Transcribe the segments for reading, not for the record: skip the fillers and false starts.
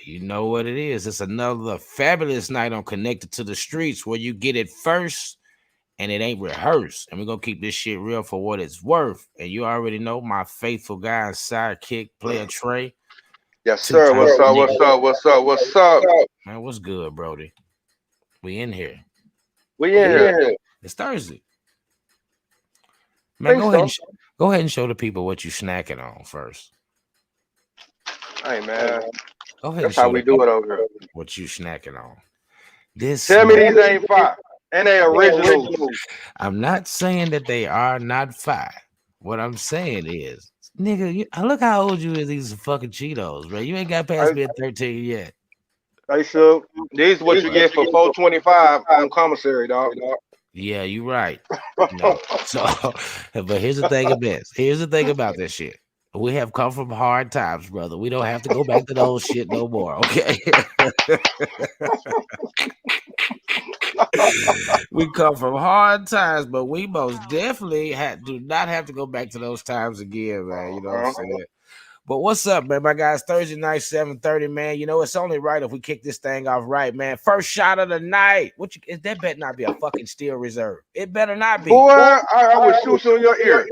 You know what it is. It's another fabulous night on Connected to the Streets where you get it first and it ain't rehearsed. And we're going to keep this shit real for what it's worth. And you already know my faithful guy and sidekick, Player Trey. Yes, sir. What's up? What's up? What's up? What's up? Man, what's good, Brody? We in here. We in here. It's Thursday. Man, go ahead and show the people what you snacking on first. Hey, man. Go ahead. That's how we do it over here. What you snacking on? Tell me these ain't fire. And they original. I'm not saying that they are not fire. What I'm saying is, nigga, look how old you is. These are fucking Cheetos, bro. You ain't got past being 13 yet. Hey, so these what you get for $4.25 on commissary, dog. Yeah, you right. No. So, but here's the thing about this shit. We have come from hard times, brother. We don't have to go back to those shit no more, okay? We come from hard times, but we most definitely do not have to go back to those times again, man. You know what I'm saying? But what's up, man? My guys, Thursday night, 7:30, man. You know, it's only right if we kick this thing off right, man. First shot of the night. That better not be a fucking steel reserve. It better not be. Boy, I would shoot you in your ear.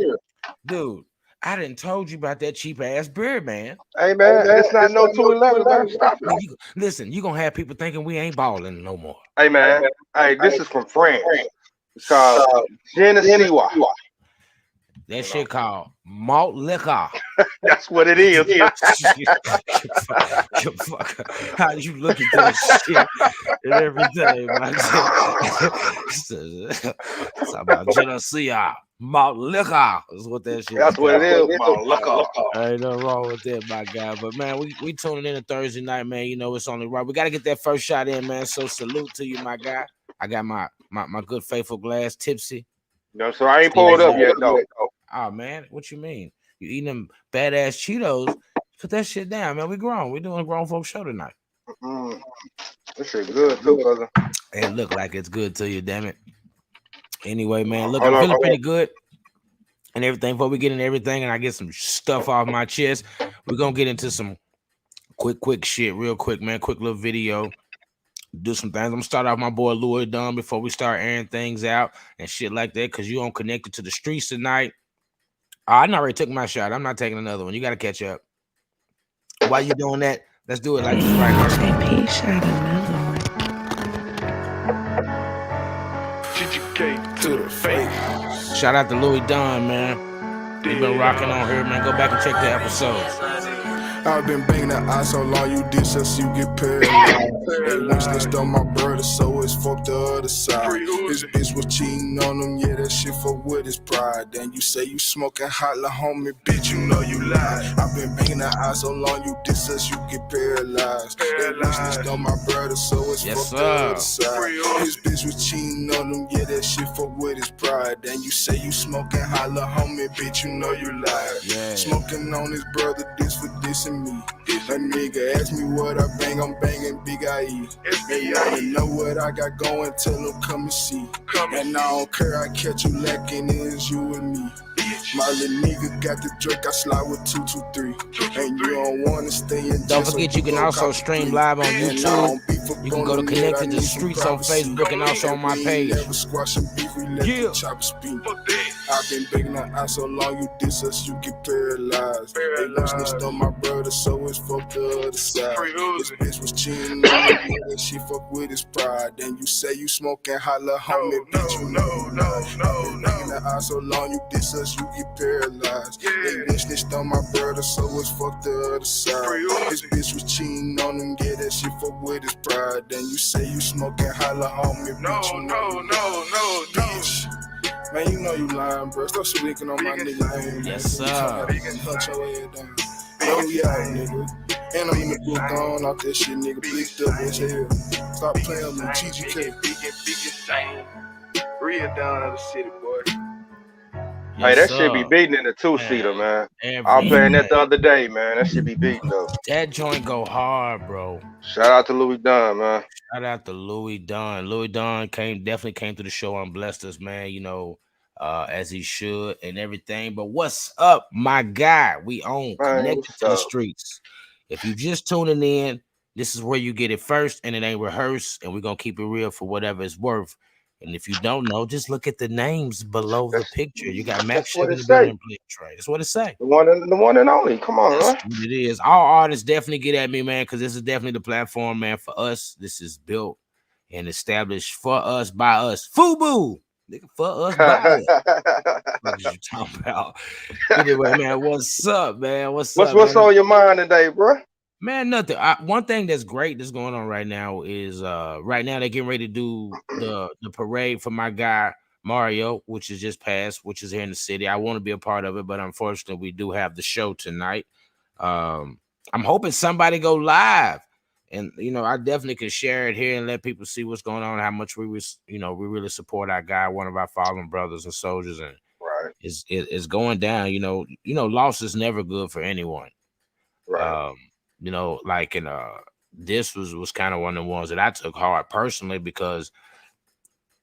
Dude, I didn't told you about that cheap ass beer, man. Hey, man, it's not no 211, man. Stop it. Listen, you're going to have people thinking we ain't balling no more. Hey, man. Hey, this is from France. It's called Genesee. That shit called malt liquor. That's what it is. How you looking at that shit every day, man? It's about Genesee. Malt liquor is what that shit. That's what it is. Malt liquor. Ain't nothing wrong with that, my guy. But man, we tuning in a Thursday night, man. You know it's only right. We got to get that first shot in, man. So salute to you, my guy. I got my good faithful glass tipsy. No, so I ain't pulled up yet, though. Oh man, what you mean? You eating them badass Cheetos? Put that shit down, man. We grown. We doing a grown folk show tonight. This shit good too, brother. It look like it's good to you, damn it. Anyway, man, look, I'm feeling pretty good and everything. Before we get into everything and I get some stuff off my chest, we're gonna get into some quick shit, real quick, man. Quick little video. Do some things. I'm gonna start off my boy Lil Dunn before we start airing things out and shit like that. Cause you on Connected to the Streets tonight. I already took my shot. I'm not taking another one. You gotta catch up. While you doing that, let's do it like this right now. JP shot another one. To the face. Shout out to Louis Dunn, man. He been rocking on here, man. Go back and check the episodes. I've been banging the eye so long, you diss us, you get paralyzed. They wish they stole my brother, so it's fuck the other side. This bitch was cheating on him, yeah, that shit fuck with his pride. Then you say you smoking hot, la homie, bitch, you know you lie. I've been banging the eye so long, you diss us, you get paralyzed. They wish they stole my brother, so it's fuck the other side. This bitch was cheating on him, yeah, that shit fuck with his pride. Then you say you smoking hot, la homie, bitch, you know you lie. Smoking on his brother, this for dissing me. That nigga ask me what I bang, I'm banging Big IE. They already know what I got going, tell them come and see. And I don't care, I catch you lacking, it's you and me. My little nigga got the drink, I slide with 223. And you don't wanna stay in. Don't forget you can also stream live on YouTube. You can go to Connected to the Streets on Facebook and also on my page. Yeah. I've been begging that eye so long, you diss us, you get paralyzed. They snitched on my brother, so it's fuck the other side. This bitch was cheating on me, and she fuck with his pride. Then you say you smoking holla, homie, bitch, you know. I've been begging that eye so long, you diss us, you get paralyzed. They snitched on my brother, so it's fuck the other side. This bitch was cheating on him, yeah, that shit fuck with his pride. Then you say you smoking holla, homie, bitch, you know. Bitch. Man, you know you lying, bro. Stop speaking on my nigga name. Yes, sir. Hunt your head down. Oh, yeah, nigga. And I'm in the book on off that shit, nigga. Bleaked up as hell. Stop playing with me, GGK. Real down out of the city, boy. Hey, that shit be beating in the two-seater, man. I was playing that the other day, man. That shit be beating, though. That joint go hard, bro. Shout out to Louis Dunn, man. Shout out to Louis Dunn. Louis Dunn definitely came to the show and blessed us, man, you know, as he should and everything. But what's up, my guy? We own Connected to the Streets. If you just tuning in, This is where you get it first, and it ain't rehearsed, and we're gonna keep it real for whatever it's worth. And if you don't know, just look at the names below the picture. You got Max Chevy in the building and Play Trey. That's what it say. The one and only. Come on, That's what it is. All artists definitely get at me, man, because this is definitely the platform, man. For us, this is built and established for us by us. FUBU, nigga, for us by us. What you talking about? Anyway, man, what's up, man? What's on your mind today, bro? Man, nothing. One thing that's great that's going on right now is right now they're getting ready to do the parade for my guy Mario, which is just passed, which is here in the city. I want to be a part of it, but unfortunately, we do have the show tonight. I'm hoping somebody go live, and I definitely could share it here and let people see what's going on, how much we really support our guy, one of our fallen brothers and soldiers, and it's going down. Loss is never good for anyone. Right. This was kind of one of the ones that I took hard personally because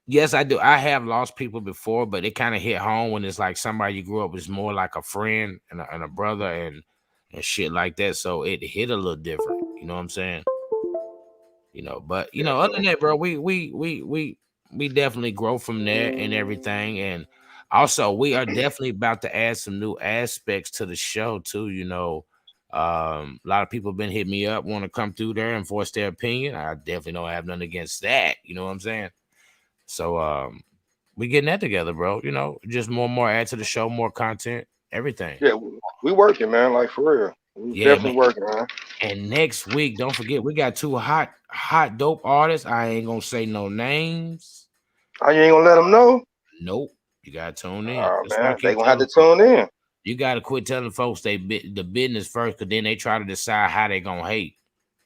yes, I do. I have lost people before, but it kind of hit home when it's like somebody you grew up with is more like a friend and a brother and shit like that. So it hit a little different. You know what I'm saying? But other than that, bro, we definitely grow from there and everything. And also we are definitely about to add some new aspects to the show too. A lot of people have been hitting me up, want to come through there and voice their opinion. I definitely don't have nothing against that. You know what I'm saying? So we getting that together, bro. Just more add to the show, more content, everything. Yeah, we working, man. Like for real. We definitely working, man. And next week, don't forget, we got two hot dope artists. I ain't gonna say no names. Oh, you ain't gonna let them know? Nope. You gotta tune in. Oh, man, they gonna have to tune in. You got to quit telling folks the business first, because then they try to decide how they going to hate.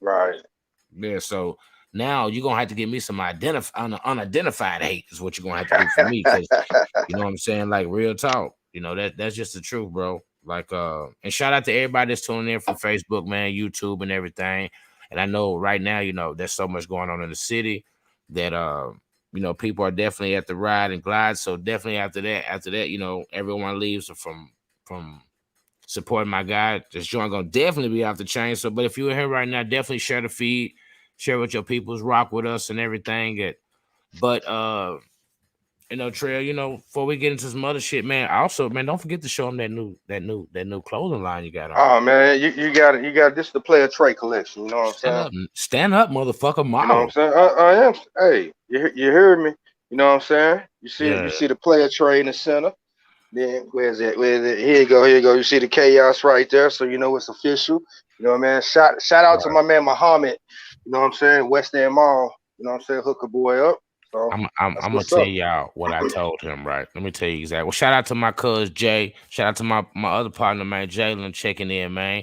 Right. Yeah, so now you're going to have to give me some unidentified hate is what you're going to have to do for me, because, you know what I'm saying? Like, real talk. That's just the truth, bro. Like, and shout out to everybody that's tuning in from Facebook, man, YouTube and everything. And I know right now, there's so much going on in the city that, people are definitely at the ride and glide. So definitely after that, everyone leaves from supporting my guy. This joint gonna definitely be off the chain. So, but if you're here right now, definitely share the feed, share with your peoples, rock with us and everything. But Trail, before we get into some other shit, man. Also, man, don't forget to show them that new clothing line you got on. Oh man, you got it. This is the Player Trey collection. You know what I'm saying? Stand up, motherfucker, model. You know what I'm saying? I am. Hey, you heard me? You know what I'm saying? You see the Player Trey in the center. Then where's it? Here you go. You see the chaos right there, so it's official. You know what I mean? Shout out to my man Muhammad. You know what I'm saying? West End Mall. You know what I'm saying? Hook a boy up. So I'm gonna tell y'all what I told him. Right? Let me tell you exactly. Well, shout out to my cuz Jay. Shout out to my other partner, man, Jalen, checking in, man.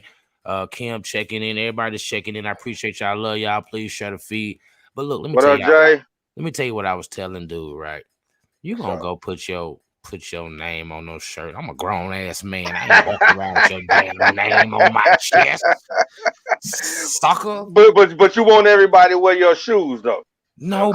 Kim checking in. Everybody's checking in. I appreciate y'all. Love y'all. Please share the feed. But look, let me tell y'all. Let me tell you what I was telling dude. Right? You gonna go put your name on no shirt. I'm a grown ass man. I ain't walking around with your damn name on my chest, sucker. But you want everybody to wear your shoes though. No,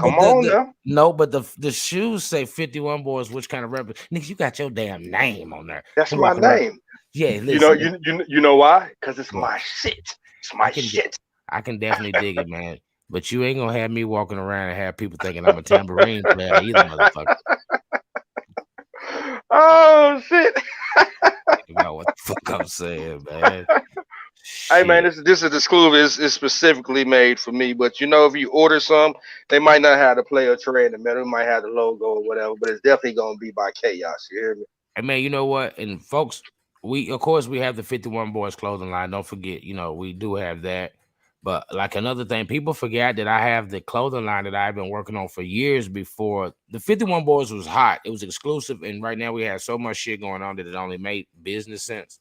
now, but the shoes say 51 Boys, which kind of niggas, you got your damn name on there. That's my name. Yeah, listen. You know why? Because it's my shit. It's my shit. I can definitely dig it, man. But you ain't gonna have me walking around and have people thinking I'm a tambourine player either, motherfucker. Oh shit! About what the fuck I'm saying, man. Hey man, this is exclusive. It's specifically made for me. But if you order some, they might not have the Player Trey in the middle. It might have the logo or whatever. But it's definitely gonna be by Chaos. You hear me? Hey man, you know what? And folks, we have the 51 Boys clothing line. Don't forget, we do have that. But like another thing, people forget that I have the clothing line that I've been working on for years before. The 51 Boys was hot. It was exclusive. And right now we have so much shit going on that it only made business sense.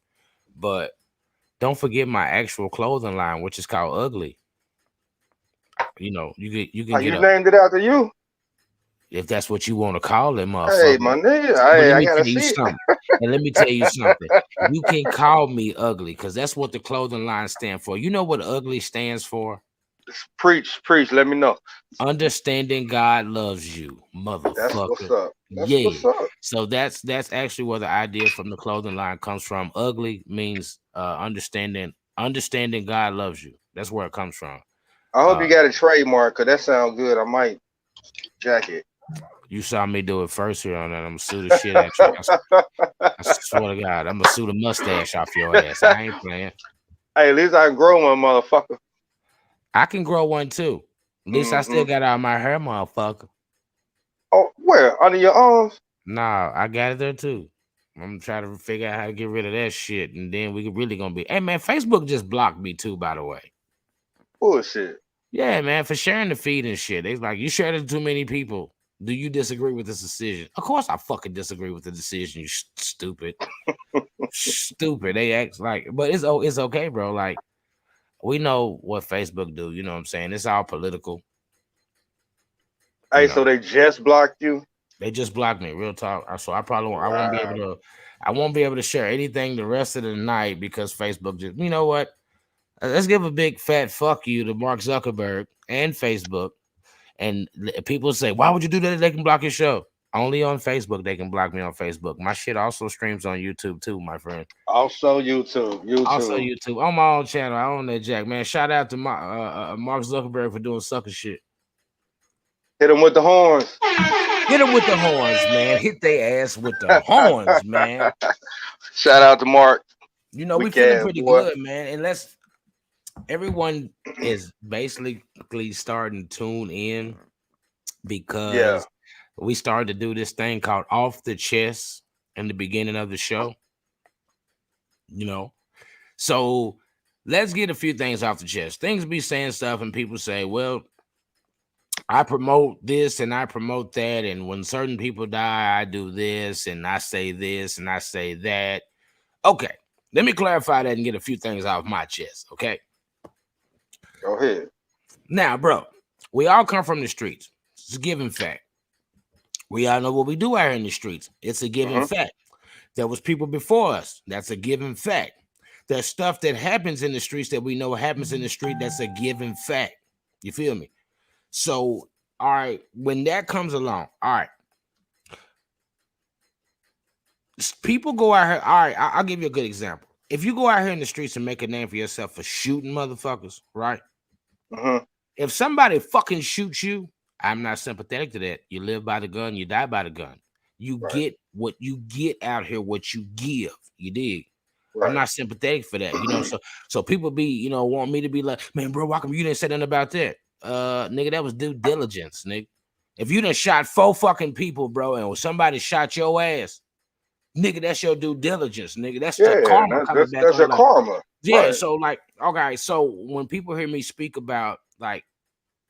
But don't forget my actual clothing line, which is called Ugly. You can you named it after you. If that's what you want to call it, motherfucker. Hey, my nigga. I gotta see something. And let me tell you something. You can call me Ugly, because that's what the clothing line stands for. You know what Ugly stands for? Preach. Let me know. Understanding God loves you, motherfucker. That's what's up. What's up. So that's actually where the idea from the clothing line comes from. Ugly means understanding God loves you. That's where it comes from. I hope you got a trademark, cause that sounds good. I might jack it. You saw me do it first here on that. I'm gonna sue the shit at you. I swear to God, I'm gonna sue the mustache off your ass. I ain't playing. Hey, at least I can grow one, motherfucker. I can grow one too. At least I still got all my hair, motherfucker. Oh, where? Under your arms? Nah, I got it there too. I'm trying to figure out how to get rid of that shit, and then we really gonna be. Hey man, Facebook just blocked me too, by the way. Bullshit. Yeah, man, for sharing the feed and shit. They like, you shared it to too many people. Do you disagree with this decision? Of course, I fucking disagree with the decision. You stupid, stupid. They act like, but it's okay, bro. Like, we know what Facebook do. You know what I'm saying? It's all political. Hey, so they just blocked you? They just blocked me, real talk. So I won't be able to share anything the rest of the night because Facebook just, you know what? Let's give a big fat fuck you to Mark Zuckerberg and Facebook. And people say, why would you do that? They can block your show. Only on Facebook, they can block me on Facebook. My shit also streams on YouTube too, my friend. Also YouTube. Also YouTube. On my own channel. I own that jack, man. Shout out to Mark Zuckerberg for doing sucker shit. Hit him with the horns. Hit them with the horns, man. Hit their ass with the horns, man. Shout out to Mark. You know, we feeling pretty good, man. And everyone is basically starting to tune in because we started to do this thing called Off the Chest in the beginning of the show. You know, so let's get a few things off the chest. Things be saying stuff and people say, well, I promote this and I promote that. And when certain people die, I do this and I say this and I say that. Okay, let me clarify that and get a few things off my chest, okay? Go ahead. Now, bro, we all come from the streets. It's a given fact. We all know what we do out here in the streets. It's a given fact. There was people before us. That's a given fact. There's stuff that happens in the streets that we know happens in the street. That's a given fact. You feel me? So, all right, when that comes along, all right, people go out here. All right, I'll give you a good example. If you go out here in the streets and make a name for yourself for shooting motherfuckers, right? If somebody fucking shoots you, I'm not sympathetic to that. You live by the gun, you die by the gun. You get what you get out here, what you give. You dig? Right. I'm not sympathetic for that, you know. So people be, you know, want me to be like, man, bro, why come you didn't say nothing about that? Nigga, that was due diligence, nigga. If you done shot 4 fucking people, bro, and somebody shot your ass, nigga, that's your due diligence, nigga. That's the karma coming back. That's your karma. Yeah, right. So like, okay, so when people hear me speak about like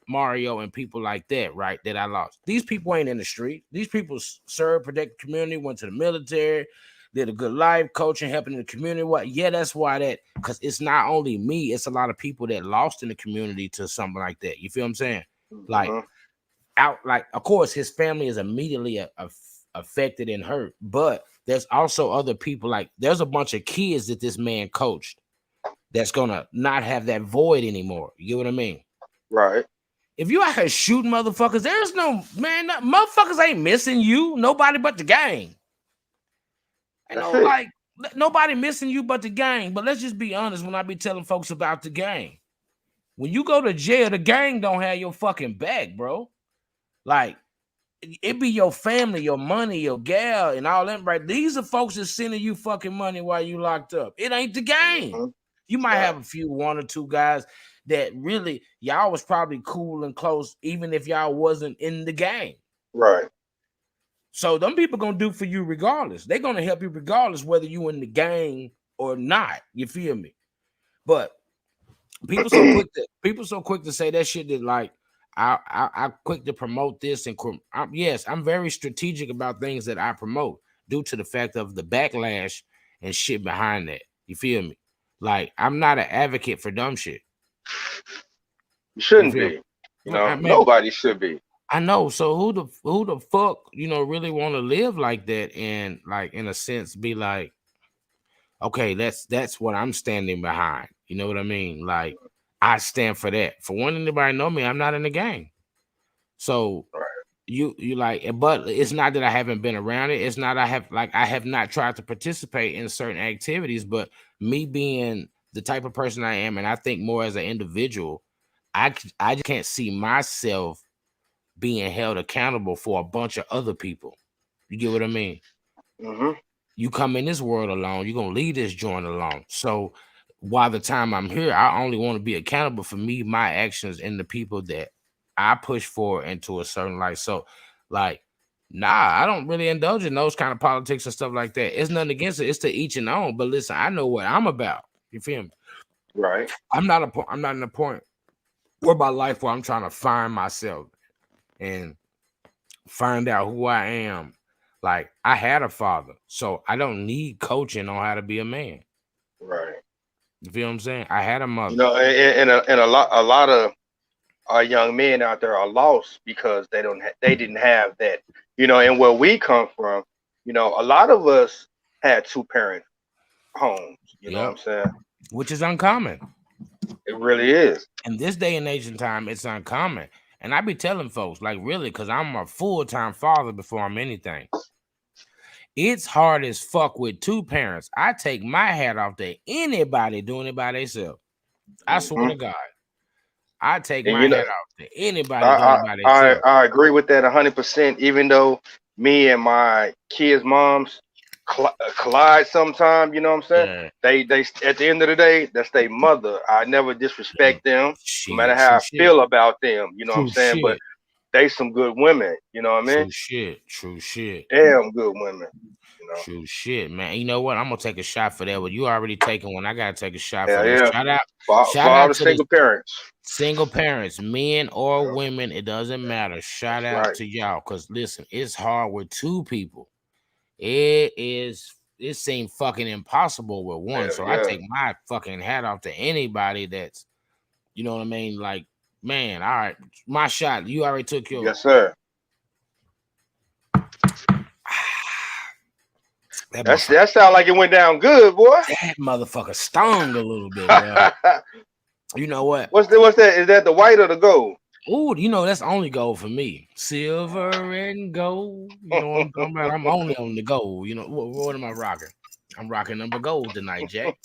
Mario and people like that, right, that I lost, these people ain't in the street. These people served, protect the community, went to the military, did a good life, coaching, helping the community. What? Yeah, that's why that, because it's not only me, it's a lot of people that lost in the community to something like that. You feel what I'm saying? Like, of course, his family is immediately affected and hurt, but there's also other people, like there's a bunch of kids that this man coached that's gonna not have that void anymore. You get what I mean? Right. If you out here shooting motherfuckers, there's no, man, motherfuckers ain't missing you. Nobody but the gang. You know, like nobody missing you but the gang. But let's just be honest, when I be telling folks about the gang, when you go to jail, the gang don't have your fucking back, bro. Like, it be your family, your money, your gal, and all that, right? These are folks that's sending you fucking money while you locked up. It ain't the gang. You might have a few, 1 or 2 guys that really, y'all was probably cool and close, even if y'all wasn't in the gang. Right. So them people gonna do for you regardless. They're gonna help you regardless whether you in the gang or not. You feel me? But people so quick to say that shit that like I quick to promote this and yes, I'm very strategic about things that I promote due to the fact of the backlash and shit behind that. You feel me? Like, I'm not an advocate for dumb shit. You shouldn't be. You know, nobody should be. I know. So who the fuck, you know, really want to live like that and like in a sense be like, okay, that's what I'm standing behind. You know what I mean? Like, I stand for that. For one, anybody know me, I'm not in the gang. So you like, but it's not that I haven't been around it. It's not I have not tried to participate in certain activities, but me being the type of person I am, and I think more as an individual, I just can't see myself being held accountable for a bunch of other people. You get what I mean? Mm-hmm. You come in this world alone, you're gonna leave this joint alone. So while the time I'm here, I only want to be accountable for me, my actions, and the people that I push for into a certain light. So, like, nah, I don't really indulge in those kind of politics and stuff like that. It's nothing against it. It's to each and own. But listen, I know what I'm about. You feel me? Right. I'm not in a point where my life where I'm trying to find myself and find out who I am. Like, I had a father, so I don't need coaching on how to be a man. Right. You feel what I'm saying? I had a mother. You know, and a lot of our young men out there are lost because they didn't have that. You know, and where we come from, you know, a lot of us had 2-parent homes. You know what I'm saying? Which is uncommon. It really is. In this day and age and time, it's uncommon. And I be telling folks, like, really, because I'm a full-time father before I'm anything. It's hard as fuck with 2 parents. I take my hat off to anybody doing it by themselves. I swear to God. I take my hat off to anybody doing it by themselves. I agree with that 100%, even though me and my kids' moms collide sometime, you know what I'm saying? Yeah. They at the end of the day, that's their mother. I never disrespect them, no matter how I feel about them, you know what I'm saying? But they some good women, you know what I mean? True shit. Damn good women. You know? True shit, man. You know what? I'm gonna take a shot for that. But you already taking one. I gotta take a shot for this. Shout out for all the single parents. Single parents, men or women, it doesn't matter. Shout out to y'all. Cause listen, it's hard with 2 people. It seems fucking impossible with one. So I take my fucking hat off to anybody that's, you know what I mean? Like, man, all right, my shot. You already took yours. Yes, sir. That sound like it went down good, boy. That motherfucker stung a little bit, bro. You know what? What's that? Is that the white or the gold? Oh, you know, that's only gold for me. Silver and gold. You know what I'm talking about? I'm only on the gold. You know, what am I rocking? I'm rocking number gold tonight, Jack.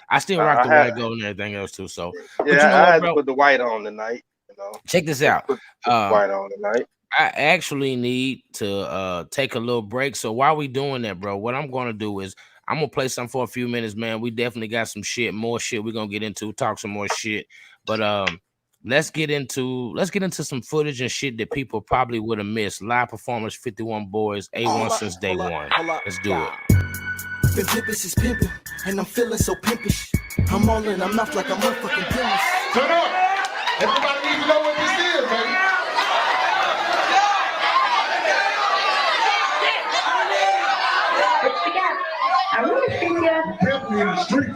I still rock the white gold and everything else too. So yeah, you know I had to put the white on tonight. You know, check this out. Put white on tonight. I actually need to take a little break. So while we doing that, bro, what I'm gonna do is I'm gonna play something for a few minutes, man. We definitely got some shit, more shit we're gonna get into, talk some more shit. But let's get into some footage and shit that people probably would have missed. Live performance, 51 Boys, A1 since day one. Let's do it. The pimpus is pimping, and I'm feeling so pimpish. I'm all in, I'm not like I'm motherfucking penis. Turn up. Everybody needs to know what this is, baby. I want to see you. Pimping in the street.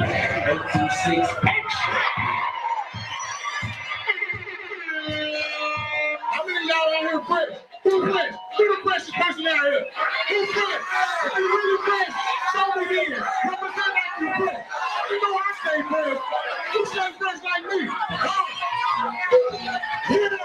826 action. How many of y'all out here fresh? Who's fresh? Who's the freshest person out here? Who's fresh? If you really fresh, show me in. Represent like you fresh. You know I stay fresh. You stay fresh like me. Get up,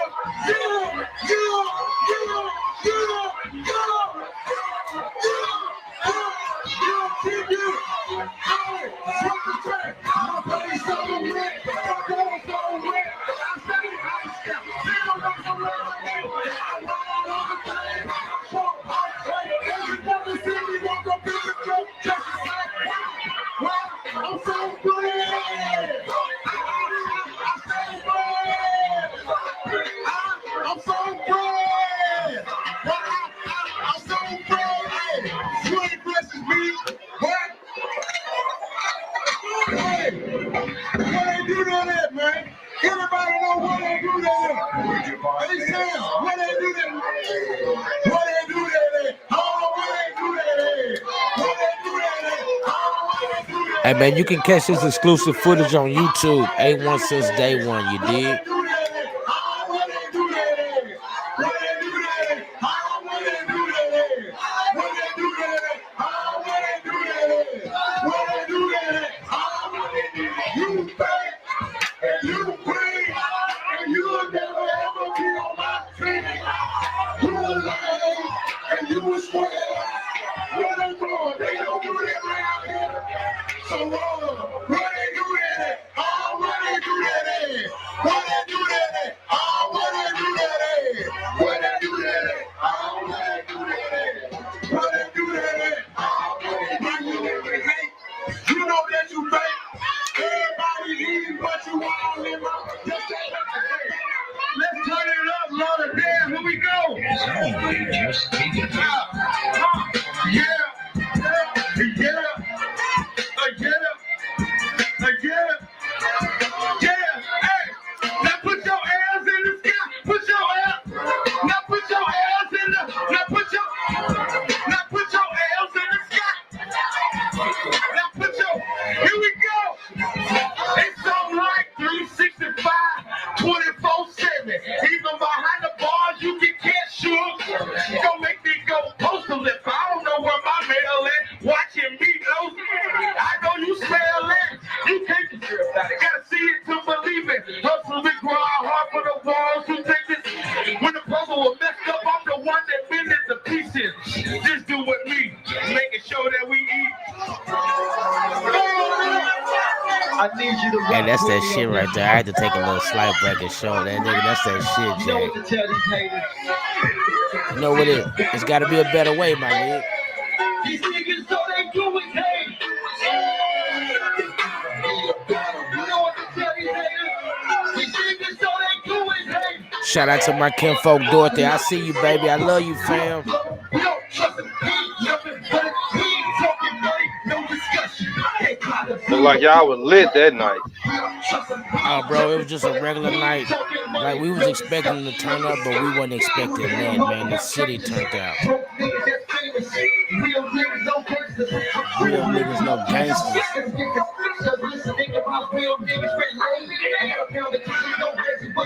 I'm so glad. I'm so glad. I'm so glad. You ain't fresh as me. What? Hey, what they do that, man? Everybody know what they do that. Hey, Sam, what they do that? What they do that? Oh, what they do that? What they do that? Oh, what they do that? Hey, man, you can catch this exclusive footage on YouTube. A1 since day one, you dig? So, where they do that? eating, but you all in my. Let's turn it up, Lord of damn. Here we go. Yeah. Hey, now put your hands in the sky. Put your hands. Now put your hands in the. Now put your hands in the sky. Now put your. Here we go. It's something like 365, 24/7. Even behind the bars, you can catch shook. Don't make me go postal if I don't know where my mail is. Watching me close. I know you smell it. You can't gotta see it to believe it. Hustle and grind hard for the walls who take this. When the puzzle was messed up, I'm the one that bend it to pieces. Just do with me, making sure that we eat. I need you to. Hey, that's that shit right there. I had to take a little slight break and show that nigga. That's that shit, Jay. You know what it? It's got to be a better way, my nigga. These niggas so they do it, hey. Shout out to my kinfolk Dorothy. I see you, baby. I love you, fam. Look like y'all was lit that night. Oh, bro, it was just a regular night. Like, we was expecting to turn up, but we wasn't expecting that, man. The city turned out. Real niggas, no gangsters.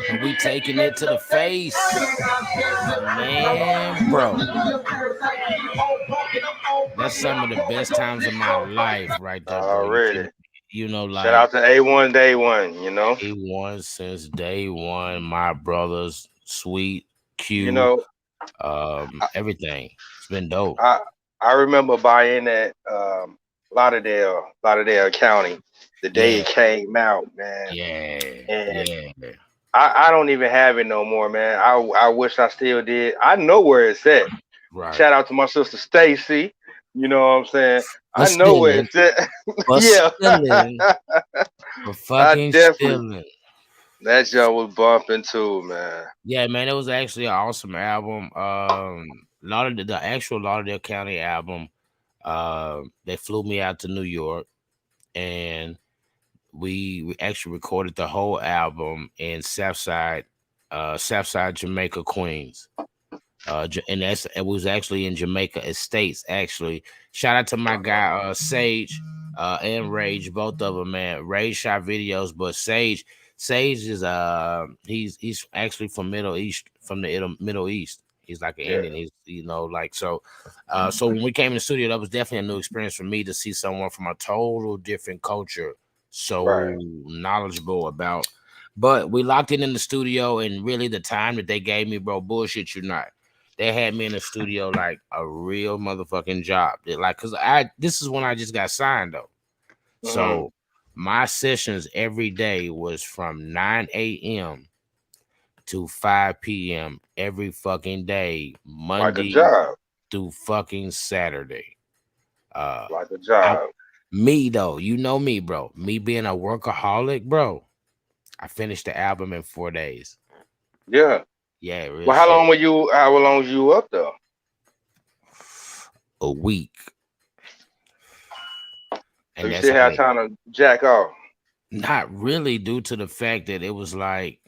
And we taking it to the face. Man, bro. That's some of the best times of my life right there, bro. Already. You know, like, shout out to A1 Day One, you know. A1 since day one, my brothers, Sweet, Q, you know, everything. It's been dope. I remember buying that Lauderdale County the day it came out, man. Yeah. I don't even have it no more, man. I wish I still did. I know where it's at. Right. Shout out to my sister Stacy. You know what I'm saying? I know where it's at. Yeah. Fucking stealing. That joint was bumping too, man. Yeah, man, it was actually an awesome album. The actual Lauderdale County album. They flew me out to New York, and we actually recorded the whole album in Southside, Jamaica, Queens. And it was actually in Jamaica Estates. Actually, shout out to my guy Sage and Rage, both of them, man. Rage shot videos, but Sage is he's actually from Middle East, from the Middle East. He's like an Indian. He's, you know, like so. So when we came in the studio, that was definitely a new experience for me to see someone from a total different culture, so knowledgeable about. But we locked in the studio, and really the time that they gave me, bro, bullshit you not. They had me in the studio like a real motherfucking job. Cause this is when I just got signed though. So my sessions every day was from 9 a.m. to 5 p.m. every fucking day, Monday through fucking Saturday. Like a job. Me though, you know me, bro. Me being a workaholic, bro. I finished the album in 4 days. Yeah. Yeah. Well, how long was you up though? A week. So you still had time to jack off? Not really, due to the fact that it was like,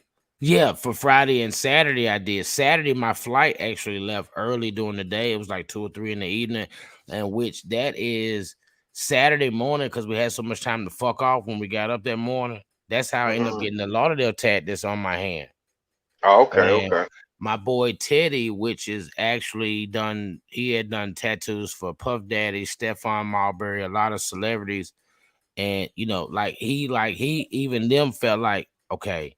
for Friday and Saturday I did. Saturday, my flight actually left early during the day. It was like 2 or 3 in the evening, and which that is Saturday morning because we had so much time to fuck off when we got up that morning. That's how I ended up getting the Lauderdale tat that's on my hand. Oh, okay. My boy Teddy, which is actually he had done tattoos for Puff Daddy, Stephon Marbury, a lot of celebrities. And, you know, he even them felt like, okay,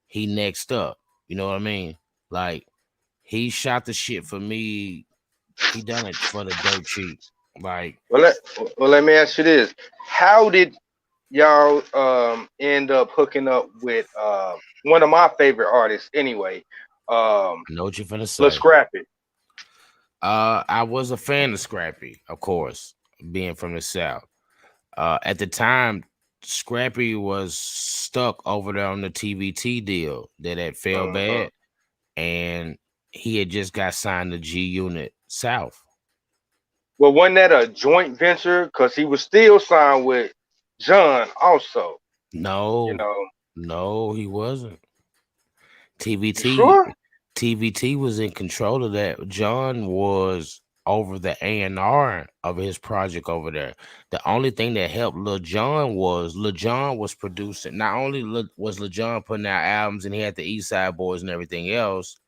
he next up. You know what I mean? Like, he shot the shit for me. He done it for the dirt cheap. Like, well, let me ask you this. How did y'all end up hooking up with one of my favorite artists anyway? I know what you're finna say. Lil Scrappy. I was a fan of Scrappy, of course, being from the South. At the time, Scrappy was stuck over there on the TVT deal that had fell bad, and he had just got signed to G Unit South. Well, wasn't that a joint venture? Because he was still signed with John also. You No, know. no, he wasn't. You TVT sure? TVT was in control of that. John was over the A&R of his project over there. The only thing that helped Lil Jon was producing. Not only was Lil Jon putting out albums and he had the East Side Boys and everything else,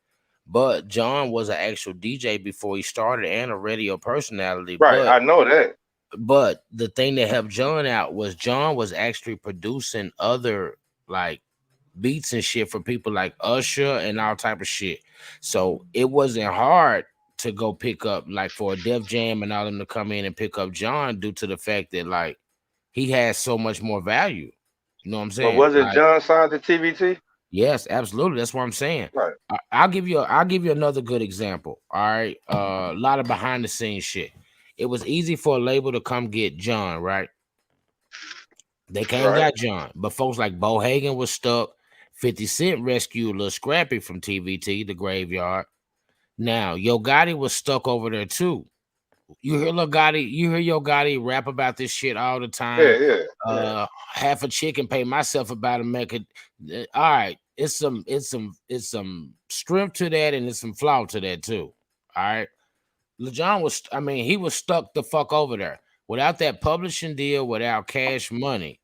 but John was an actual DJ before he started and a radio personality. Right. I know that. But the thing that helped John out was John was actually producing other like beats and shit for people like Usher and all type of shit. So it wasn't hard to go pick up like for a Def Jam and all them to come in and pick up John due to the fact that like he has so much more value. You know what I'm But saying? wasn't Like, John signed to TVT? yes, absolutely. That's what I'm saying. Right. I'll give you another good example. All right. A lot of behind the scenes shit. It was easy for a label to come get John, right? They came Right. got John, but folks like Bo Hagen was stuck. 50 Cent rescued Lil Scrappy from TVT, the graveyard. Now, Yo Gotti was stuck over there too. You hear Yo Gotti rap about this shit all the time. Yeah. Half a chicken pay myself about to make it. All right, it's some strength to that and it's some flaw to that too. All right. Lil Jon he was stuck the fuck over there. Without that publishing deal, without cash money,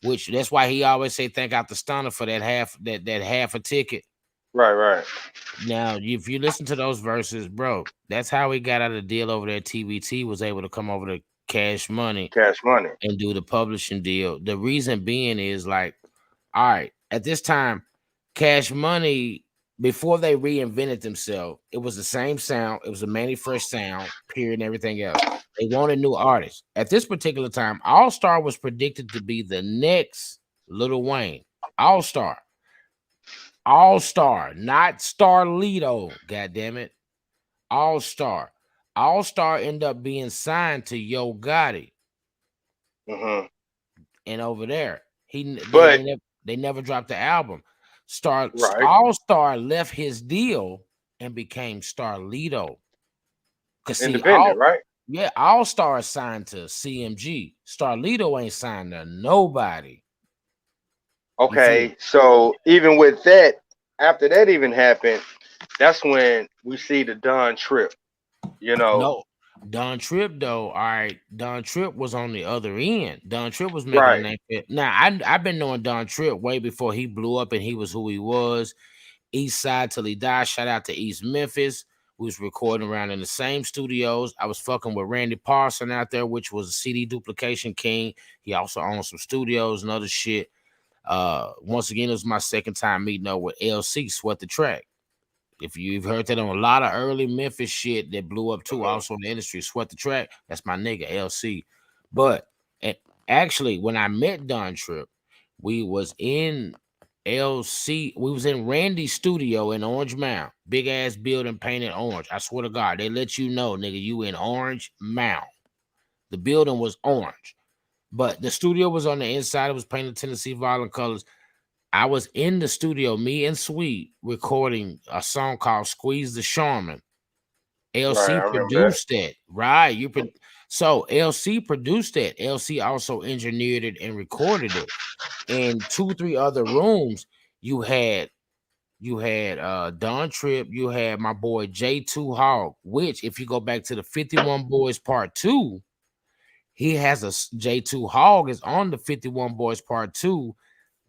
which that's why he always say thank out the stunner for that half a ticket. Right. Now, if you listen to those verses, bro, that's how he got out of the deal over there. TBT was able to come over to Cash Money and do the publishing deal. The reason being is like, all right, at this time, Cash Money, before they reinvented themselves, it was the same sound. It was a Manny Fresh sound, period, and everything else. They wanted new artists. At this particular time, All Star was predicted to be the next Lil Wayne. All Star, not Starlito. God damn it, All Star. All Star ended up being signed to Yo Gotti, and over there, they never dropped the album. All Star left his deal and became Starlito. Independent, right? Yeah, All Star signed to CMG. Starlito ain't signed to nobody. Okay, so even with that, after that even happened, that's when we see the Don Trip. You know. No, Don Trip though. All right, Don Trip was on the other end. Don Trip was making a name. Now I've been knowing Don Trip way before he blew up and he was who he was. East Side till he died. Shout out to East Memphis. We was recording around in the same studios. I was fucking with Randy Parson out there, which was a CD duplication king. He also owned some studios and other shit. Once again, it was my second time meeting up with LC, Sweat the Track. If you've heard that on a lot of early Memphis shit that blew up too, also in the industry, Sweat the Track, that's my nigga, LC. But actually, when I met Don Trip, we was in Randy's studio in Orange Mound. Big ass building painted orange. I swear to God, they let you know, nigga, you in Orange Mound. The building was orange. But the studio was on the inside. It was painted Tennessee Violent colors. I was in the studio, me and Sweet, recording a song called Squeeze the Charmin. LC produced that. Right. So LC produced that. LC also engineered it and recorded it. In 2-3 other rooms, you had Don Trip, you had my boy J2 Hogg, which if you go back to the 51 Boys Part 2, he has a J2 Hogg is on the 51 Boys Part 2,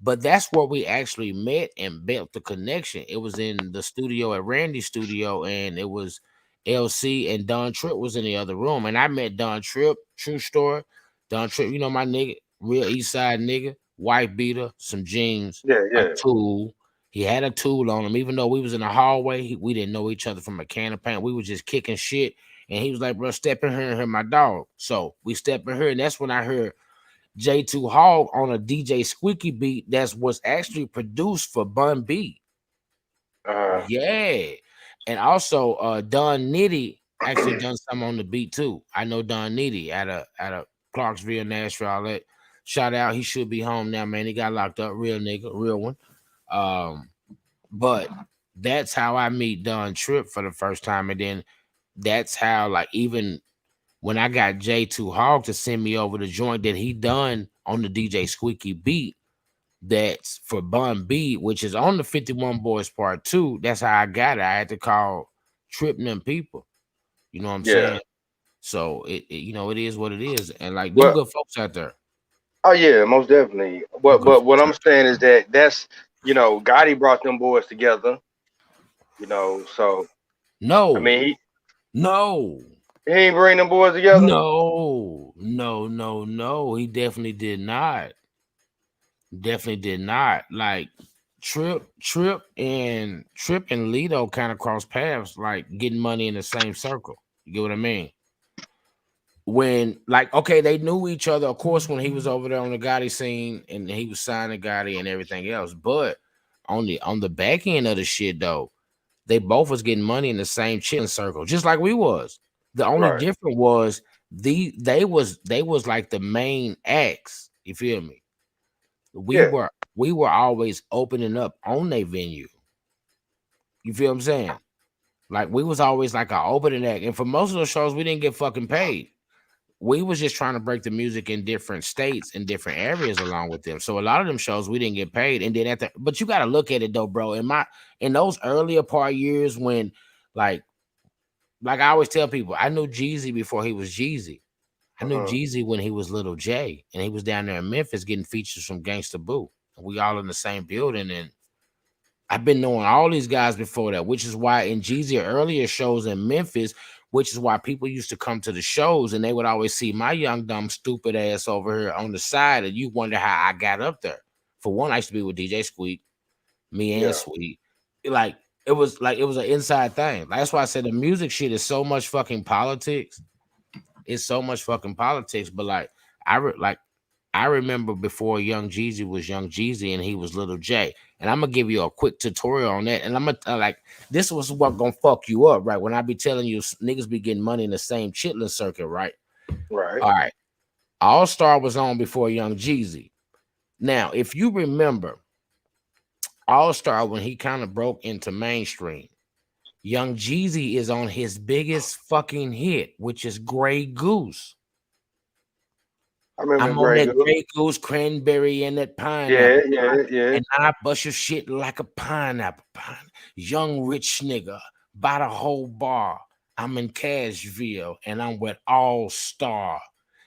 but that's where we actually met and built the connection. It was in the studio at Randy's studio, and it was LC and Don Trip was in the other room. And I met Don Trip, true story. Don Trip, you know my nigga, real East Side nigga, white beater, some jeans, a tool. He had a tool on him, even though we was in the hallway. We didn't know each other from a can of paint. We was just kicking shit. And he was like, bro, step in here and hear my dog. So we step in here, and that's when I heard J2 Hogg on a DJ Squeaky beat that was actually produced for Bun B. Yeah. And also Don Nitty actually done some on the beat too. I know Don Nitty at a Clarksville, Nashville, all that. Shout out, he should be home now, man. He got locked up, real nigga, real one. But that's how I meet Don Trip for the first time, and then that's how, like, even when I got J2 Hawk to send me over the joint that he done on the DJ Squeaky beat, that's for Bun B, which is on the 51 Boys Part 2. That's how I got it. I had to call Trip and them people. You know what I'm saying? So it it is what it is, and like them good folks out there. Oh yeah, most definitely. But what I'm saying is that's Gotti brought them boys together. So no, I mean he ain't bring them boys together. No, he definitely did not. Like Trip and Lido kind of cross paths, like getting money in the same circle. You get what I mean? When, like, okay, they knew each other, of course, when he was over there on the Gotti scene and he was signing Gotti and everything else. But on the back end of the shit, though, they both was getting money in the same chilling circle, just like we was. The only difference was they was like the main acts. You feel me? We were always opening up on their venue. You feel what I'm saying? Like, we was always like an opening act, and for most of those shows, we didn't get fucking paid. We was just trying to break the music in different states and different areas along with them. So a lot of them shows we didn't get paid. And then but you got to look at it though, bro. In those earlier part years when like I always tell people, I knew Jeezy before he was Jeezy. I knew Jeezy when he was Lil J, and he was down there in Memphis getting features from Gangsta Boo. We all in the same building, and I've been knowing all these guys before that, which is why in Jeezy earlier shows in Memphis, which is why people used to come to the shows and they would always see my young, dumb, stupid ass over here on the side, and you wonder how I got up there. For one, I used to be with DJ Squeak, me and Sweet. Like, it was an inside thing. That's why I said the music shit is so much fucking politics. It's so much fucking politics, but like, I remember before Young Jeezy was Young Jeezy and he was Lil J. And I'm gonna give you a quick tutorial on that. And I'm gonna this was what gonna fuck you up, right? When I be telling you niggas be getting money in the same chitlin circuit, right? Right. All right. All Star was on before Young Jeezy. Now, if you remember, All Star, when he kind of broke into mainstream, Young Jeezy is on his biggest fucking hit, which is Grey Goose. I'm on that Grey Goose, cranberry, and that pineapple. Yeah. And I bust your shit like a pineapple. Young rich nigga, by the whole bar. I'm in Cashville, and I'm with All Star.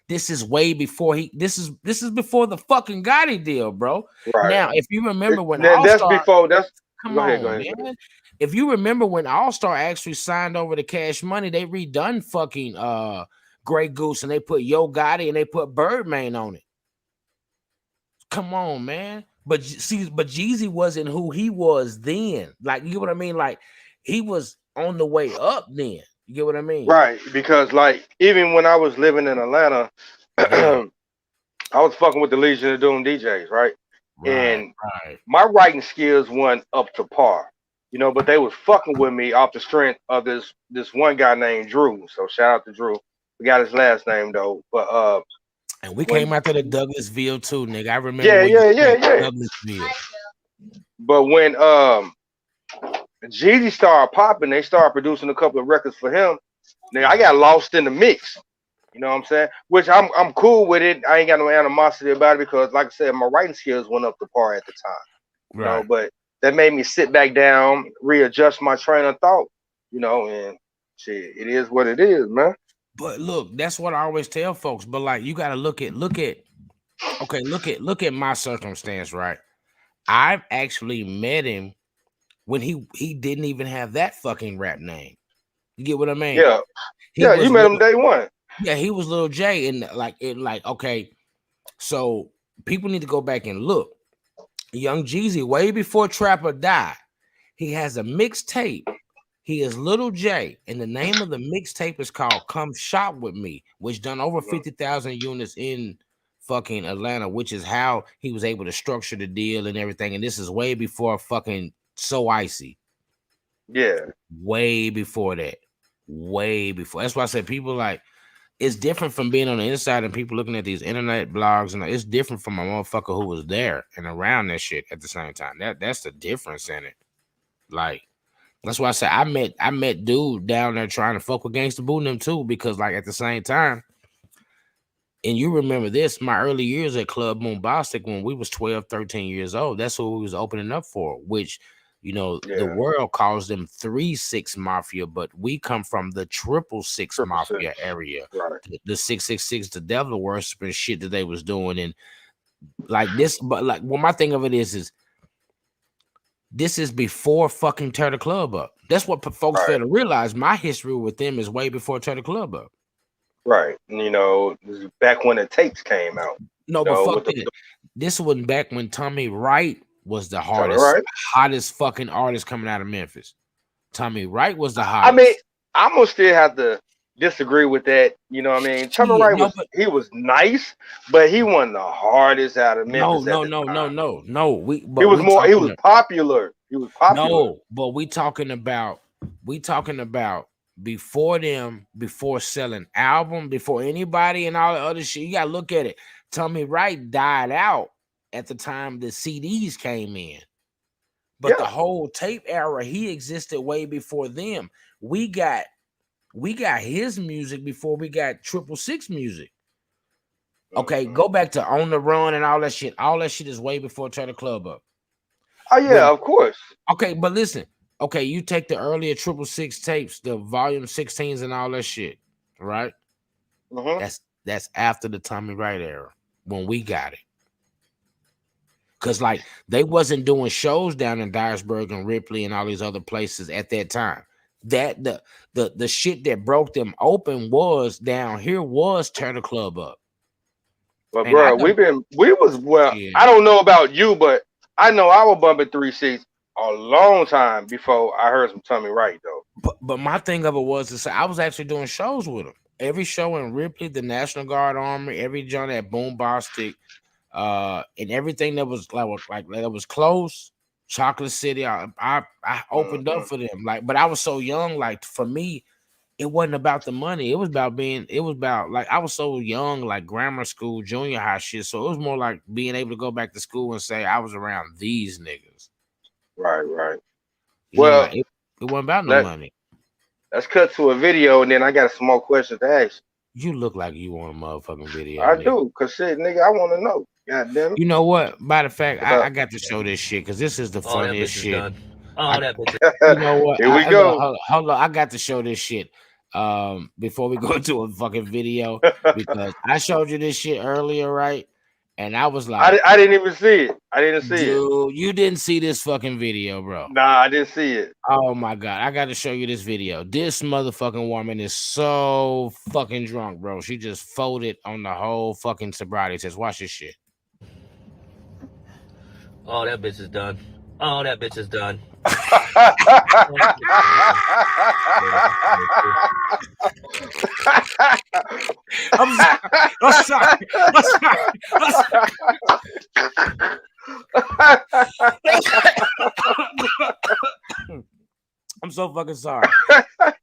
This is way before this is before the fucking Gotti deal, bro. Right. Now, if you remember when All Star, go ahead, man. If you remember when All Star actually signed over to Cash Money, they redone fucking Grey Goose, and they put Yo Gotti and they put Birdman on it. Come on, man. But Jeezy wasn't who he was then. Like, you get what I mean? Like, he was on the way up then. You get what I mean? Right. Because like, even when I was living in Atlanta, I was fucking with the Legion of Doom DJs, right? And my writing skills weren't up to par, but they was fucking with me off the strength of this one guy named Drew. So shout out to Drew. We got his last name though, but and we came out to the Douglasville too, nigga. I remember. Douglasville. But when Jeezy started popping, they started producing a couple of records for him. Nigga, I got lost in the mix. You know what I'm saying? Which I'm cool with it. I ain't got no animosity about it because, like I said, my writing skills went up to par at the time. Right. But that made me sit back down, readjust my train of thought. And shit, it is what it is, man. But look, that's what I always tell folks. But like, you gotta look at my circumstance, right? I've actually met him when he didn't even have that fucking rap name. You get what I mean? Yeah. You met him day one. Yeah, he was Lil J, and okay. So people need to go back and look. Young Jeezy, way before Trapper died, he has a mixtape. He is Lil J, and the name of the mixtape is called Come Shop With Me, which done over 50,000 units in fucking Atlanta, which is how he was able to structure the deal and everything. And this is way before fucking So Icy. Yeah. Way before that. Way before. That's why I said people like, it's different from being on the inside and people looking at these internet blogs, and it's different from a motherfucker who was there and around that shit at the same time. That's the difference in it. Like, that's why I say I met dude down there trying to fuck with Gangsta Boo and them too, because like at the same time, and you remember this, my early years at Club Moombastic when we was 12, 13 years old, that's what we was opening up for, which, you know, the world calls them 3-6 Mafia, but we come from the 666 Mafia area. Right. The 666, the devil worship and shit that they was doing. And like this, but like, well, my thing of it is this is before fucking Tear the Club Up. That's what folks fail to realize. My history with them is way before Tear the Club Up. Right. You know, this is back when the tapes came out. No, but fuck it. This wasn't back when Tommy Wright was the hottest fucking artist coming out of Memphis. Tommy Wright was the hottest. I mean, I'm gonna still have to disagree with that. You know what I mean? Tommy Wright was nice, but he wasn't the hardest out of Memphis. No. He was popular. He was popular. No, but we talking about before them, before selling album, before anybody and all the other shit. You gotta look at it. Tommy Wright died out at the time the CDs came in, but the whole tape era, he existed way before them. We got his music before we got 666 music. Okay, go back to On the Run and all that shit. All that shit is way before Turn the Club Up. Oh yeah, of course. Okay, but listen. Okay, you take the earlier 666 tapes, the volume 16s and all that shit, right? That's after the Tommy Wright era when we got it. Cause like they wasn't doing shows down in Dyersburg and Ripley and all these other places at that time. That the shit that broke them open was down here was Tear the Club Up. But bro, I don't know about you, but I know I was bumping 3-6 a long time before I heard some Tommy Wright though. But my thing of it was to say I was actually doing shows with him. Every show in Ripley, the National Guard Army, every joint at Boombastic, and everything that was like that was close, Chocolate City. I opened up for them. Like, but I was so young, like for me, it wasn't about the money. It was about like I was so young, like grammar school, junior high shit. So it was more like being able to go back to school and say I was around these niggas. Right. Well, it wasn't about no money. Let's cut to a video, and then I got some more questions to ask. You look like you want a motherfucking video. I do, cause shit, nigga, I want to know. God damn it. You know what? By the fact, I got to show this shit because this is the funniest shit. You know what? Here we go. Hold on, I got to show this shit. Before we go to a fucking video, because I showed you this shit earlier, right? And I was like, I didn't even see it. I didn't see it. You didn't see this fucking video, bro. Nah, I didn't see it. Oh my god, I got to show you this video. This motherfucking woman is so fucking drunk, bro. She just folded on the whole fucking sobriety test. Watch this shit. Oh, that bitch is done. Oh, that bitch is done. I'm sorry. I'm so fucking sorry.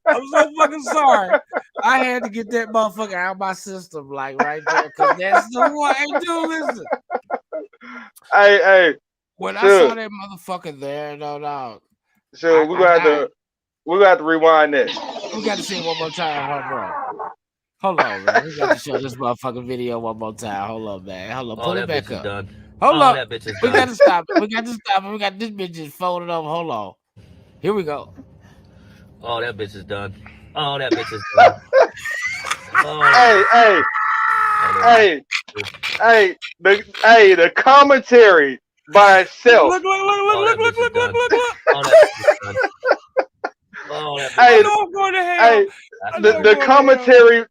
I'm so fucking sorry. I had to get that motherfucker out of my system, like right there, because that's the one. Hey, dude, listen. Hey. When I saw that motherfucker there, no. So we're gonna have to rewind that. We got to see it one more time, bro. Hold on, man. We got to show this motherfucking video one more time. Hold on, man. Hold on, pull it back up. Done. Hold on. We got to stop it. We got this bitch just folded over. Hold on. Here we go. Oh, that bitch is done. Oh, that bitch is done. Hey, the commentary by itself. Look. Hey,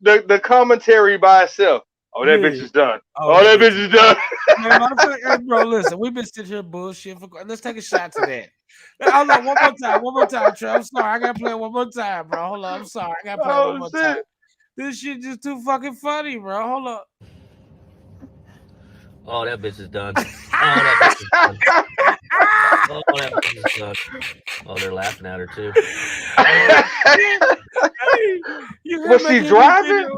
the commentary by itself. Oh, that bitch is done. Oh, that bitch is done. Hey, bro, listen, we've been sitting here bullshit for. Let's take a shot to that. Hold on, one more time, Trey. I'm sorry, I gotta play it one more time, bro. Hold on, I'm sorry, I gotta play it one more time. This shit just too fucking funny, bro. Hold up. Oh, that bitch is done. Oh, that bitch is done. Oh, that bitch is done. Oh, they're laughing at her too. Was she driving?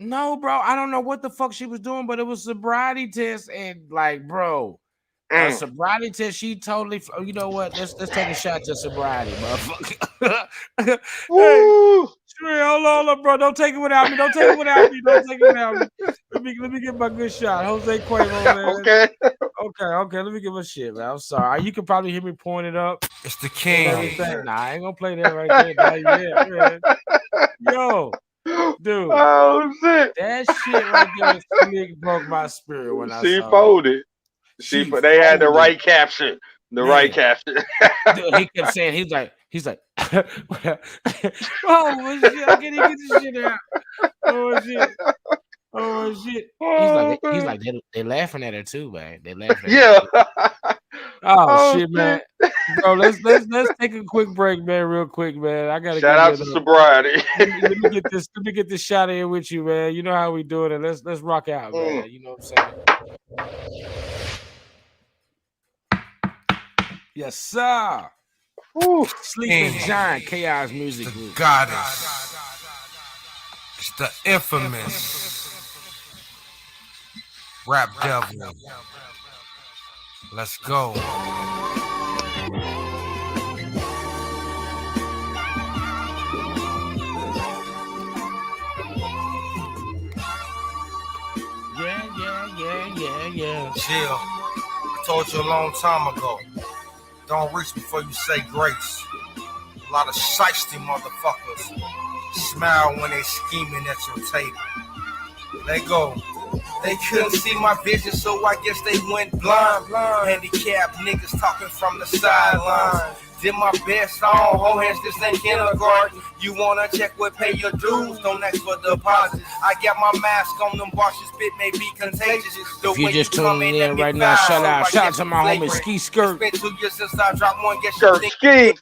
No, bro. I don't know what the fuck she was doing, but it was sobriety test, and like, bro, a sobriety test. She totally. You know what? Let's take a shot to sobriety, motherfucker. Hey, hold on, bro. Don't take it without me. Don't take it without me. Let me get my good shot. Jose Cuervo, man. Okay. Let me get my shit, man. I'm sorry. You can probably hear me pointing up. It's the king. Nah, I ain't gonna play that right there. Yeah, man. Yo. Dude, oh shit! That shit right there broke my spirit when I saw it. Folded. They had the right caption. Right caption. Dude, he kept saying he's like, oh shit! I can't even get this shit out. Oh shit! He's like they laughing at her too, man. They laughing. At her. Oh shit, man. Bro, let's take a quick break, man, real quick, man. I gotta shout out to sobriety. Let me get this shot in with you, man. You know how we doing it. Let's rock out, man. You know what I'm saying? Yes, sir. Sleeping Giant, Chaos Music Group. Goddess. It's the infamous Rap Devil. Let's go. Yeah. Chill. I told you a long time ago. Don't reach before you say grace. A lot of shiesty motherfuckers smile when they scheming at your table. They go. They couldn't see my vision, so I guess they went blind. Handicapped niggas talking from the sidelines. Did my best on whole hands, this ain't kindergarten. You wanna check what pay your dues, don't ask for deposits. I got my mask on, them bars you spit may be contagious. If you just tuning in right now, shout out to my homie Ski Skirt. It's been 2 years since I dropped one, guess Skirt Ski.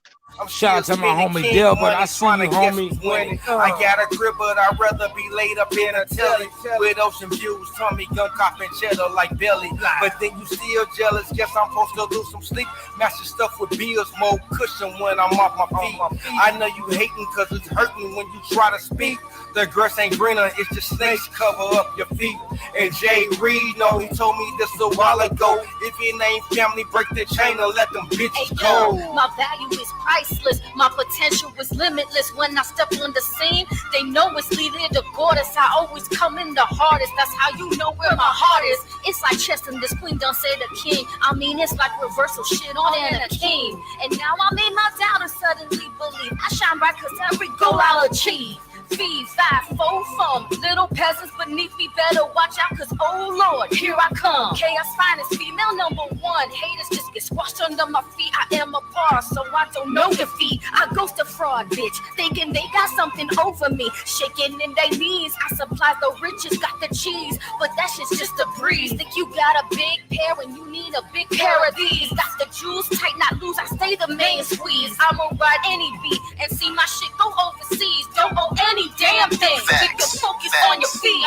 Shout out to my homie Dell, but I see you, homie. I got a crib, but I'd rather be laid up in a telly with ocean views, Tommy gun cop and cheddar like belly. But then you still jealous, guess I'm supposed to lose some sleep. Master stuff with bills, more cushion when I'm off my feet. I know you hating cause it's hurting when you try to speak. The grass ain't greener, it's just snakes cover up your feet. And Jay Reed, no, he told me this a while ago. If it ain't family, break the chain and let them bitches go. My value is priceless, my potential is limitless. When I step on the scene, they know it's leading to goddess. I always come in the hardest, that's how you know where my heart is. It's like chess and this queen don't say the king. I mean, it's like reversal shit on and a king. And now I made my doubters suddenly believe I shine bright cause every goal I'll achieve. Feed 5, 4 fun. Little peasants beneath me better watch out cause oh lord, here I come. Chaos finest, female number 1. Haters just get squashed under my feet. I am a bar, so I don't know defeat. I ghost a fraud bitch, thinking they got something over me. Shaking in their knees, I supply the riches, got the cheese. But that shit's just a breeze. Think you got a big pair when you need a big pair of these. Got the jewels tight, not loose, I stay the main squeeze. I'ma ride any beat and see my shit go overseas. Don't owe any damn thing. Keep your focus on your feet.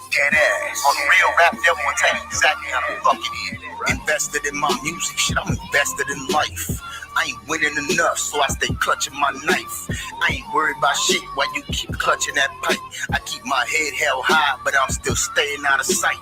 Dead ass. On the real Rap Devil will tell you exactly how the fuck it is. Invested in my music, shit, I'm invested in life. I ain't winning enough, so I stay clutching my knife. I ain't worried about shit while you keep clutching that pipe. I keep my head held high, but I'm still staying out of sight.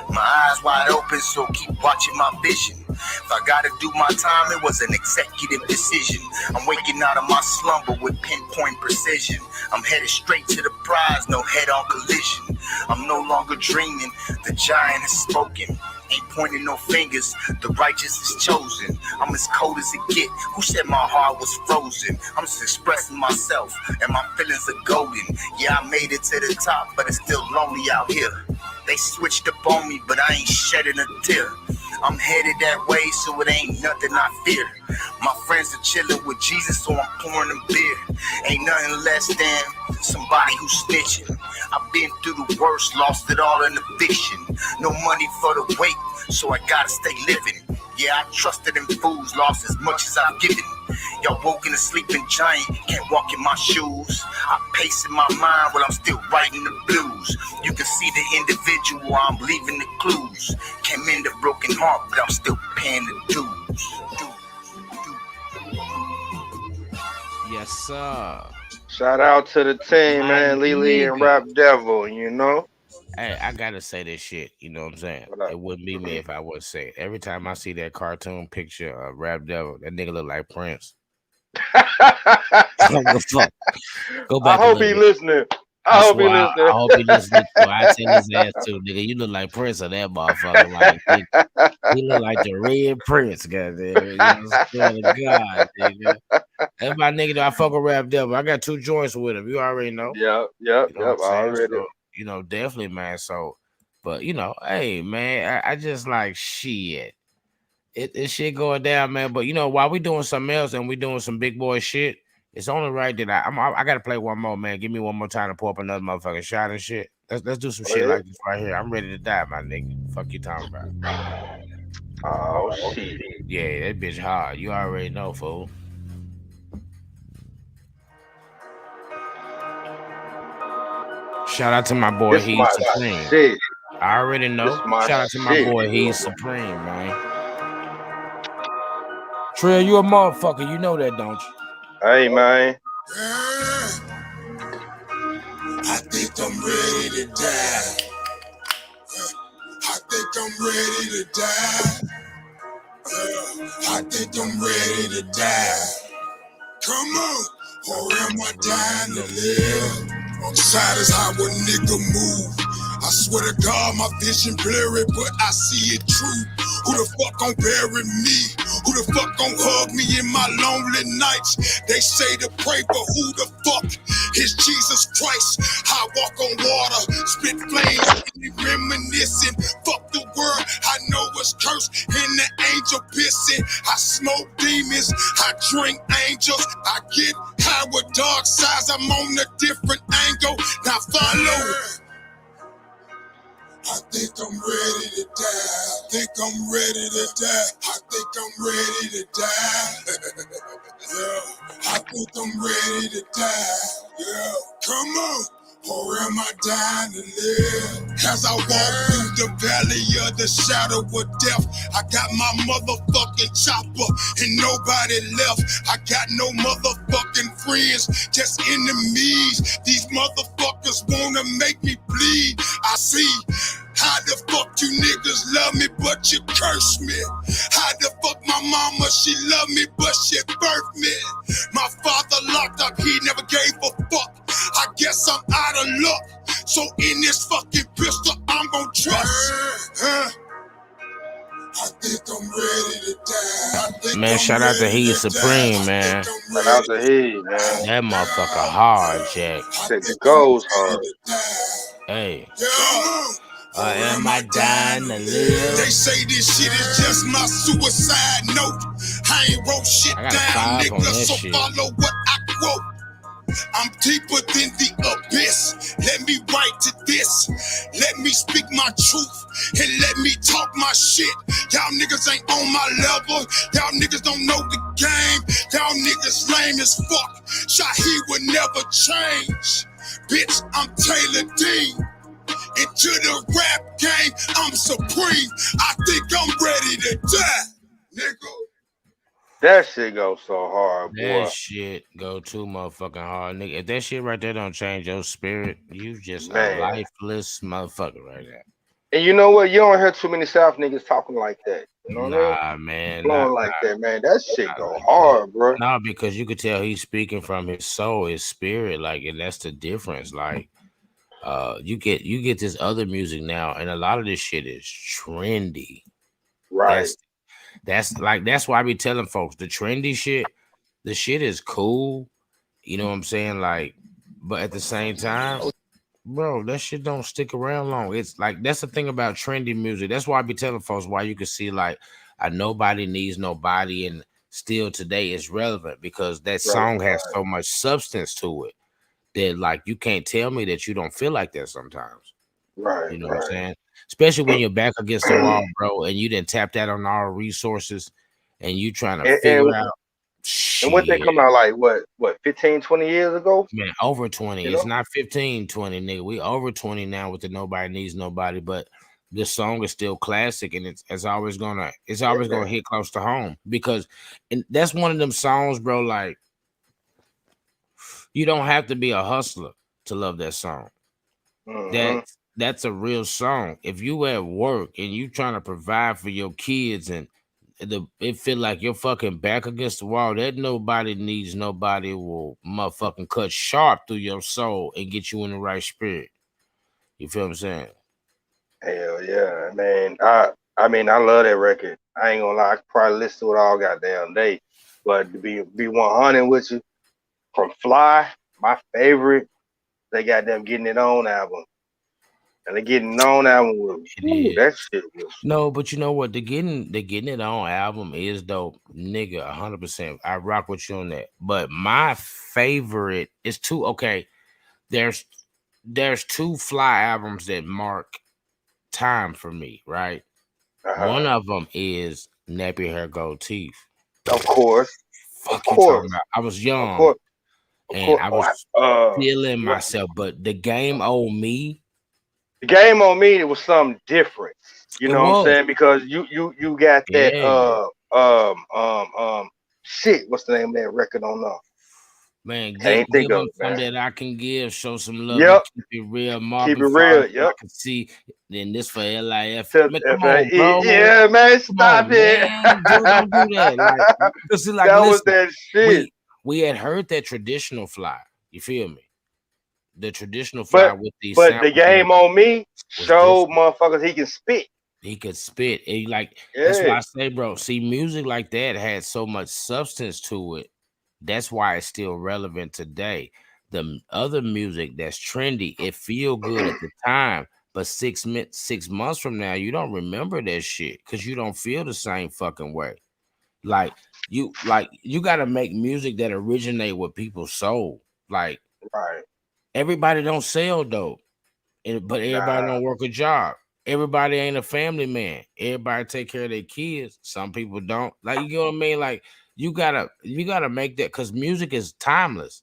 My eyes wide open, so keep watching my vision. If I gotta do my time, it was an executive decision. I'm waking out of my slumber with pinpoint precision. I'm headed straight to the prize, no head-on collision. I'm no longer dreaming, the giant has spoken. Ain't pointing no fingers, the righteous is chosen. I'm as cold as it get, who said my heart was frozen? I'm just expressing myself, and my feelings are golden. Yeah, I made it to the top, but it's still lonely out here. They switched up on me, but I ain't shedding a tear. I'm headed that way, so it ain't nothing I fear. My friends are chilling with Jesus, so I'm pouring them beer. Ain't nothing less than somebody who's snitching. I've been through the worst, lost it all in the fiction. No money for the wait, so I gotta stay living. Yeah, I trusted in fools, lost as much as I've given. Y'all woke in a sleeping giant, can't walk in my shoes. I pace in my mind while I'm still writing the blues. You can see the individual, I'm leaving the clues. Came in the broken heart, but I'm still paying the dues. Yes, sir. Shout out to the team, man. Lily and Rap Devil, you know. Hey, I gotta say this shit. You know what I'm saying? It wouldn't be me if I would say it. Every time I see that cartoon picture of Rap Devil, that nigga look like Prince. Fuck. Go back. I hope he listening. I hope he listening. I hope he listening. I tell his ass too, nigga. You look like Prince of that motherfucker. Like, nigga, he look like the red Prince, goddamn. You know, swear to God, nigga. That's my nigga. I fuck with Rap Devil. I got 2 joints with him. You already know. Yep. You know Already. So, you know, definitely, man. So, but you know, hey, man, I just like shit. It shit going down, man. But you know, while we doing something else and we doing some big boy shit, it's only right that I gotta play one more, man. Give me one more time to pull up another motherfucking shot and shit. Let's do some shit like this right here. I'm ready to die, my nigga. Fuck you talking about? Oh shit. Yeah, that bitch hard. You already know, fool. Shout out to my boy, He's Supreme. Shit. I already know. Shout out to my boy, He's Supreme, man. Trill, you a motherfucker. You know that, don't you? Hey, man. I think I'm ready to die. I think I'm ready to die. I think I'm ready to die. Come on, or am I dying to live? Outside is how a nigga move. I swear to God, my vision blurry, but I see it true. Who the fuck gon' bury me? Who the fuck gon' hug me in my lonely nights? They say to pray, but who the fuck is Jesus Christ? I walk on water, spit flames, reminiscing. Fuck the world, I know it's cursed, and the angel pissing. I smoke demons, I drink angels. I get high with dark sides, I'm on a different angle. Now follow. I think I'm ready to die. I think I'm ready to die. I think I'm ready to die. Yeah. I think I'm ready to die. Yeah. Come on. Or am I dying to live? As I walk through the valley of the shadow of death, I got my motherfucking chopper and nobody left. I got no motherfucking friends, just enemies. These motherfuckers wanna make me bleed. I see how the fuck you niggas love me, but you curse me. How the fuck my mama, she love me, but she birthed me. My father locked up, he never gave a fuck. I guess I'm out of luck. So in this fucking pistol, I'm gon' trust. I think I'm ready to die. Man, shout out to He's Supreme, man. Shout out to He, man. That motherfucker hard, Jack. It goes hard. Hey. Am I dying to live? They say this shit is just my suicide note. I ain't wrote shit down, nigga, so follow what I quote. I'm deeper than the abyss. Let me write to this. Let me speak my truth and let me talk my shit. Y'all niggas ain't on my level. Y'all niggas don't know the game. Y'all niggas lame as fuck. Shaheed would never change. Bitch, I'm Taylor Dean. Into the rap game, I'm supreme. I think I'm ready to die, nigga. That shit goes so hard, boy. That shit go too motherfucking hard, nigga. If that shit right there don't change your spirit, you just a lifeless motherfucker right there. And you know what? You don't hear too many South niggas talking like that. You know what I mean? Man. Blowing like that, man. That shit go hard, bro. Nah, because you could tell he's speaking from his soul, his spirit, like, and that's the difference. Like, you get this other music now, and a lot of this shit is trendy. Right. That's why I be telling folks the trendy shit, the shit is cool. You know what I'm saying? Like, but at the same time, bro, that shit don't stick around long. It's like, that's the thing about trendy music. That's why I be telling folks why you can see like a Nobody Needs Nobody and still today is relevant, because that song has so much substance to it that like you can't tell me that you don't feel like that sometimes. Right. You know what I'm saying? Especially when you're back against the wall, bro, and you didn't tap that on all resources and you trying to figure out. And when they come out like what 15, 20 years ago? Man, over 20. It's not 15, 20, nigga. We over 20 now with the Nobody Needs Nobody, but this song is still classic, and it's always gonna hit close to home, because and that's one of them songs, bro, like, You don't have to be a hustler to love that song. That's a real song. If you at work and you trying to provide for your kids and it feel like you're fucking back against the wall, that nobody needs nobody will motherfucking cut sharp through your soul and get you in the right spirit. You feel what I'm saying? Hell yeah, man. I mean, I love that record. I ain't gonna lie, I could probably listen to it all goddamn day. But to be 100 with you, from Fly, my favorite, they got them Getting It On album. And the Getting It On album was that shit was. No, but you know what? The Getting It On album is dope, nigga. 100%. I rock with you on that. But my favorite is two. Okay, there's two Fly albums that mark time for me, right? One of them is Nappy Hair, Gold Teeth. Of course. Fuck you talking about? I was young and I was feeling myself, but the Game On Me. The Game On Me, it was something different. You know what I'm saying? Because you got that shit. What's the name of that record on now? Man, give them something that I can give, show some love, keep it real, keep it real. I can see. Then this for LIF. Man, come on, bro. Yeah, man, stop it. Man. Dude, don't do that. Like, that was that shit. We had heard that traditional Fly. You feel me? The traditional Fly with these. But the Game On Me showed motherfuckers he can spit. He could spit. And that's why I say, bro. See, music like that had so much substance to it. That's why it's still relevant today. The other music that's trendy, it feel good at the time, but 6 months from now, you don't remember that shit because you don't feel the same fucking way. Like you gotta make music that originate with people's soul. Like, everybody don't sell dope, but everybody don't work a job. Everybody ain't a family man. Everybody take care of their kids. Some people don't. Like, you know what I mean? Like, you gotta make that, because music is timeless,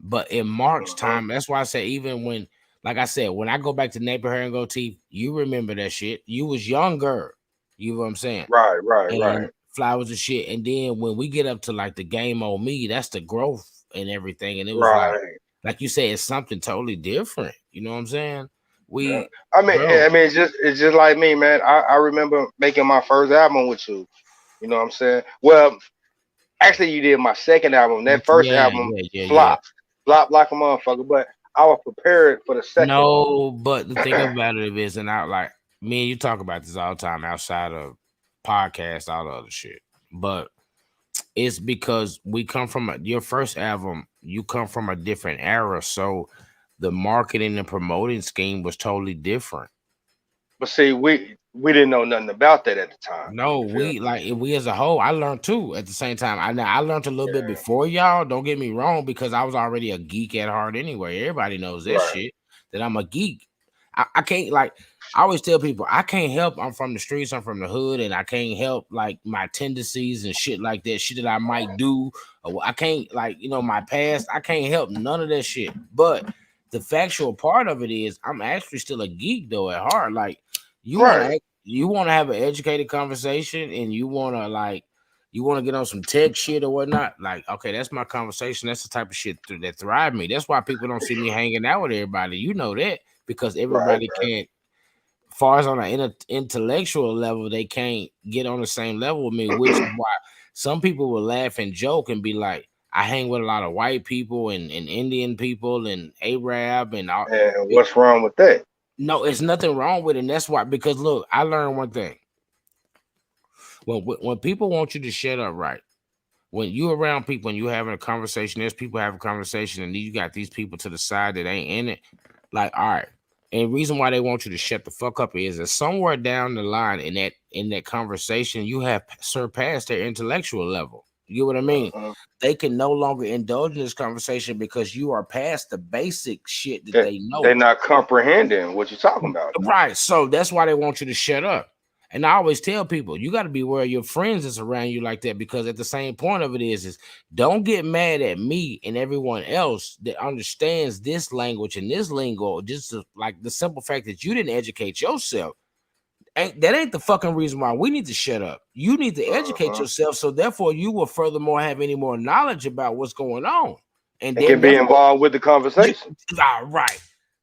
but it marks time. That's why I say, even when, like I said, when I go back to Nappy Hair and Gold Teeth, you remember that shit. You was younger. You know what I'm saying? Right. Fly was the shit. And then when we get up to like the Game On Me, that's the growth and everything. And it was like you said, it's something totally different. You know what I'm saying? I mean, it's just like me, man. I remember making my first album with you. You know what I'm saying? Well, actually, you did my second album. That first album flopped like a motherfucker. But I was prepared for the second. No, but the thing about it is, and I like me and you talk about this all the time outside of podcasts, all the other shit. But it's because we come from your first album. You come from a different era, so the marketing and promoting scheme was totally different. But see, we didn't know nothing about that at the time. No, we as a whole, I learned too at the same time. I learned a little bit before y'all. Don't get me wrong, because I was already a geek at heart anyway. Everybody knows that shit, that I'm a geek. I can't, like, I always tell people, I can't help. I'm from the streets, I'm from the hood, and I can't help like my tendencies and shit like that, shit that I might do. Or I can't, like, you know, my past. I can't help none of that shit. But the factual part of it is, I'm actually still a geek though at heart. Like, you want to have an educated conversation, and you want to get on some tech shit or whatnot. Like, okay, that's my conversation. That's the type of shit that thrive me. That's why people don't see me hanging out with everybody. You know that, because everybody can't. As far as on an intellectual level, they can't get on the same level with me, which is why some people will laugh and joke and be like, I hang with a lot of white people and Indian people and Arab and all. And what's wrong with that? No, it's nothing wrong with it. And that's why, because look, I learned one thing. When people want you to shut up, right? When you're around people and you're having a conversation, there's people having a conversation, and you got these people to the side that ain't in it. Like, all right. And the reason why they want you to shut the fuck up is that somewhere down the line in that conversation, you have surpassed their intellectual level. You know what I mean? They can no longer indulge in this conversation because you are past the basic shit that they know. They're not comprehending what you're talking about. Right. So that's why they want you to shut up. And I always tell people, you got to be aware of your friends that's around you like that, because at the same point of it is don't get mad at me and everyone else that understands this language and this lingo. Just like the simple fact that you didn't educate yourself. That ain't the fucking reason why we need to shut up. You need to educate yourself, so therefore you will furthermore have any more knowledge about what's going on. and can be involved with the conversation. Right.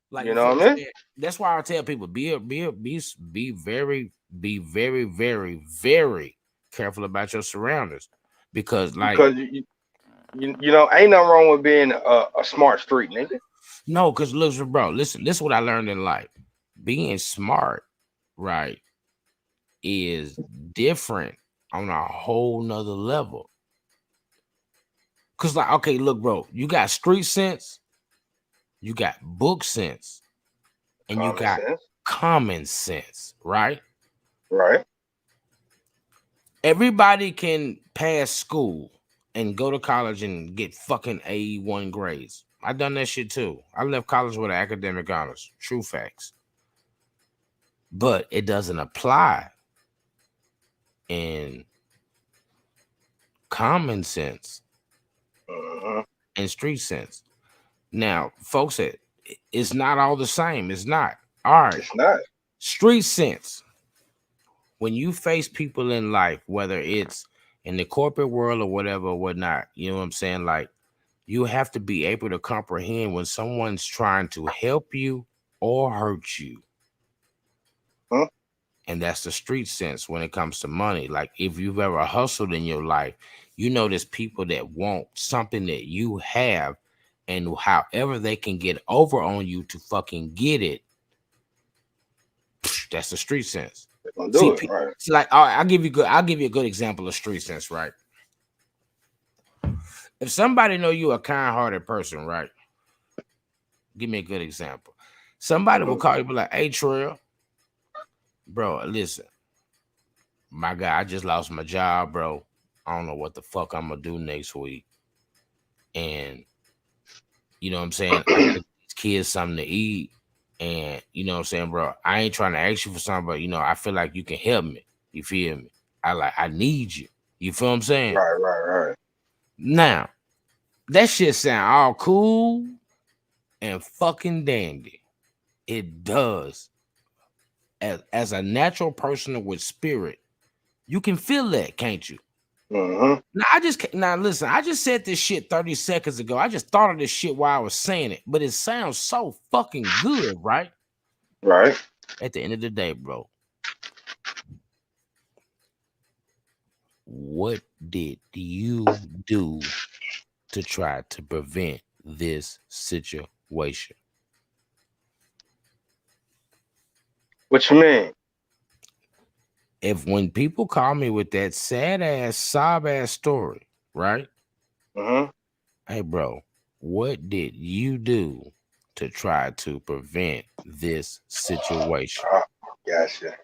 Like, you know what I mean? That's why I tell people be very, very, very careful about your surroundings, because you know, ain't nothing wrong with being a smart street nigga. No, because look, bro, listen, this is what I learned in life. Being smart, right, is different on a whole nother level. Cause like, okay, look, bro, you got street sense, you got book sense, and you got common sense, right? Right. Everybody can pass school and go to college and get fucking A1 grades. I done that shit too. I left college with academic honors. True facts. But it doesn't apply in common sense and street sense. Now, folks, it's not all the same. It's not. All right. It's not. Street sense. When you face people in life, whether it's in the corporate world or whatever or whatnot, you know what I'm saying? Like, you have to be able to comprehend when someone's trying to help you or hurt you. Huh? And that's the street sense when it comes to money. Like, if you've ever hustled in your life, you know there's people that want something that you have, and however they can get over on you to fucking get it, that's the street sense. Do it, right. See, like, I'll give you a good example of street sense, right? If somebody know you a kind-hearted person, right? Give me a good example. Somebody will call you, be like, "Hey, Trill, bro, listen, my guy, I just lost my job, bro. I don't know what the fuck I'm gonna do next week, and you know what I'm saying, I get these kids something to eat, and you know what I'm saying, bro, I ain't trying to ask you for something, but you know, I feel like you can help me. You feel me? I need you. You feel what I'm saying? Right. Now, that shit sound all cool and fucking dandy. It does. As a natural person with spirit, you can feel that, can't you? Now, listen, I just said this shit 30 seconds ago. I just thought of this shit while I was saying it, but it sounds so fucking good, right? Right. At the end of the day, bro, what did you do to try to prevent this situation? What you mean? If when people call me with that sad ass, sob ass story, right? Hey, bro, what did you do to try to prevent this situation? Gotcha.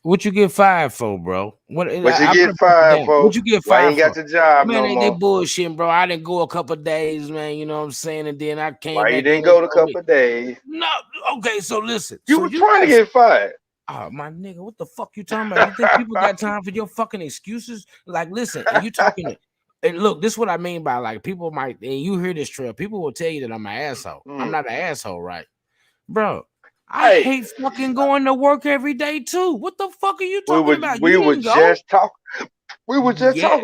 What you get fired for, bro? What you get fired for? What you get Why fired you ain't got for? the job Man, no they more? bullshitting, bro. I didn't go a couple days, man. You know what I'm saying? And then I came Why back. you didn't go a couple days? No, okay, so listen. You were trying to get fired. Oh, my nigga, what the fuck you talking about? You think people got time for your fucking excuses? Like, listen, and you talking to, and look, this is what I mean by, like, people might, and you hear this trail, people will tell you that I'm an asshole. I'm not an asshole, right? Bro, I hate fucking going to work every day too. What the fuck are you talking about? We were just talking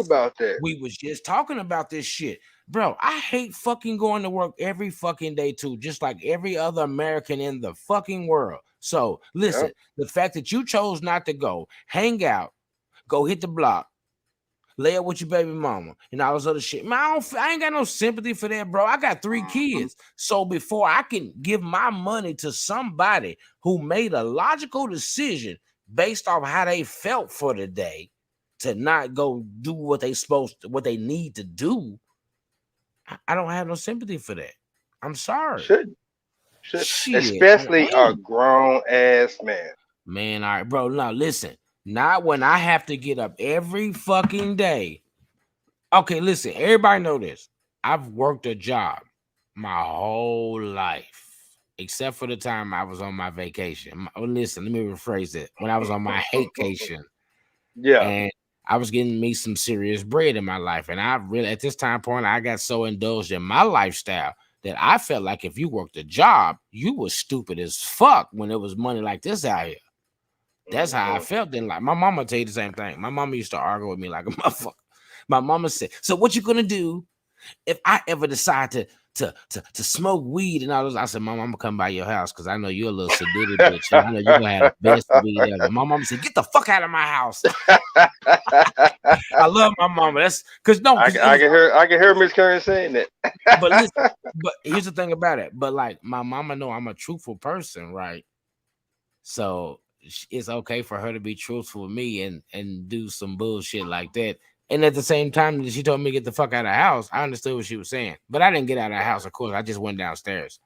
about that. We was just talking about this shit. Bro, I hate fucking going to work every fucking day too, just like every other American in the fucking world. So listen, the fact that you chose not to go, hang out, go hit the block, lay up with your baby mama, and all this other shit. Man, I ain't got no sympathy for that, bro. I got 3 kids. So before I can give my money to somebody who made a logical decision based off how they felt for the day to not go do what they need to do, I don't have no sympathy for that. I'm sorry. Shit. Especially a grown ass man. Man, all right, bro. Now listen, not when I have to get up every fucking day. Okay, listen, everybody know this. I've worked a job my whole life, except for the time I was on my vacation. Listen, let me rephrase it. When I was on my vacation, and I was getting me some serious bread in my life, and I really, at this time point, I got so indulged in my lifestyle that I felt like if you worked a job, you was stupid as fuck when there was money like this out here. That's how I felt then. Like, my mama tell you the same thing. My mama used to argue with me like a motherfucker. My mama said, "So what you gonna do if I ever decide to smoke weed and all this, I said, Mom, I'm gonna come by your house because I know you're a little sedated bitch. And I know you're gonna have the best weed ever. My mom said, get the fuck out of my house. I love my mama. That's because I can hear Miss Curran saying that. But listen, but here's the thing about it. But like my mama know I'm a truthful person, right? So it's okay for her to be truthful with me and do some bullshit like that. And at the same time that she told me to get the fuck out of the house, I understood what she was saying. But I didn't get out of the house, of course. I just went downstairs.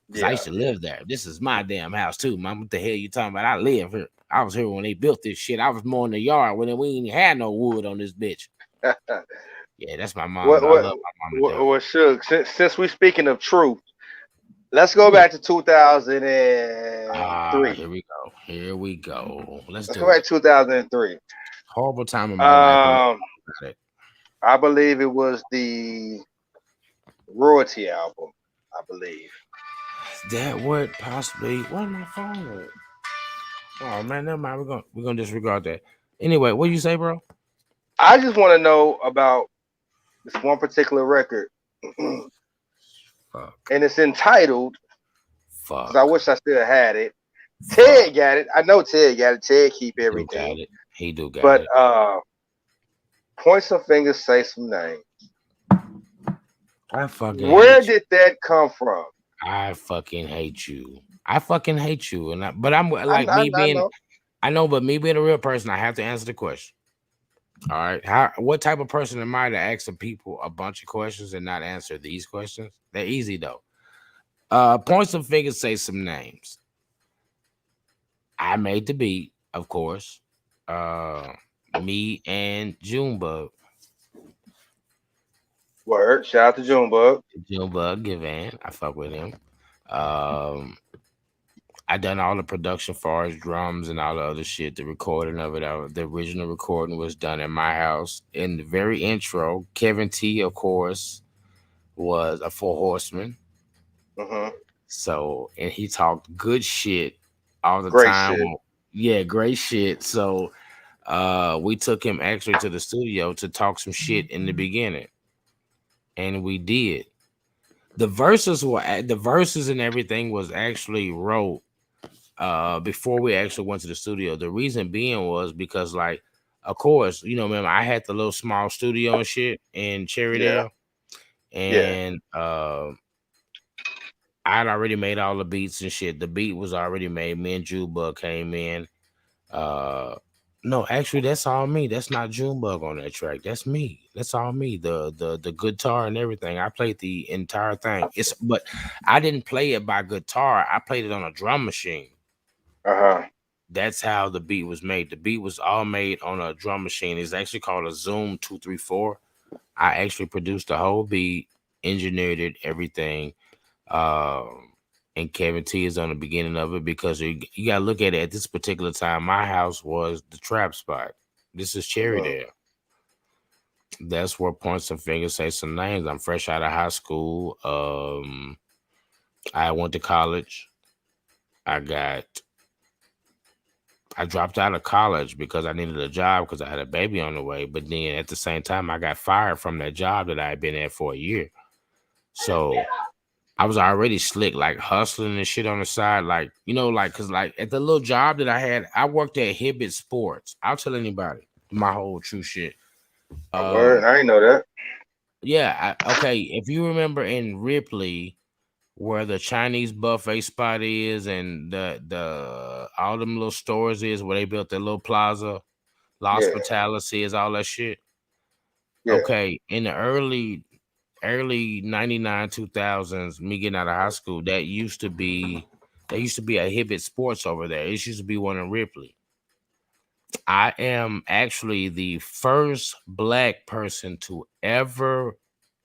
Because I used to live there. This is my damn house too, Mom. What the hell you talking about? I live here. I was here when they built this shit. I was more in the yard when we ain't had no wood on this bitch. Yeah, that's my mom. I love my mom. What Suge, since we speaking of truth, let's go back to 2003. Here we go. Let's go back to 2003. Horrible time in my life. I believe it was the Royalty album. I believe that would possibly. Where's my phone at? Oh man, never mind. We're gonna disregard that. Anyway, what do you say, bro? I just want to know about this one particular record. Fuck. And it's entitled. Fuck. I wish I still had it. Ted got it. I know Ted got it. Ted keep everything. He do got it. But point some fingers, say some names. Where did that come from? I fucking hate you. But I'm like me being. I know, but me being a real person, I have to answer the question. All right. What type of person am I to ask the people a bunch of questions and not answer these questions? They're easy though. Point some fingers, say some names. I made the beat, of course. Me and Junebug. Word. Shout out to Junebug. Junebug, Givan. I fuck with him. I done all the production for his drums and all the other shit. The recording of it, the original recording was done at my house. In the very intro, Kevin T, of course, was a Four Horseman. So, and he talked good shit all the time. Shit. Yeah, great shit. So, we took him actually to the studio to talk some shit in the beginning, and we did. The verses and everything was actually wrote before we actually went to the studio. The reason being was because, like, of course, you know, remember I had the little small studio and shit in Cherrydale, and I'd already made all the beats and shit. The beat was already made. Me and Junebug came in. No, actually, that's all me. That's not Junebug on that track. That's me. That's all me. The guitar and everything. I played the entire thing. But I didn't play it by guitar. I played it on a drum machine. That's how the beat was made. The beat was all made on a drum machine. It's actually called a Zoom 234. I actually produced the whole beat, engineered it, everything. And Kevin T is on the beginning of it because you gotta look at it at this particular time. My house was the trap spot. This is Cherrydale. That's where Point Some Fingers, Say Some Names. I'm fresh out of high school. I went to college. I dropped out of college because I needed a job because I had a baby on the way. But then at the same time, I got fired from that job that I had been at for a year. So I was already slick, like hustling and shit on the side. Like, you know, like, cause like at the little job that I had, I worked at Hibbett Sports. I'll tell anybody my whole true shit. Word, I didn't know that. Yeah. Okay. If you remember in Ripley, where the Chinese buffet spot is and the all them little stores is where they built their little plaza, La Hospitality is all that shit. Okay. In the early 99 2000s, me getting out of high school, there used to be a Hibbett Sports over there. It used to be one in Ripley. I am actually the first black person to ever,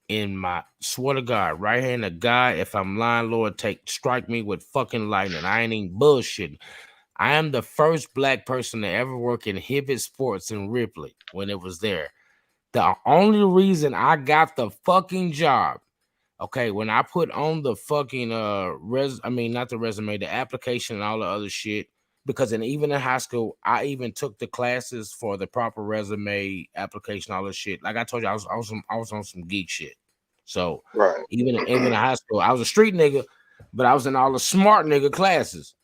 in my swear to God, right hand of God, if I'm lying, Lord, strike me with fucking lightning. I ain't even bullshitting. I am the first black person to ever work in Hibbett Sports in Ripley when it was there. The only reason I got the fucking job, okay, when I put on the fucking not the resume, the application and all the other shit, because even in high school, I even took the classes for the proper resume application, all this shit. Like I told you, I was on some geek shit. So Right. even in high school, I was a street nigga, but I was in all the smart nigga classes.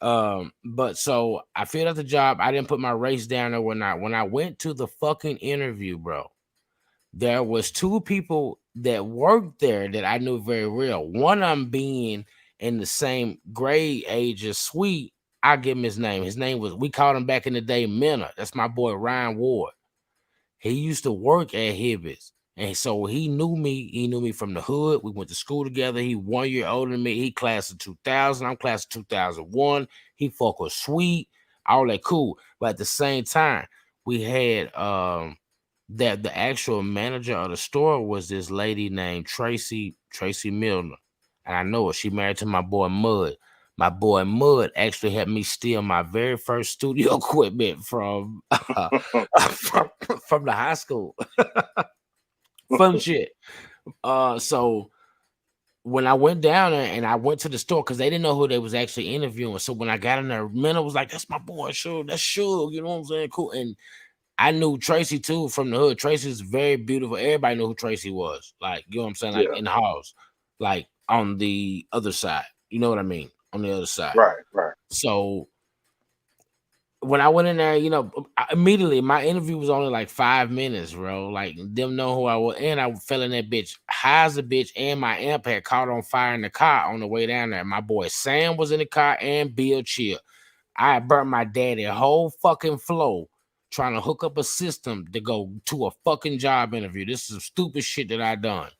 But so I filled out the job. I didn't put my race down there when I went to the fucking interview, bro. There was two people that worked there that I knew very well. One of them being in the same grade age as Sweet. I'll give him his name. His name was, we called him back in the day, Minna. That's my boy Ryan Ward. He used to work at Hibbett's. And so he knew me. He knew me from the hood. We went to school together. He 1 year older than me. He class of 2000. I'm class of 2001. He fuck was Sweet. All that cool. But at the same time, we had that the actual manager of the store was this lady named Tracy Milner. And I know her. She married to my boy Mud. My boy Mud actually had me steal my very first studio equipment from from the high school. Fun shit. So when I went down there and I went to the store, because they didn't know who they was actually interviewing. So when I got in there, Minna was like, "That's my boy, sure, that's Suge," you know what I'm saying? Cool. And I knew Tracy too from the hood. Tracy's very beautiful. Everybody knew who Tracy was. Like, you know what I'm saying? Like in the house, like on the other side. You know what I mean? On the other side. Right. So when I went in there, you know, immediately my interview was only like 5 minutes, bro. Like, them know who I was, and I fell in that bitch high as a bitch, and my amp had caught on fire in the car on the way down there. My boy Sam was in the car, and Bill Chill. I burnt my daddy whole fucking flow trying to hook up a system to go to a fucking job interview. This is some stupid shit that I done,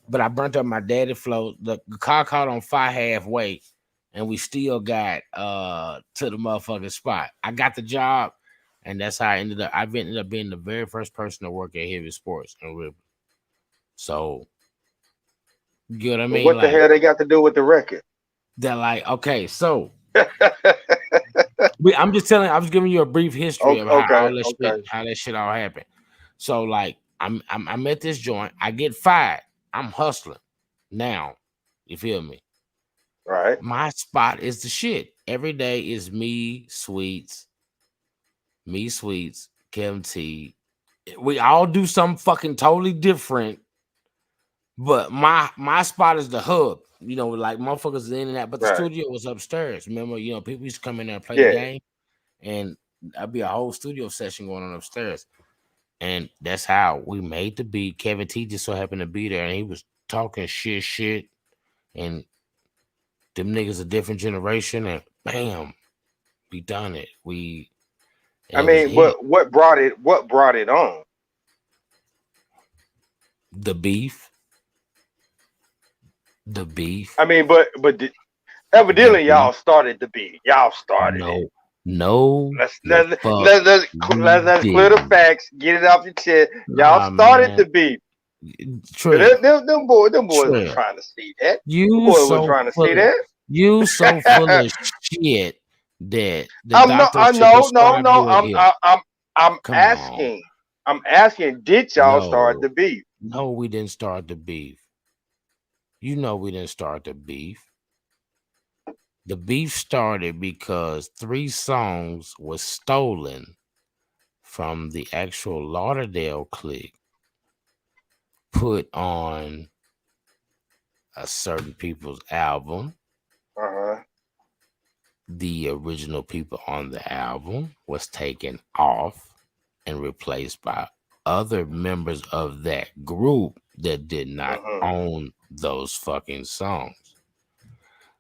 but I burnt up my daddy flow. The car caught on fire halfway. And we still got to the motherfucking spot. I got the job, and that's how I ended up. I've ended up being the very first person to work at Heavy Sports in River. So, you know what I mean? What the hell they got to do with the record? They're like, okay, so I'm just telling. I was giving you a brief history of how that shit all happened. So, like, I'm at this joint. I get fired. I'm hustling now. You feel me? Right. My spot is the shit. Every day is me, Sweets, Kim T. We all do something fucking totally different. But my spot is the hub. You know, like motherfuckers in and out. But the studio was upstairs. Remember, you know, people used to come in there and play the game. And that'd be a whole studio session going on upstairs. And that's how we made the beat. Kevin T just so happened to be there. And he was talking shit. And them niggas a different generation, and bam, we done it. I mean, what brought it on? The beef. I mean, but evidently y'all started the beef. Y'all started it. No. Let's clear the facts. Get it off your chest. Y'all started the beef. True. Them boys were trying to see that. You so trying to see that. You so full of shit that I'm asking, did y'all start the beef? No, we didn't start the beef. You know we didn't start the beef. The beef started because 3 songs was stolen from the actual Lauderdale clique, put on a certain people's album. The original people on the album was taken off and replaced by other members of that group that did not own those fucking songs.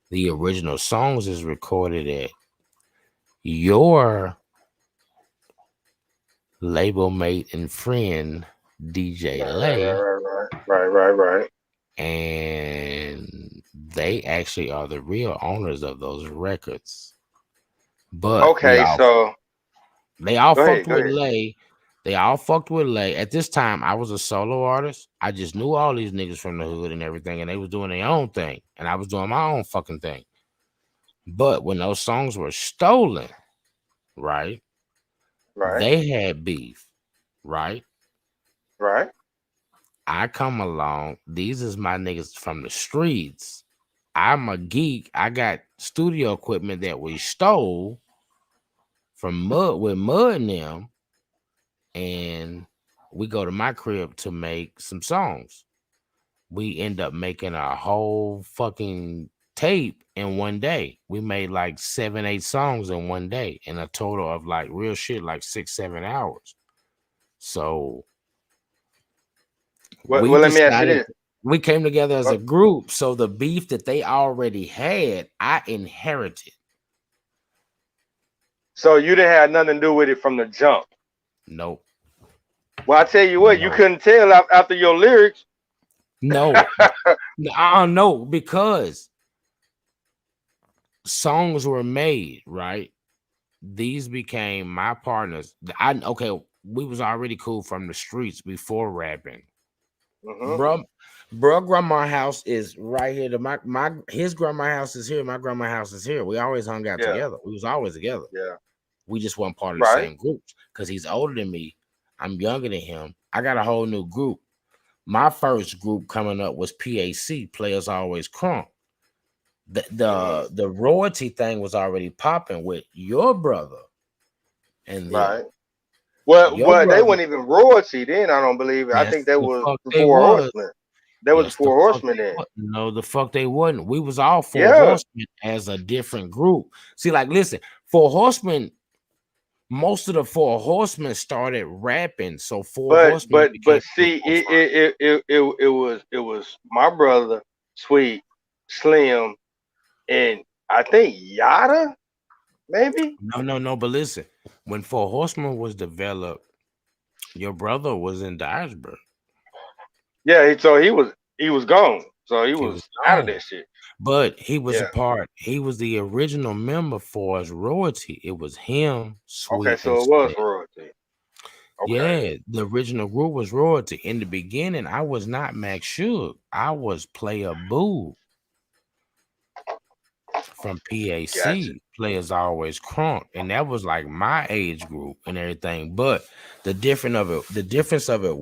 The original songs is recorded at your label mate and friend DJ Lay. Right. And they actually are the real owners of those records. But so they all fucked with Lay. They all fucked with Lay. At this time, I was a solo artist. I just knew all these niggas from the hood and everything, and they was doing their own thing, and I was doing my own fucking thing. But when those songs were stolen, right? They had beef, right? I come along. These is my niggas from the streets. I'm a geek. I got studio equipment that we stole from Mud and them. And we go to my crib to make some songs. we end up making a whole fucking tape in one day. We made like 7-8 songs in one day, in a total of like real shit, like 6-7 hours. So Well, we let me ask you decided, this. we came together as a group. So the beef that they already had, I inherited. So you didn't have nothing to do with it from the jump. Nope. Well, I tell you what, you couldn't tell after your lyrics. No, no, because songs were made, right? These became my partners. We was already cool from the streets before rapping. Bro, grandma house is right here. His grandma house is here. My grandma house is here. We always hung out together. We was always together. Yeah. We just weren't part of the same groups because he's older than me. I'm younger than him. I got a whole new group. My first group coming up was PAC, Players Always Crunk. The royalty thing was already popping with your brother. And right. Well, they weren't even royalty then, I don't believe. I think that was the Four Horsemen. That was the Four Horsemen then. No, the fuck they wasn't. We was all Four Horsemen as a different group. See, like, listen, Four Horsemen, most of the Four Horsemen started rapping. So Four Horsemen. But see, it was my brother, Sweet, Slim, and I think Yada, maybe. No. But listen, when Four Horsemen was developed, your brother was in Dyersburg. Yeah, so he was gone. So he was out of that shit. But he was a part. He was the original member for us royalty. It was him. Sweet, okay, so it was royalty. Okay. Yeah, the original group was royalty. In the beginning, I was not Max Suge. I was Player Boo from PAC. Gotcha. Players Always Crunk, and that was like my age group and everything. But the difference of it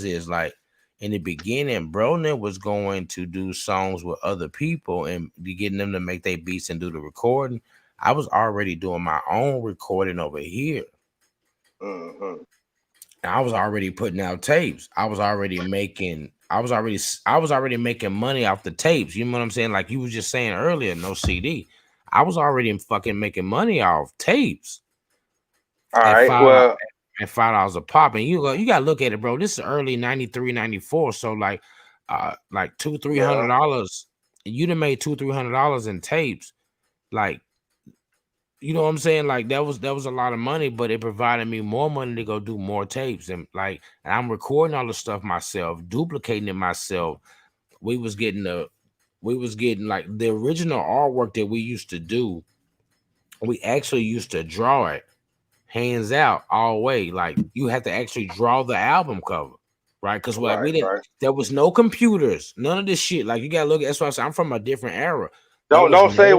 is like, in the beginning, Broner was going to do songs with other people and getting them to make their beats and do the recording. I was already doing my own recording over here. And I was already putting out tapes. I was already making money off the tapes. You know what I'm saying? Like you was just saying earlier, no CD. I was already fucking making money off tapes. All right. Well, at $5 a pop, and you gotta look at it, bro. This is early 93, 94. So like $200-$300. You done made $200-$300 in tapes. Like, you know what I'm saying? Like that was a lot of money, but it provided me more money to go do more tapes. And I'm recording all the stuff myself, duplicating it myself. We was getting like the original artwork that we used to do. We actually used to draw it. Hands out all way. Like you have to actually draw the album cover, right? Because there was no computers, none of this shit. Like you gotta look at. That's why I say I'm from a different era. Don't say it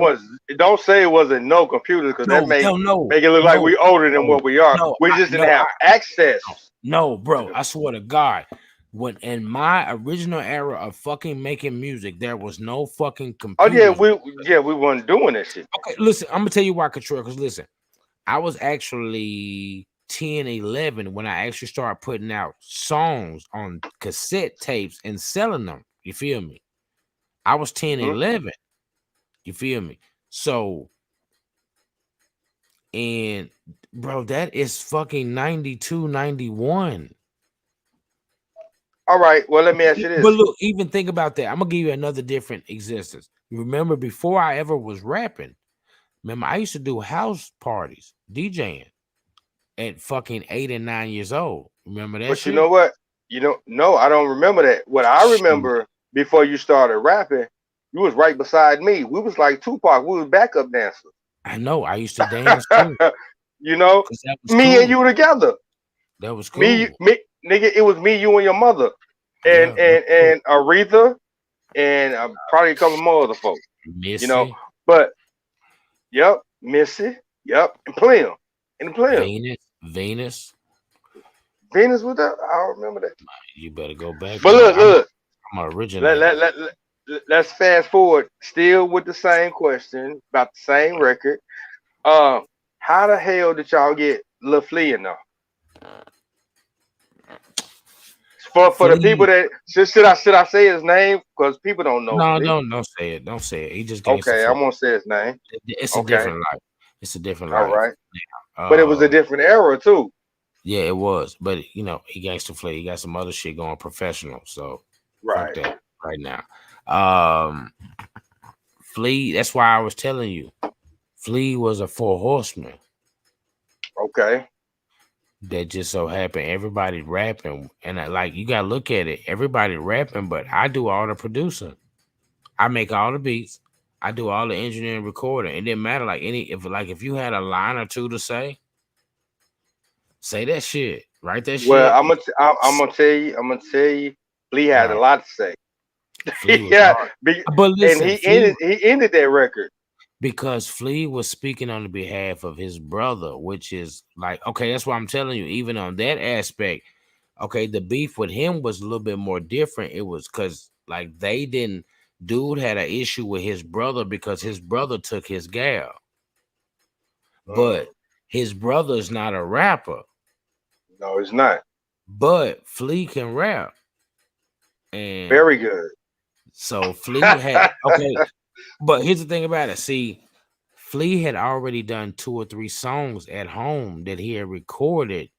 wasn't no computers, because that make it look like we older than what we are. We just didn't have access. No, bro. I swear to God, when in my original era of fucking making music, there was no fucking computers. Oh yeah, we weren't doing that shit. Okay, listen, I'm gonna tell you why, Control. Because listen. I was actually 10, 11 when I actually started putting out songs on cassette tapes and selling them. You feel me? I was 10, 11. You feel me? So, and bro, that is fucking 92, 91. All right. Well, let me ask you this. But look, even think about that. I'm going to give you another different existence. Remember, before I ever was rapping, remember, I used to do house parties, DJing at fucking 8 and 9 years old. Remember that? But shit? You know what? No, I don't remember that. What I remember before you started rapping, you was right beside me. We was like Tupac. We was backup dancers. I know. I used to dance too. You know, me and you together. That was cool. Me, nigga. It was me, you, and your mother, and Aretha, and probably a couple more other folks. Missy. You know, but. Yep, Missy. Yep, and Plim. Venus was that? I don't remember that. You better go back. But look. I'm original. Let's fast forward. Still with the same question about the same record. How the hell did y'all get Lil Flea enough? For the people that should I say his name because people don't know. No, Flea. don't say it. Don't say it. He just gangsta Okay, Flea. I'm gonna say his name. It's a different life. It's a different All life. right. But it was a different era too. Yeah, it was. But he gangsta Flea. He got some other shit going professional. So fuck that right now. Flea, that's why I was telling you. Flea was a 4 horseman. Okay. That just so happened everybody rapping, and you gotta look at it. Everybody rapping, but I do all the producing. I make all the beats. I do all the engineering, recording. It didn't matter if you had a line or two to say that shit. Write that shit. Well, I'm gonna tell you. Flea had a lot to say. Yeah, but listen, and he ended that record. Because Flea was speaking on the behalf of his brother, which is okay, that's why I'm telling you, even on that aspect, okay, the beef with him was a little bit more different. It was because dude had an issue with his brother because his brother took his gal. But his brother's not a rapper. No, he's not. But Flea can rap. And very good. So Flea had okay. But here's the thing about it. See, Flea had already done 2 or 3 songs at home that he had recorded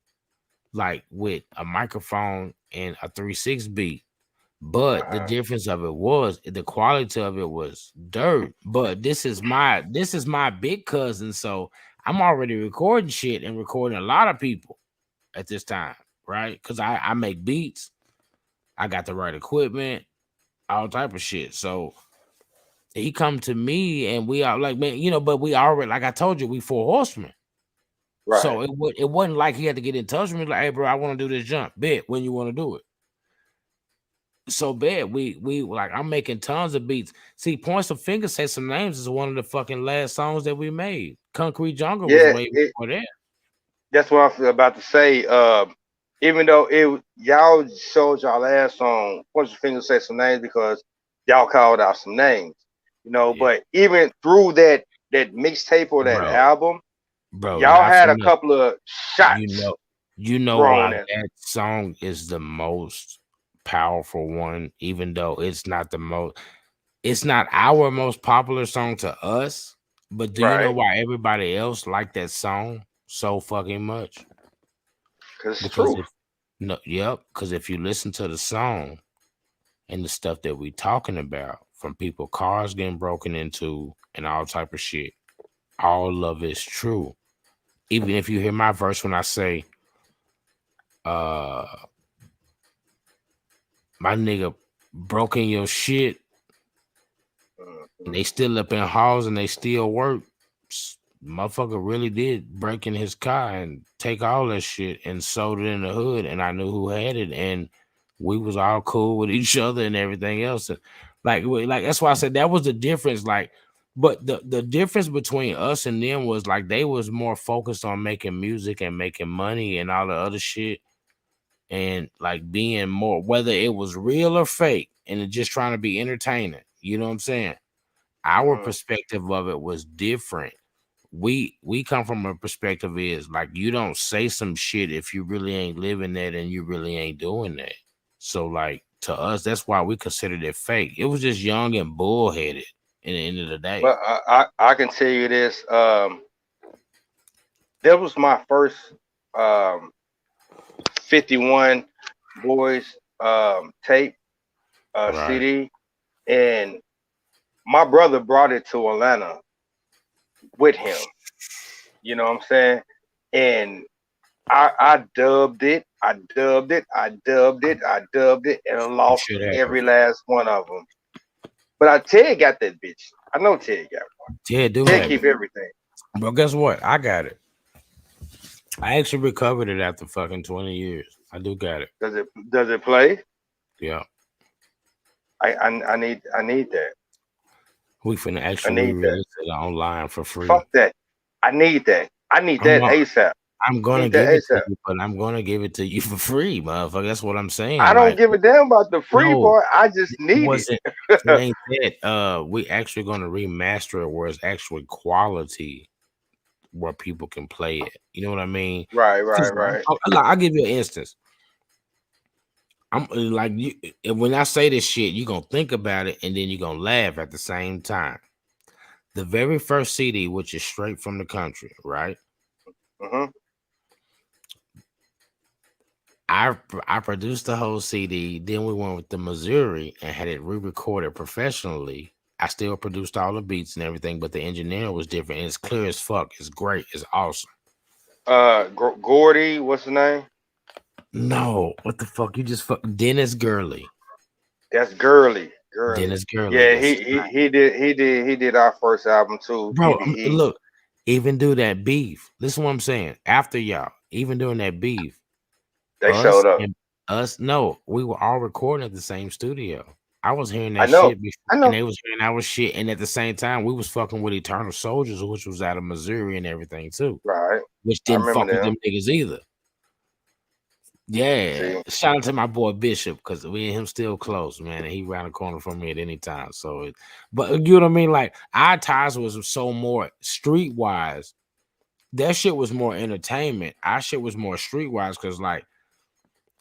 with a microphone and a 3/6 beat. But the difference of it was the quality of it was dirt. But this is my big cousin, so I'm already recording shit and recording a lot of people at this time, right? Because I make beats, I got the right equipment, all type of shit. So he come to me and we are man, but we already, I told you, we 4 horsemen. Right. So it wasn't like he had to get in touch with me hey bro, I want to do this jump. Bet when you want to do it. So bad. We I'm making tons of beats. See, Points of Fingers Say Some Names is one of the fucking last songs that we made. Concrete Jungle was way before that. That's what I was about to say. Even though y'all showed y'all last song, Points of Fingers Say Some Names because y'all called out some names. But even through that mixtape or that album, y'all had a couple of shots. You know why that song is the most powerful one, even though it's not our most popular song to us. But do you know why everybody else liked that song so fucking much? Because it's true. Because if you listen to the song and the stuff that we talking about, from people cars getting broken into and all type of shit, all of it's true. Even if you hear my verse when I say my nigga broke in your shit and they still up in halls and they still work, motherfucker really did break in his car and take all that shit and sold it in the hood, and I knew who had it, and we was all cool with each other and everything else. Like that's why I said that was the difference. But the difference between us and them was they was more focused on making music and making money and all the other shit, and being more, whether it was real or fake, and just trying to be entertaining. You know what I'm saying? Our perspective of it was different. We come from a perspective is you don't say some shit if you really ain't living that and you really ain't doing that. So to us, that's why we considered it fake. It was just young and bullheaded in the end of the day. But I can tell you this. That was my first 51 Boys tape CD, and my brother brought it to Atlanta with him. You know what I'm saying? And I dubbed it, and I lost every last one of them. But Ted got that bitch. I know Ted got one. Ted keep everything. But guess what? I got it. I actually recovered it after fucking 20 years. I do got it. Does it play? Yeah. I need that. We finna actually release it online for free. Fuck that. I need that. I need that ASAP. I'm gonna give it to you, but I'm gonna give it to you for free, motherfucker. That's what I'm saying. I don't give a damn about the free part. I just need it. It ain't that. We actually gonna remaster it where it's actually quality, where people can play it. You know what I mean? Right. I'll give you an instance. I'm like you. When I say this shit, you gonna think about it and then you gonna laugh at the same time. The very first CD, which is straight from the country, right? Mm-hmm. I produced the whole CD. Then we went with the Missouri and had it re-recorded professionally. I still produced all the beats and everything, but the engineering was different. And it's clear as fuck. It's great. It's awesome. Gordy, what's the name? No, what the fuck? You just fuck Dennis Gurley. That's Gurley. Dennis Gurley. Yeah, he did our first album too. Bro, PBE. look, even do that beef. Listen to what I'm saying. After y'all, even doing that beef, they showed up. No, we were all recording at the same studio. I was hearing that shit before, and they was hearing our shit, and at the same time, we was fucking with Eternal Soldiers, which was out of Missouri and everything too. Right. Which didn't fuck with them niggas either. Yeah. See? Shout out to my boy Bishop, because we and him still close, man. And he around the corner from me at any time. So but you know what I mean? Like our ties was so more streetwise. That shit was more entertainment. Our shit was more streetwise because like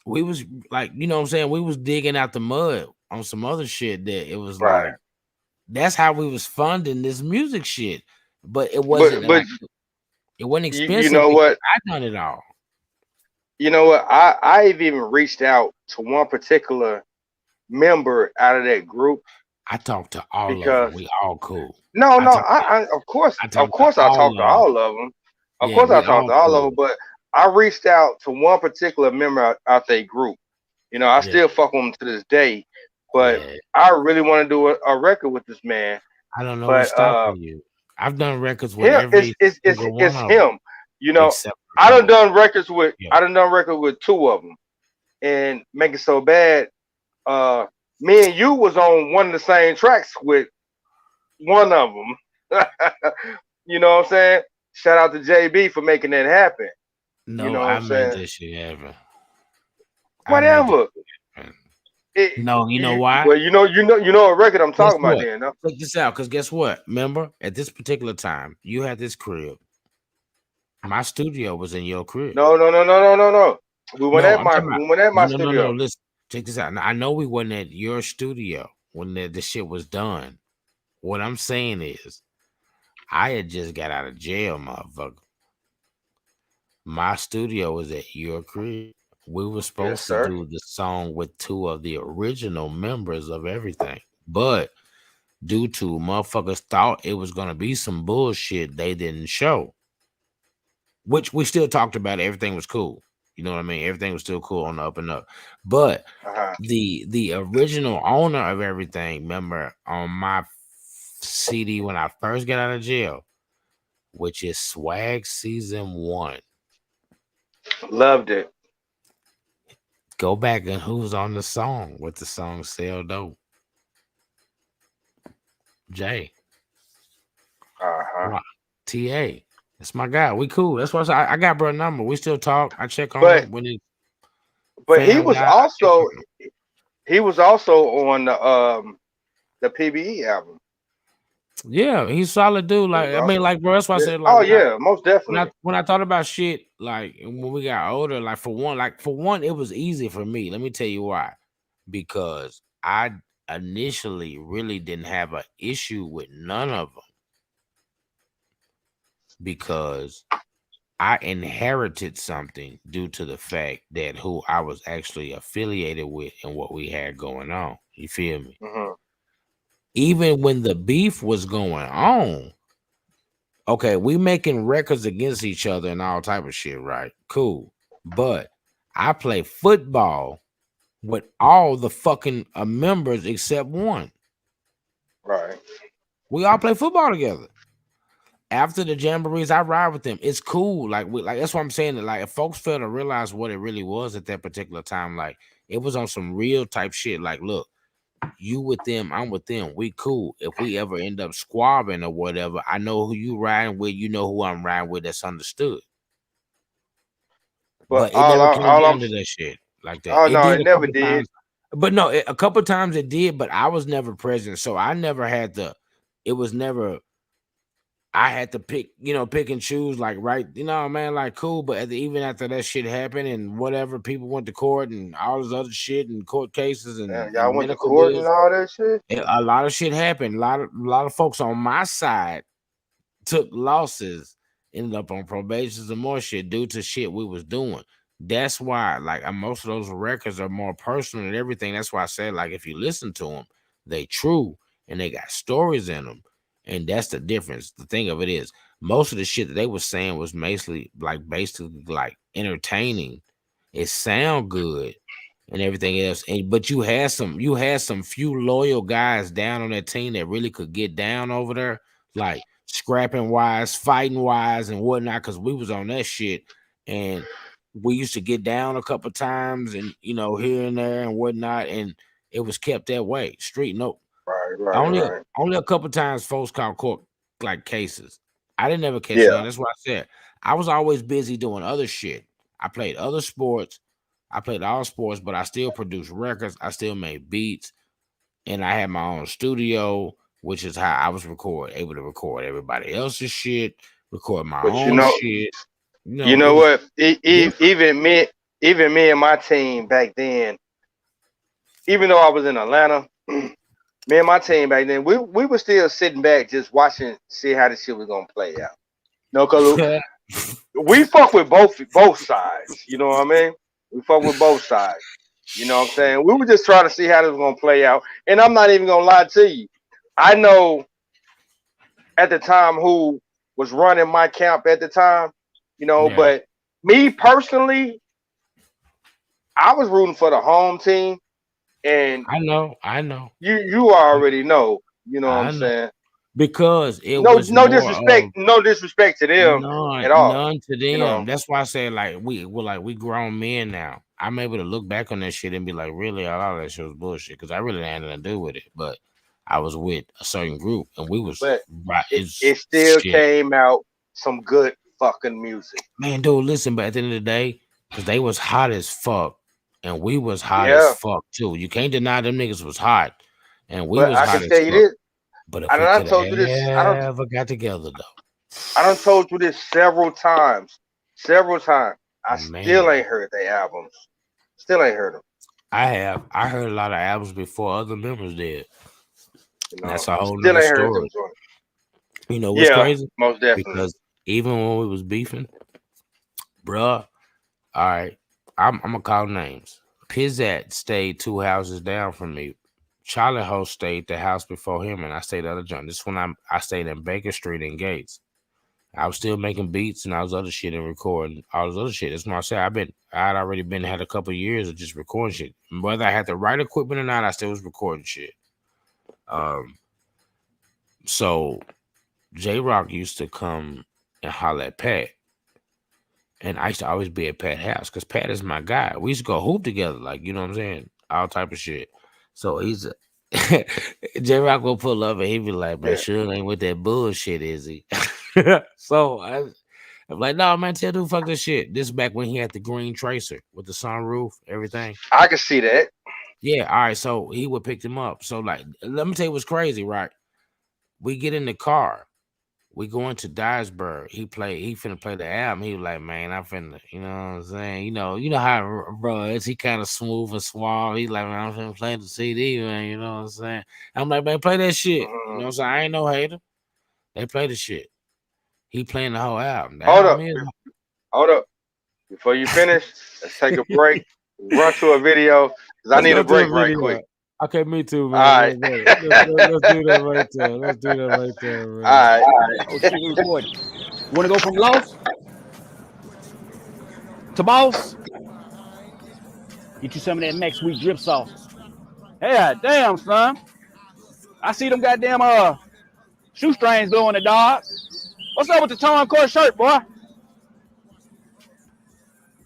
we was like, you know what I'm saying? We was digging out the mud on some other shit that it was like that's how we was funding this music shit. But it wasn't it wasn't expensive. You know what? I done it all. You know what? I've even reached out to one particular member out of that group. I talked to all of them. We all cool. No, of course I talked to all of them. Of course I talked to all of them, but I reached out to one particular member out their group. You know, I still fuck with him to this day, but I really want to do a record with this man. I don't know what's stopping you. I've done records with every it's him. You know, I done records with two of them, and Make It So Bad. Me and you was on one of the same tracks with one of them. You know what I'm saying? Shout out to JB for making that happen. No, you know what I'm saying? This shit happen. Whatever. No, you know why? Well, you know what record I'm talking about then. No? Check this out, because guess what? Remember, at this particular time, you had this crib. My studio was in your crib. No. We went at my studio. No. Listen, check this out. Now, I know we wasn't at your studio when the shit was done. What I'm saying is, I had just got out of jail, motherfucker. My studio was at your crib. We were supposed to do the song with two of the original members of everything, but due to motherfuckers thought it was gonna be some bullshit, they didn't show. Which we still talked about. Everything was cool. You know what I mean? Everything was still cool on the up and up. But the original owner of everything, remember on my CD when I first got out of jail, which is Swag Season 1. Loved it. Go back and who's on the song with the song Sell Dope? Jay. TA. That's my guy. We cool. That's why I got bro number. We still talk. I check on him when he. But he was also on the PBE album. Yeah, he's solid dude. Like I mean, like bro, that's why I said. Like, most definitely. When I thought about shit, like when we got older, like for one, it was easy for me. Let me tell you why. Because I initially really didn't have an issue with none of them. Because I inherited something due to the fact that who I was actually affiliated with and what we had going on. You feel me? Mm-hmm. Even when the beef was going on, okay, we making records against each other and all type of shit, right? Cool. But I play football with all the fucking members except one. Right. We all play football together. After the jamborees, I ride with them. It's cool. Like that's what I'm saying. That like if folks fail to realize what it really was at that particular time, like it was on some real type shit. Like, look, you with them, I'm with them. We cool. If we ever end up squabbling or whatever, I know who you riding with. You know who I'm riding with. That's understood. But it never came down to that shit like that. Oh no, it never did. But no, a couple times it did. But I was never present, so I never had the. It was never. I had to pick and choose, like, right, man, like, cool. But even after that shit happened and whatever, people went to court and all this other shit and court cases and Y'all went to medical court bills. and all that shit. A lot of shit happened. A lot of folks on my side took losses, ended up on probations and more shit due to shit we was doing. That's why, like, most of those records are more personal and everything. That's why I said, like, if you listen to them, they true and they got stories in them. And that's the difference. The thing of it is, most of the shit that they was saying was basically like entertaining. It sound good and everything else. But you had some few loyal guys down on that team that really could get down over there, like scrapping wise, fighting wise, and whatnot. Because we was on that shit, and we used to get down a couple times, and here and there and whatnot, and it was kept that way. Street nope. Right. Only a couple times folks called court like cases. I didn't ever catch none. That's what I said. I was always busy doing other shit. I played other sports. I played all sports, but I still produced records. I still made beats, and I had my own studio, which is how I was able to record everybody else's shit, record my own shit. You know what? Even me and my team back then, even though I was in Atlanta, me and my team back then, we were still sitting back just watching, see how this shit was gonna play out. No, cause we fuck with both sides. You know what I mean? We fuck with both sides. You know what I'm saying? We were just trying to see how this was gonna play out. And I'm not even gonna lie to you. I know at the time who was running my camp at the time, but me personally, I was rooting for the home team. And I know. You already know. You know what I'm saying? Because it was no disrespect to them at all. None to them. That's why I say, like, we grown men now. I'm able to look back on that shit and be like, really, a lot of that shit was bullshit, because I really had nothing to do with it. But I was with a certain group and we was it still came out some good fucking music. Man, dude, listen, but at the end of the day, because they was hot as fuck. And we was hot as fuck too. You can't deny them niggas was hot, and we was hot as fuck. I can tell you this. But if I told you this, I never got together though. I done told you this several times. I still ain't heard their albums. Still ain't heard them. I have. I heard a lot of albums before other members did. That's a whole nother story. You know what's crazy? Most definitely. Because even when we was beefing, bruh, all right. I'm gonna call names. Pizzat stayed 2 houses down from me. Charlie Ho stayed the house before him, and I stayed the other joint. This when I stayed in Baker Street in Gates. I was still making beats and I was other shit and recording all this other shit. That's why I said I'd already had a couple of years of just recording shit. Whether I had the right equipment or not, I still was recording shit. So J-Rock used to come and holler at Pat. And I used to always be at Pat's house because Pat is my guy. We used to go hoop together, like, you know what I'm saying? All type of shit. So he's J-Rock will pull up and he be like, man, sure ain't with that bullshit, is he? So I'm like, no, man, tell dude, fuck this shit. This is back when he had the green Tracer with the sunroof, everything. I can see that. Yeah, all right. So he would pick them up. So, like, let me tell you what's crazy, right? We get in the car. We going to Dyersburg. He finna play the album. He was like, man, I'm finna, you know what I'm saying? You know how bro is. He kind of smooth and suave. He like, man, I'm finna play the CD, man. You know what I'm saying? I'm like, man, play that shit. You know what I'm saying? I ain't no hater. They play the shit. He playing the whole album. Hold up. Before you finish, let's take a break. Run to a video because I need a break right quick. Okay, me too, man. All right. Let's do that right there. Man. All right. Okay, recording. Want to go from Lost to Boss? Get you some of that Max Sweet drip sauce. Hey, damn, son. I see them goddamn shoestrings blowing the dog. What's up with the torn core shirt, boy?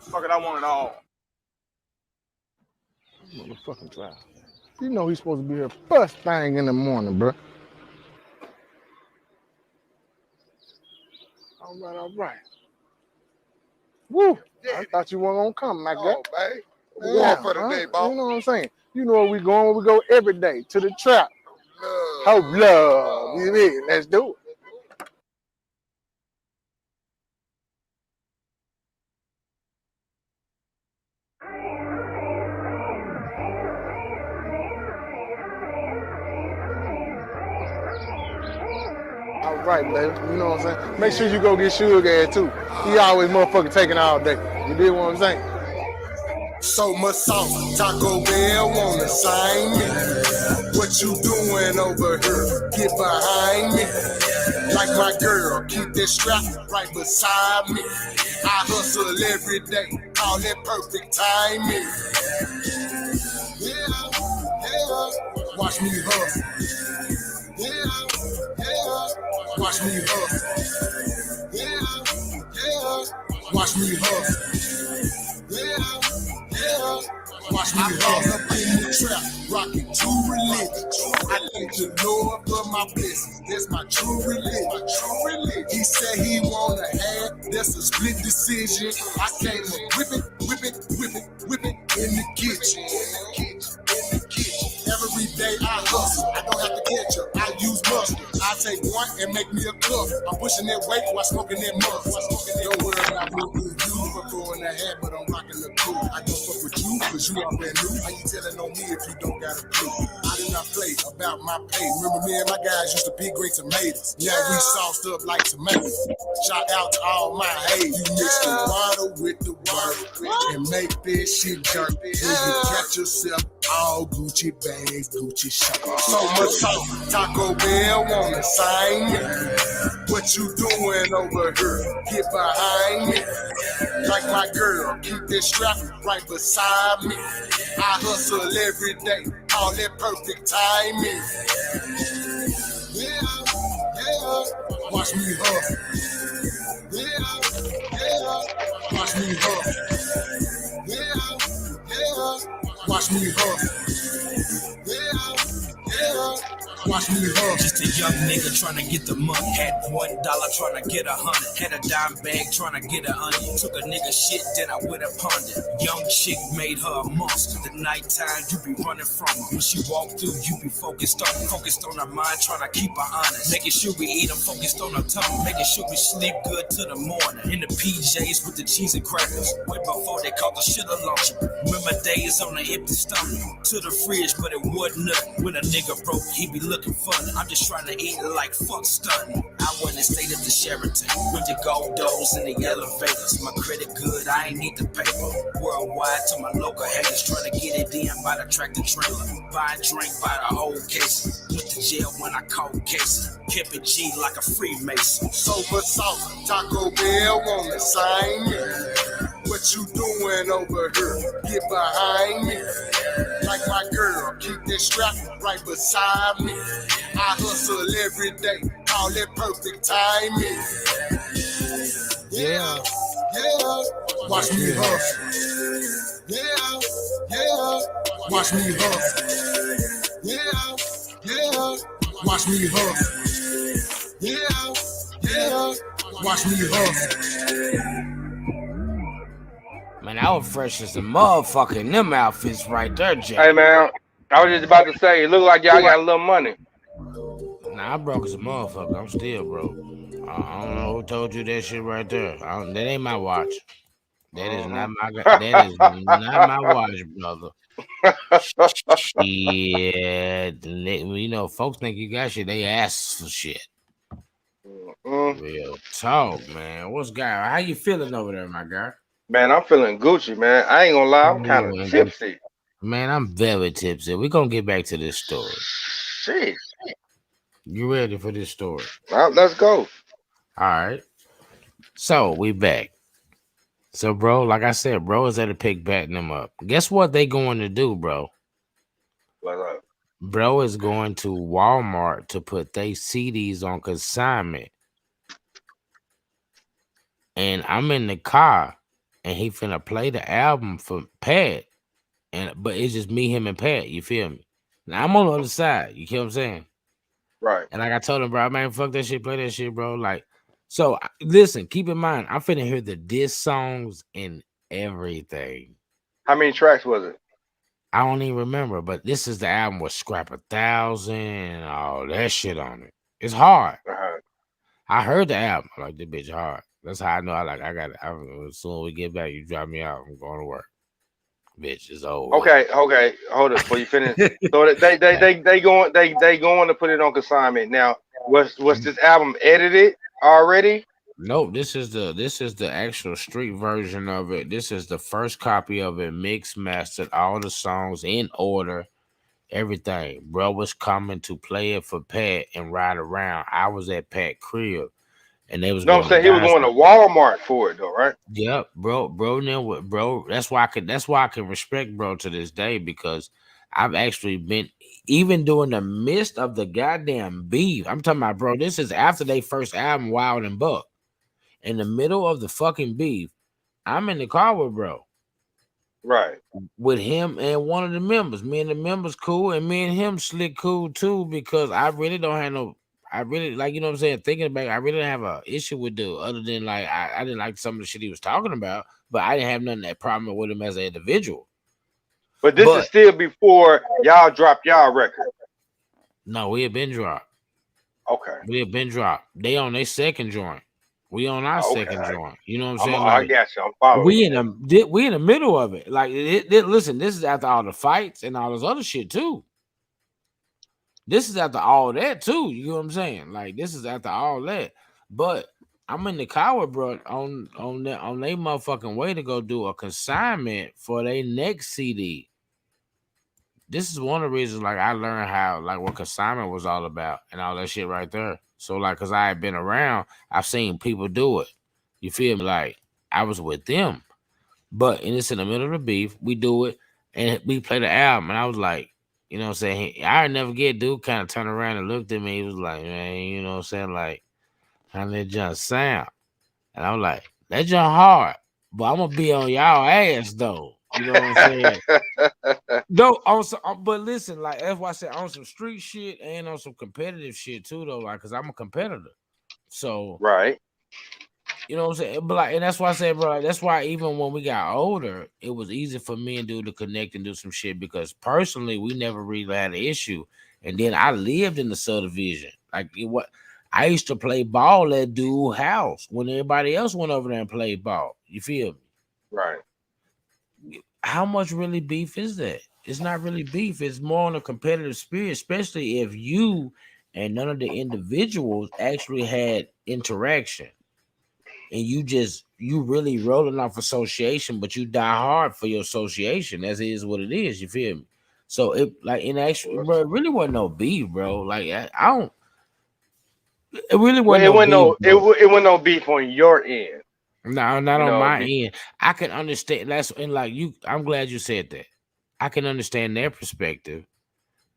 Fuck it, I want it all. Motherfucking drive. You know he's supposed to be here first thing in the morning, bro. All right. Woo! I thought you weren't gonna come, my guy. Babe. Going for the day, boss. You know what I'm saying? You know where we going? Where we go every day to the trap. Love. You mean? Let's do it. right, baby. You know what I'm saying? Make sure you go get Sugar Gas too. He always motherfucking taking all day. You dig what I'm saying? So much sauce, Taco Bell wanna sign me. What you doing over here? Get behind me. Like my girl, keep that strap right beside me. I hustle every day, call it perfect timing. Yeah, watch me hustle. Yeah, watch me hustle. Yeah, watch me hustle. Yeah, watch me hustle up in the trap, rocking true religion. I thank the Lord for my blessings. That's my true religion. He said he wanna have, that's a split decision. I came up whip it in the kitchen. Every day I hustle, I don't have to catch up. I use mustard. I take one and make me a cup. I'm pushing that weight while smoking that must. Don't worry about me, you for throwing that hat, but I'm rocking the cool. I don't fuck with you, cause you are brand new. How you telling on me if you don't got a clue? I do not play about my pay. Remember me and my guys used to be great tomatoes. Now we sauced up like tomatoes. Shout out to all my hate. You mix the water with the water and make this shit jerk. Till you catch yourself all Gucci bags, Gucci shop. So much sauce, Taco Bell wanna sign me. What you doing over here? Get behind me. Like my girl, keep that strap right beside me. I hustle every day, all that perfect timing. Yeah, watch me hustle. Yeah, watch me hustle. Yeah, watch me hustle. Yeah, watch me hustle. Just a young nigga trying to get the money. Had $1 trying to get 100. Had a dime bag trying to get a onion. Took a nigga shit, then I went upon it. Young chick made her a monster. The nighttime you be running from her. When she walk through, you be focused on her mind, trying to keep her honest. Making sure we eat her, focused on her tongue. Making sure we sleep good to the morning. In the PJs with the cheese and crackers. Way before they called the shit a lunch. Remember days on the empty stomach. To the fridge, but it wasn't nothing. When a nigga broke, he be looking funny. I'm just trying to eat like fuck stunning. I went and stayed at the Sheraton with the gold doors and the elevators. My credit good, I ain't need the paper. Worldwide to my local haters, trying to get it in by the tractor trailer. Buy a drink by the whole case. Went to jail when I caught cases. Kept it G like a Freemason. So much sauce, Taco Bell wanna sign me. What you doing over here? Get behind me. Like my girl, keep that strap right beside me. I hustle every day, call it perfect timing. Yeah, watch me hustle. Yeah, watch me hustle. Yeah, watch me hustle. Yeah, watch me hustle. Man, I was fresh as a motherfucker in them outfits right there, Jay. Hey, man, I was just about to say, it look like y'all got a little money. Nah, I broke as a motherfucker. I'm still broke. I don't know who told you that shit right there. That ain't my watch. That is not my. That is not my watch, brother. Shit, you know, folks think you got shit. They ask for shit. Real talk, man. What's guy? How you feeling over there, my guy? Man, I'm feeling Gucci, man. I ain't gonna lie, I'm kind of tipsy. Man, I'm very tipsy. We're gonna get back to this story. Shit. You ready for this story? Well, let's go. All right. So we back. So, bro, like I said, bro is at a pick batting them up. Guess what they going to do, bro? What's up? Bro is going to Walmart to put their CDs on consignment. And I'm in the car. And he finna play the album for Pat, but it's just me, him, and Pat. You feel me? Now I'm on the other side. You feel what I'm saying? Right. And like I told him, bro, man, fuck that shit, play that shit, bro. Like, so listen, keep in mind, I'm finna hear the diss songs and everything. How many tracks was it? I don't even remember, but this is the album with Scrap 1,000 and all that shit on it. It's hard. I heard the album. I like this bitch hard. That's how I know I got it. As soon as we get back, you drop me out. I'm going to work. Bitch, it's over. Okay, hold it before you finish. So they going to put it on consignment. Now, Was this album edited already? No, this is the actual street version of it. This is the first copy of it, mixed, mastered, all the songs in order, everything. Bro was coming to play it for Pat and ride around. I was at Pat crib, and they was No, going I'm to saying he was guys. going to Walmart for it though, right? Yep, bro. Now, bro. That's why I can respect bro to this day because I've actually been even during the midst of the goddamn beef. I'm talking about, bro. This is after they first album, Wild and Buck. In the middle of the fucking beef, I'm in the car with bro. Right. With him and one of the members. Me and the members cool, and me and him slick cool too, because I really don't have no. I really like, you know what I'm saying. Thinking about it, I really didn't have an issue with dude, other than like I didn't like some of the shit he was talking about, but I didn't have nothing that problem with him as an individual. But this is still before y'all dropped y'all record. No, we have been dropped. Okay. We have been dropped. They on their second joint. We on our second joint. You know what I'm saying? I got you. I'm following. We in the middle of it. Like, listen, this is after all the fights and all this other shit too. This is after all that too. You know what I'm saying? Like, this is after all that. But I'm in the car with bro on their motherfucking way to go do a consignment for their next CD. This is one of the reasons, like, I learned how, like, what consignment was all about and all that shit right there. So, like, because I had been around, I've seen people do it. You feel me? Like, I was with them. But, and it's in the middle of the beef. We do it, and we play the album. And I was like, you know what I'm saying? I never get dude kind of turned around and looked at me. He was like, man, you know what I'm saying? Like, how that junk sound? And I was like, that junk hard. But I'm going to be on y'all ass, though. You know what I'm saying? No, but listen, like, that's why I said on some street shit and on some competitive shit too, though, like, cause I'm a competitor. So, right, you know what I'm saying? But like, and that's why I said, bro, like, that's why even when we got older, it was easy for me and dude to connect and do some shit because personally, we never really had an issue. And then I lived in the subdivision, like I used to play ball at dude's house when everybody else went over there and played ball. You feel me? Right. How much really beef is that? It's not really beef. It's more on a competitive spirit, especially if you and none of the individuals actually had interaction. And you really rolling off association, but you die hard for your association, as it is what it is. You feel me? So it like in actually, bro, it really wasn't no beef, bro. Like I don't. It really wasn't it wasn't no beef on your end. No, not on my end. I can understand that's and like you. I'm glad you said that. I can understand their perspective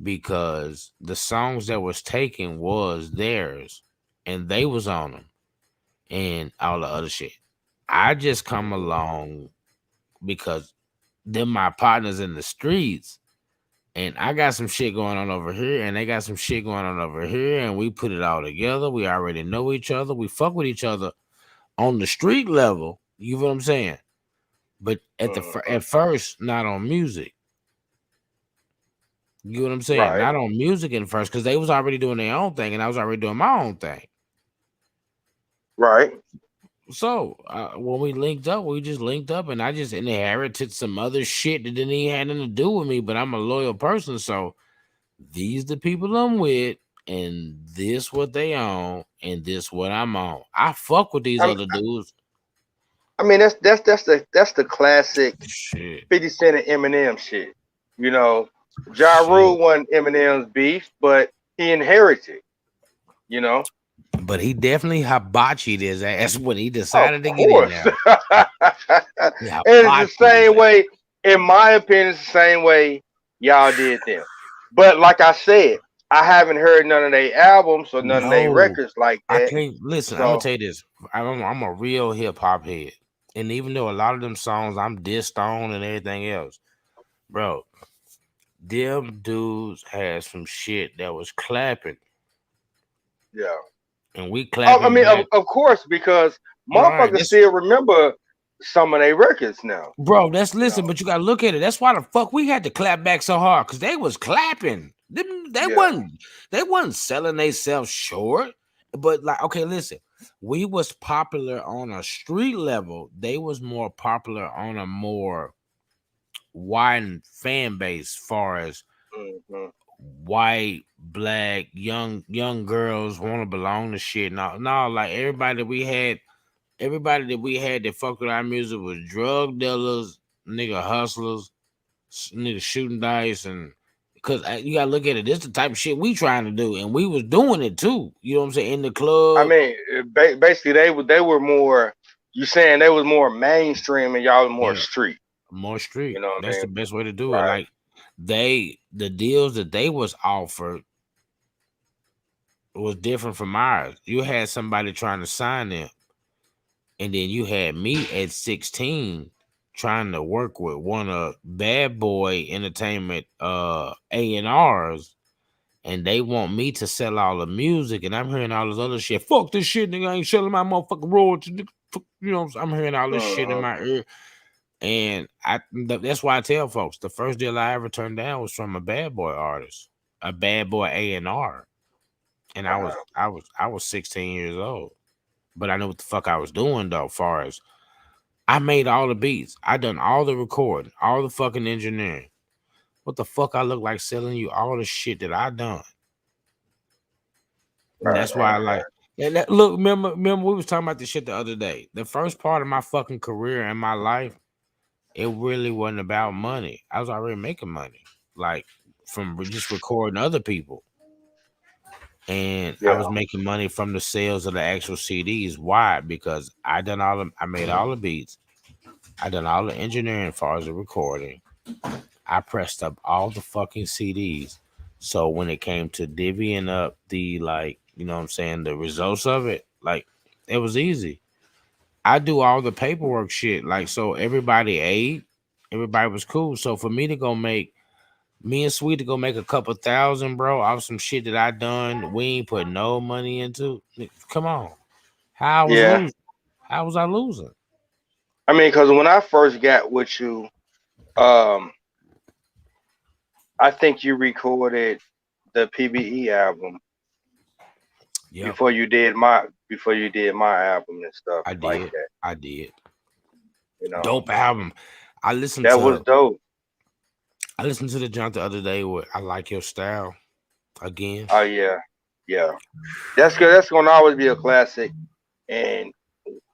because the songs that was taken was theirs, and they was on them, and all the other shit. I just come along because they're my partners in the streets, and I got some shit going on over here, and they got some shit going on over here, and we put it all together. We already know each other. We fuck with each other on the street level, you know what I'm saying? But at first, not on music. You know what I'm saying? Right. Not on music at first, because they was already doing their own thing, and I was already doing my own thing. Right. So when we linked up, we just linked up, and I just inherited some other shit that didn't even have nothing to do with me. But I'm a loyal person, so these the people I'm with, and this what they own, and this what I'm on. I fuck with these other dudes. I mean, that's the classic shit. 50 Cent and Eminem shit. You know, Ja Rule won Eminem's beef, but he inherited. You know, but he definitely hibachied his ass when he decided to get in there. And it's the same way, in my opinion, it's the same way y'all did them. But like I said, I haven't heard none of their albums or none of their records like that. I can't listen. I'm gonna tell you this. I'm a real hip hop head, and even though a lot of them songs I'm dissed on and everything else, bro, them dudes had some shit that was clapping. Yeah, and we clapping. I mean, of course, because motherfuckers still remember some of their records now, bro. Listen, but you gotta look at it. That's why the fuck we had to clap back so hard because they was clapping. They wasn't selling themselves short. But like, okay, listen, we was popular on a street level. They was more popular on a more wide fan base, far as white black, young girls want to belong to shit. No, like everybody that we had that fucked with our music was drug dealers, nigga hustlers, nigga shooting dice, and because you gotta look at it. This the type of shit we trying to do, and we was doing it too. You know what I'm saying? In the club. I mean, basically they were more. You saying they was more mainstream and y'all was more street. More street. You know what That's I mean? the best way to do it. Like the deals that they was offered was different from ours. You had somebody trying to sign them, and then you had me at 16 trying to work with one of Bad Boy Entertainment A&Rs, and they want me to sell all the music, and I'm hearing all this other shit. Fuck this shit, nigga. I ain't selling my motherfucking royalty. You know, I'm hearing all this shit in my ear. And that's why I tell folks the first deal I ever turned down was from a Bad Boy artist, a Bad Boy A&R. And I was 16 years old. But I knew what the fuck I was doing though, far as I made all the beats. I done all the recording, all the fucking engineering. What the fuck I look like selling you all the shit that I done? And that's why I like. And look, remember we was talking about this shit the other day. The first part of my fucking career and my life, it really wasn't about money. I was already making money, like from just recording other people. And I was making money from the sales of the actual CDs. Why? Because I made all the beats. I done all the engineering as far as the recording. I pressed up all the fucking CDs. So when it came to divvying up the, like, you know what I'm saying, the results of it, like, it was easy. I do all the paperwork shit. Like, so everybody ate. Everybody was cool. So for me to go make, me and Sweet to go make a couple thousand, bro, off some shit that I done, we ain't put no money into. Come on. How was I losing? I mean, because when I first got with you, I think you recorded the PBE album before you did my album and stuff. I did. Like that. I did. You know, dope album. I listened that to was dope. I listened to the junk the other day with I Like Your Style again. Oh yeah. That's good. That's gonna always be a classic, and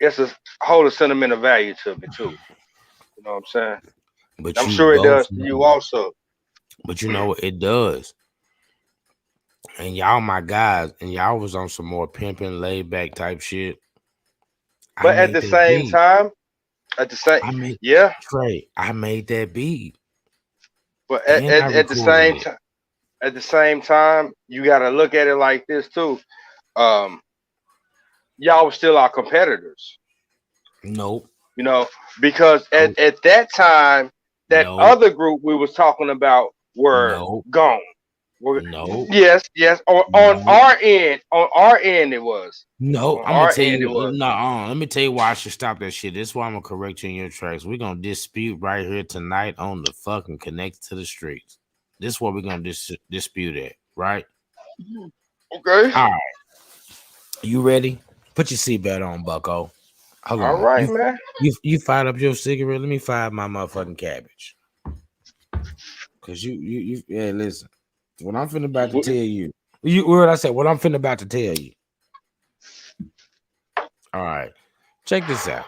it's a whole sentimental value to me too. You know what I'm saying? But I'm sure it does to you also. But you know what it does. And y'all my guys, and y'all was on some more pimping, laid back type shit. But at the same time, Trey, I made that beat. But at the same time, you gotta look at it like this too. Y'all were still our competitors. Nope. You know, because at that time, that other group we was talking about were gone. Yes. On our end, it was. No, I'm gonna tell you. Let me tell you why I should stop that shit. This is why I'm gonna correct you in your tracks. We're gonna dispute right here tonight on the fucking Connected to the Streets. This is what we're gonna dispute at, right? Okay. All right. You ready? Put your seatbelt on, Bucko. Hold on. All right, man. You fired up your cigarette. Let me fire my motherfucking cabbage. Cause you listen. What I'm finna about to tell you. What I said? What I'm finna about to tell you. All right. Check this out.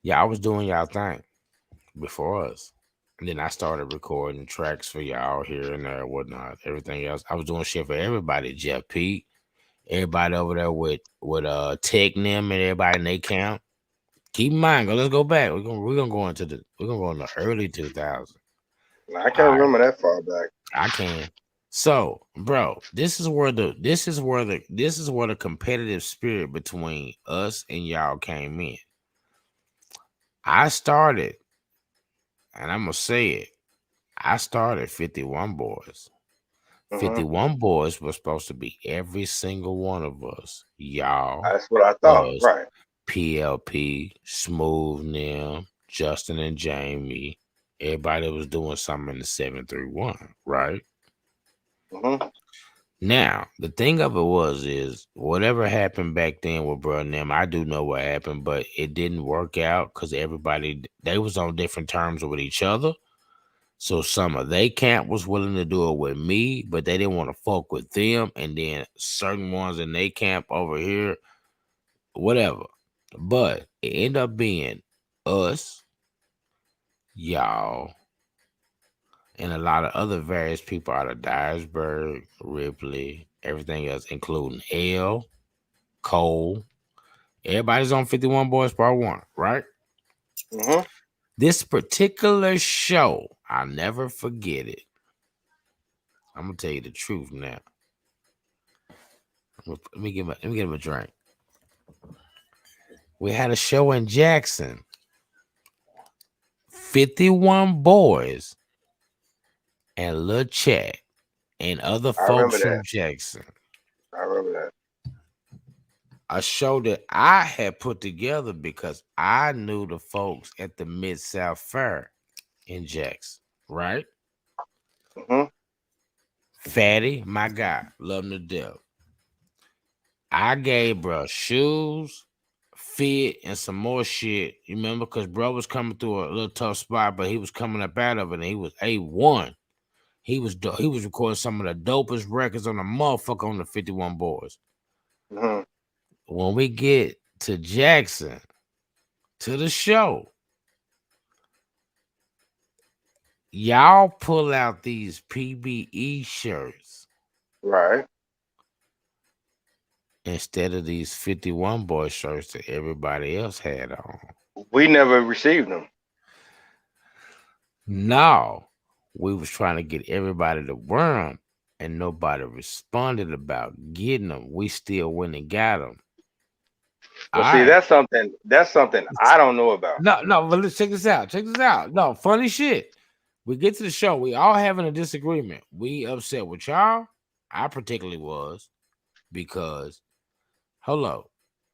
Yeah, I was doing y'all thing before us. And then I started recording tracks for y'all here and there, whatnot, everything else. I was doing shit for everybody. Jeff Pete, everybody over there with Tech Nim and everybody in they camp. Keep in mind, let's go back. We're gonna go into the early 2000s. I can't remember that far back. I can. So, bro, this is where the competitive spirit between us and y'all came in. I started, and I'm gonna say it. I started 51 Boys. 51 Boys was supposed to be every single one of us. Y'all. That's what I thought. Right. PLP, Smooth Nim, Justin and Jamie. Everybody was doing something in the 731, right? Now, the thing of it is whatever happened back then with Bro and them, I do know what happened, but it didn't work out because they was on different terms with each other. So some of they camp was willing to do it with me, but they didn't want to fuck with them. And then certain ones in they camp over here, whatever. But it ended up being us, y'all, and a lot of other various people out of Dyersburg, Ripley, everything else, including L, Cole. Everybody's on 51 Boys Part 1, right? Mm-hmm. This particular show, I'll never forget it. I'm gonna tell you the truth now. Let me give him a drink. We had a show in Jackson. 51 Boys and Lil Chat and other folks from Jackson. I remember that. A show that I had put together because I knew the folks at the Mid-South Fair in Jackson, right? Mm-hmm. Fatty, my guy, love him to death. I gave bro shoes, fit, and some more shit. You remember? Because bro was coming through a little tough spot, but he was coming up out of it, and he was A1. He was recording some of the dopest records on the motherfucker on the 51 Boys. Mm-hmm. When we get to Jackson, to the show, y'all pull out these PBE shirts. Right. Instead of these 51 Boy shirts that everybody else had on. We never received them. No. We was trying to get everybody to wear them, and nobody responded about getting them. We still went and got them. Well, see, that's something I don't know about. No, but let's check this out. No, funny shit. We get to the show. We all having a disagreement. We upset with y'all. I particularly was because, hello,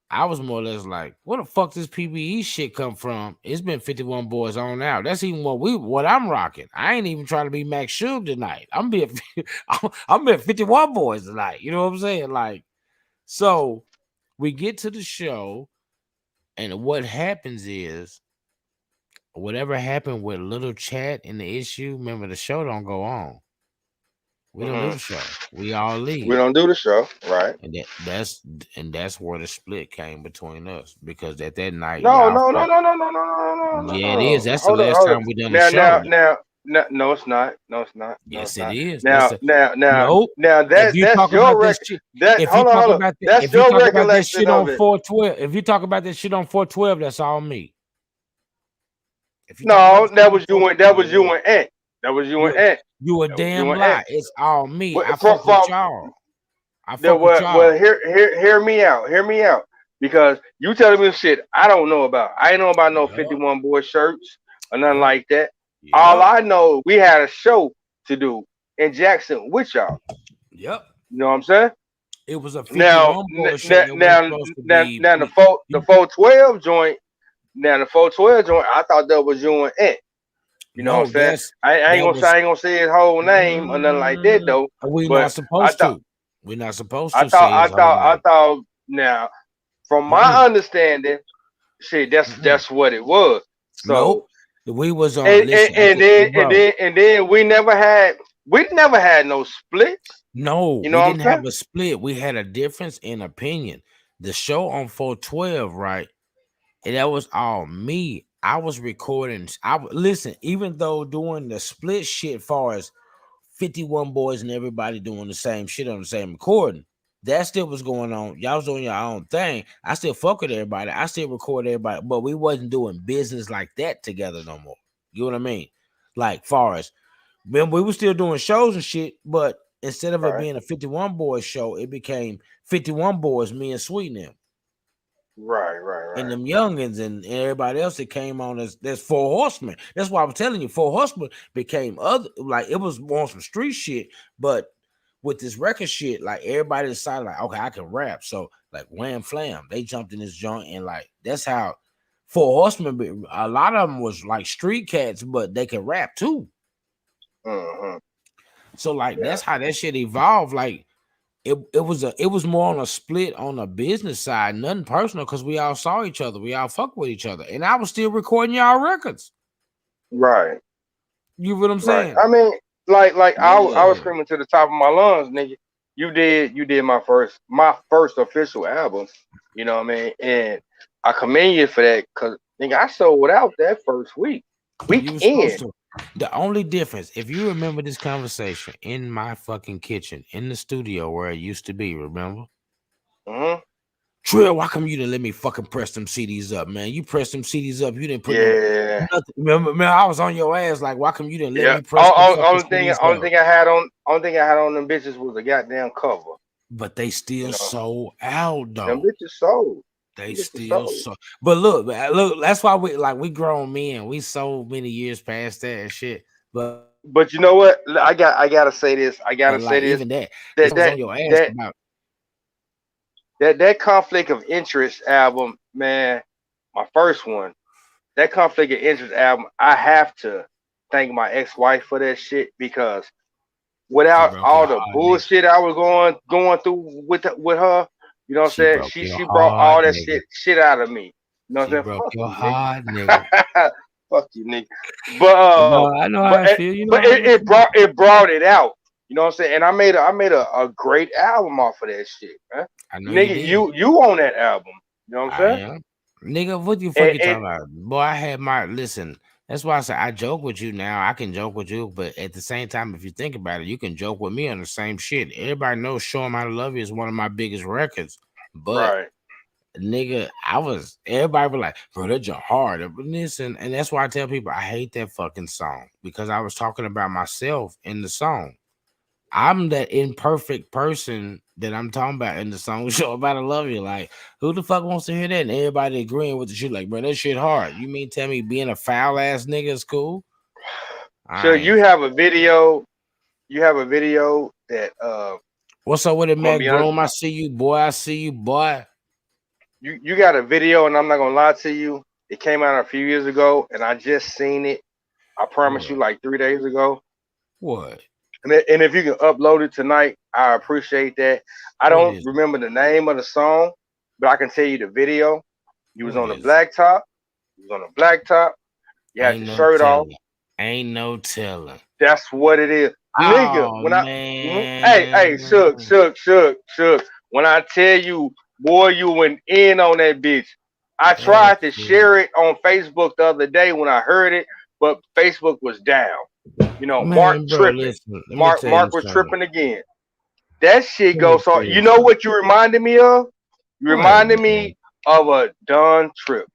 I was more or less like, where the fuck this PBE shit come from? It's been 51 Boys on out. That's even what I'm rocking. I ain't even trying to be Max Shug tonight. I'm being 51 Boys tonight. You know what I'm saying? Like, so we get to the show, and what happens is, whatever happened with Little Chat in the issue, remember the show don't go on. We don't do the show. We all leave. We don't do the show, right? And that's where the split came between us, because at that night. No. Yeah, it is. That's the last time we done the show. No, it's not. No, it's not. Yes, it is. Now, that's your record. Hold on. That's your recollection of it. If you talk about that shit on 412, that's all me. No, that was you and Ant. That was you and Ant. You a damn lie. It's all me. I fuck with y'all. Well, hear me out. Because you telling me shit I don't know about. I ain't know about no 51 Boy shirts or nothing like that. Yeah. All I know, we had a show to do in Jackson with y'all. Yep. You know what I'm saying? It was a 51 Boy shirt. Now the 412 joint. Now the 412 joint, I thought that was you and Ant. You know what I'm saying? I ain't gonna say his whole name or nothing like that though. We're not supposed to. We're not supposed to. I thought. Now, from my understanding, shit, that's what it was. So nope. We was on. And then we never had no splits. No, you know we didn't have a split. We had a difference in opinion. The show on 412, right? And that was all me. I was recording. Listen, even though doing the split shit, far as 51 Boys and everybody doing the same shit on the same recording, that still was going on. Y'all was doing your own thing. I still fuck with everybody. I still record everybody, but we wasn't doing business like that together no more. You know what I mean? Like, far as, remember, we were still doing shows and shit, but instead of it being a 51 Boys show, it became 51 Boys, me and Sweet and them. Right. And them youngins and everybody else that came on as there's 4 Horsemen. That's why I was telling you, 4 Horsemen became other, like, it was on some street shit, but with this record shit, like, everybody decided, like, okay, I can rap. So, like, Wham Flam, they jumped in this joint, and like, that's how 4 Horsemen, a lot of them was like street cats, but they could rap too. So, like, that's how that shit evolved. Like, it was more on a split on a business side, nothing personal, because we all saw each other, we all fuck with each other, and I was still recording y'all records. Right. You know what I'm saying? I mean, like I was screaming to the top of my lungs, nigga. You did my first official album. You know what I mean? And I commend you for that, cause nigga, I sold out that first week. You were supposed to. The only difference, if you remember this conversation in my fucking kitchen, in the studio where it used to be, remember? Mm-hmm. Trill, why come you didn't let me fucking press them CDs up, man? You pressed them CDs up, you didn't put them nothing. Remember, man, I was on your ass. Like, why come you didn't let me press them fucking CDs only thing I had on them bitches was a goddamn cover. But they still sold out though. Them bitches sold. They still sold. But look, that's why we grown men. We so many years past that and shit. But you know what? I gotta say this. Even that on your ass about. That Conflict of Interest album, man, my first one, that Conflict of Interest album, I have to thank my ex-wife for that shit, because without all the bullshit I was going through with her, you know what I'm saying? She brought all that shit out of me. You know what I'm saying? Broke your heart, nigga. Fuck you, nigga. But I know how I feel. You know, but it brought it out. You know what I'm saying? And I made a great album off of that shit, man. I know nigga, you on that album. You know what I'm saying? Nigga, what you fucking talking about? Boy, I had listen. That's why I say I joke with you now. I can joke with you, but at the same time, if you think about it, you can joke with me on the same shit. Everybody knows "Show 'Em How to Love You" is one of my biggest records. But nigga, everybody was like, bro, that's your heart. Listen, and that's why I tell people I hate that fucking song, because I was talking about myself in the song. I'm that imperfect person that I'm talking about in the song "Show 'Em How to Love You." Like, who the fuck wants to hear that? And everybody agreeing with the shit, like, bro, that shit hard. You mean tell me being a foul ass nigga is cool? So you have a video. That what's up with it, Mac Broom? I see you, boy. I see you, boy. You got a video, and I'm not gonna lie to you. It came out a few years ago, and I just seen it. I promise you, like 3 days ago. What? And if you can upload it tonight, I appreciate that. I don't remember the name of the song, but I can tell you the video. You was on the blacktop. You had your shirt off. Ain't no telling. That's what it is. Nigga, when hey, shook. When I tell you, boy, you went in on that bitch. I tried to share it on Facebook the other day when I heard it, but Facebook was down. You know, Mark tripping. Mark was tripping again. That shit goes so. You know what you reminded me of? You reminded me of a Don Trip.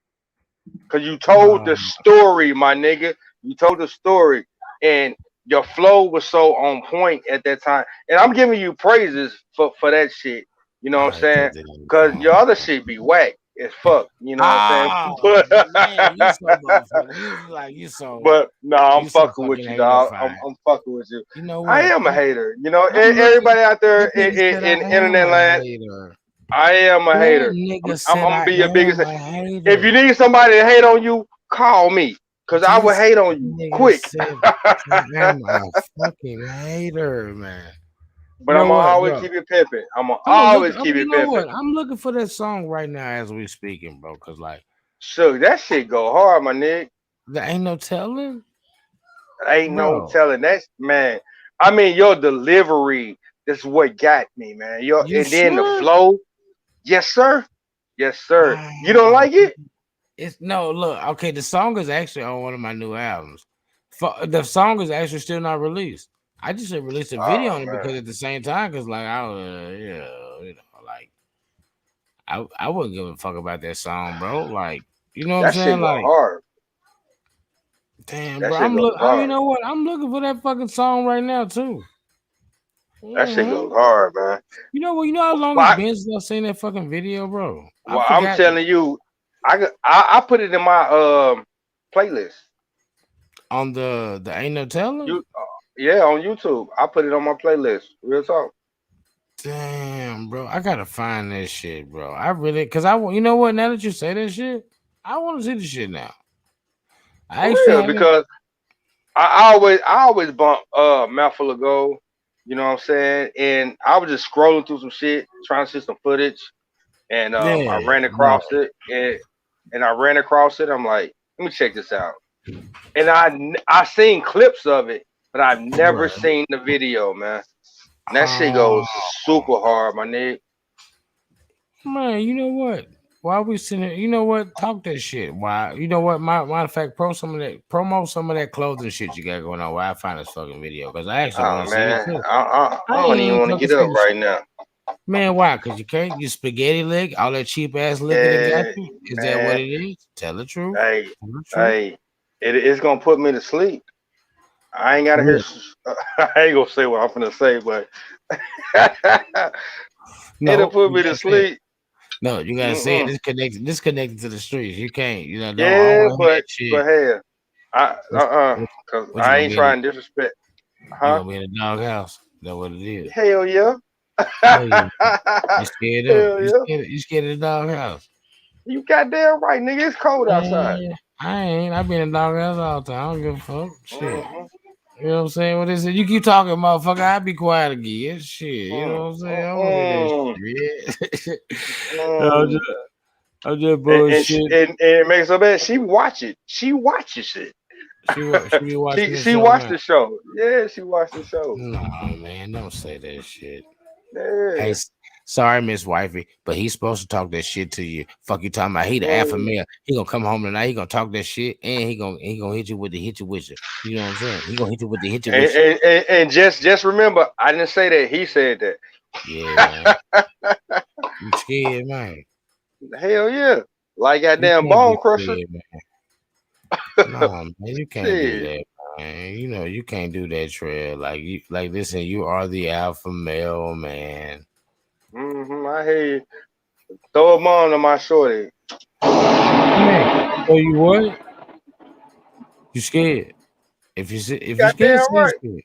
Cause you told the story, my nigga. You told the story, and your flow was so on point at that time. And I'm giving you praises for that shit. You know what I'm saying? Cause your other shit be whack as fuck. You know what I'm saying? You so. But no, I'm fucking with you, dog. I'm fucking with you. You know what? I am a hater. You know, everybody out there in internet land. I am a hater. I'm gonna be your biggest. If you need somebody to hate on you, call me, cause I will hate on you quick. I'm a fucking hater, man. But I'm gonna always keep it pimping. I'm gonna always keep it pimping. What? I'm looking for that song right now as we speaking, bro. Cause like, so that shit go hard, my nigga. There ain't no telling. No telling. That's man. I mean, your delivery is what got me, man. Then the flow. Yes, sir. Yes, sir. You don't like it? It's no look. Okay, the song is actually on one of my new albums. The song is actually still not released. I just released a video on it because at the same time, because like I wouldn't give a fuck about that song, bro. Like, you know what I'm saying? Like, hard. Damn, bro. You know what? I'm looking for that fucking song right now too. That shit goes hard, man. You know what? You know how long it's been since I've seen that fucking video, bro? Well, I'm telling you, I put it in my playlist. On the Ain't No Telling? Yeah, on YouTube. I put it on my playlist. Real talk. Damn, bro. I gotta find that shit, bro. I really, cause you know what? Now that you say that shit, I want to see the shit now. Because I always bump Mouthful of Gold. You know what I'm saying? And I was just scrolling through some shit, trying to see some footage, and I ran across it, and I ran across it. I'm like, let me check this out. and I seen clips of it, but I've never seen the video, man. And that shit goes super hard, my nigga. Man, you know what? Why we sitting here? You know what? Talk that shit. Why? You know what? Matter of fact, promote some of that clothing shit you got going on. Why I find this fucking video? Because I actually want to see it too. I don't even want to get up right now. Man, why? Because you can't. You spaghetti leg, all that cheap ass liquor that got you. Is that what it is? Tell the truth. Hey, it's gonna put me to sleep. I ain't gotta hear. I ain't gonna say what I'm gonna say, but it'll put me to sleep. No, you gotta say it. Disconnected to the streets. You can't. You know. But hey, because I ain't trying to disrespect. Huh? You gonna be in the doghouse? That's what it is. Hell yeah. You scared of? You scared of the doghouse? You goddamn right, nigga. It's cold outside. I ain't. I been in the doghouse all the time. I don't give a fuck. Shit. You know what I'm saying? What is it? You keep talking, motherfucker. I'll be quiet again. Shit. You know what I'm saying? I don't hear that shit. I'm just bullshit. And it makes so bad. She watch it. She watches it. She watched the show. Yeah, she watched the show. No, man. Don't say that shit. Yeah. Hey, sorry, Miss Wifey, but he's supposed to talk that shit to you. Fuck you talking about? He the alpha male. He gonna come home tonight. He gonna talk that shit, and he gonna hit you with the hit you with you. You know what I'm saying? He gonna hit you with the hit you with you. And just remember, I didn't say that. He said that. Yeah, man. You scared, man? Hell yeah! Like goddamn Bone Crusher. Scared, man. No, man, you can't do that, man. You know you can't do that, trail. Like listen, you are the alpha male, man. I hear you. Throw them on to my shorty. Man, so you what? You scared? If you scared, right. scared.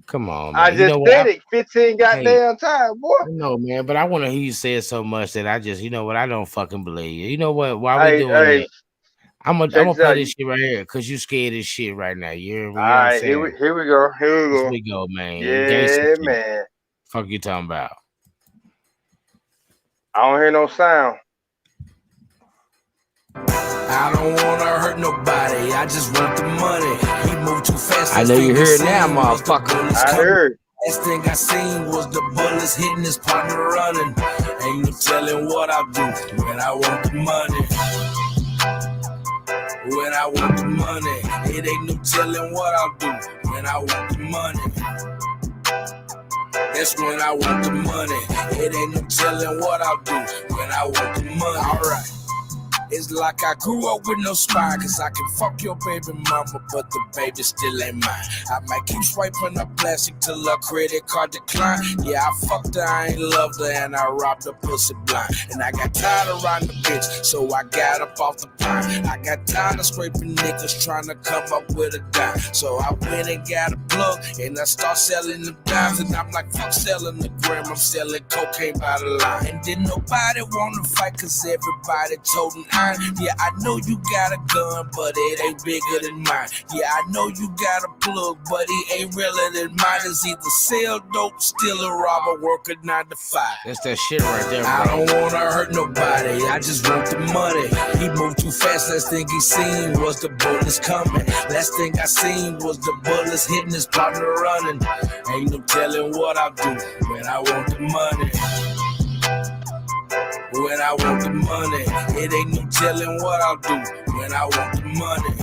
Come on, man. I just said it 15 goddamn times, boy. No, man, but I want to hear you say it so much that I just, you know what, I don't fucking believe you. You know what? Why we doing that? I'm gonna play this shit right here because you scared as shit right now. All right, here we go. Here we go, man. Yeah, man. Fuck you talking about? I don't hear no sound. I don't wanna hurt nobody. I just want the money. He moved too fast. I know you heard now, motherfucker. I heard. Last thing I seen was the bullets hitting his partner running. Ain't no telling what I'll do when I want the money. When I want the money, it ain't no telling what I'll do when I want the money. That's when I want the money. It ain't no telling what I'll do when I want the money. Alright. It's like I grew up with no spine, cause I can fuck your baby mama, but the baby still ain't mine. I might keep swiping up plastic till her credit card decline. Yeah, I fucked her, I ain't loved her, and I robbed her pussy blind. And I got tired of riding the bitch, so I got up off the pine. I got tired of scraping niggas trying to come up with a dime. So I went and got a plug, and I start selling the dimes. And I'm like, fuck selling the gram, I'm selling cocaine by the line. And didn't nobody wanna fight, cause everybody told me yeah, I know you got a gun, but it ain't bigger than mine. Yeah, I know you got a plug, but it ain't realer than mine. It's either sell dope, steal or rob or work a 9 to 5. That's that shit right there, bro. I don't wanna hurt nobody, I just want the money. He moved too fast, last thing he seen was the bullets coming. Last thing I seen was the bullets hitting his partner running. Ain't no telling what I'll do when I want the money. When I want the money, it ain't no telling what I'll do when I want the money.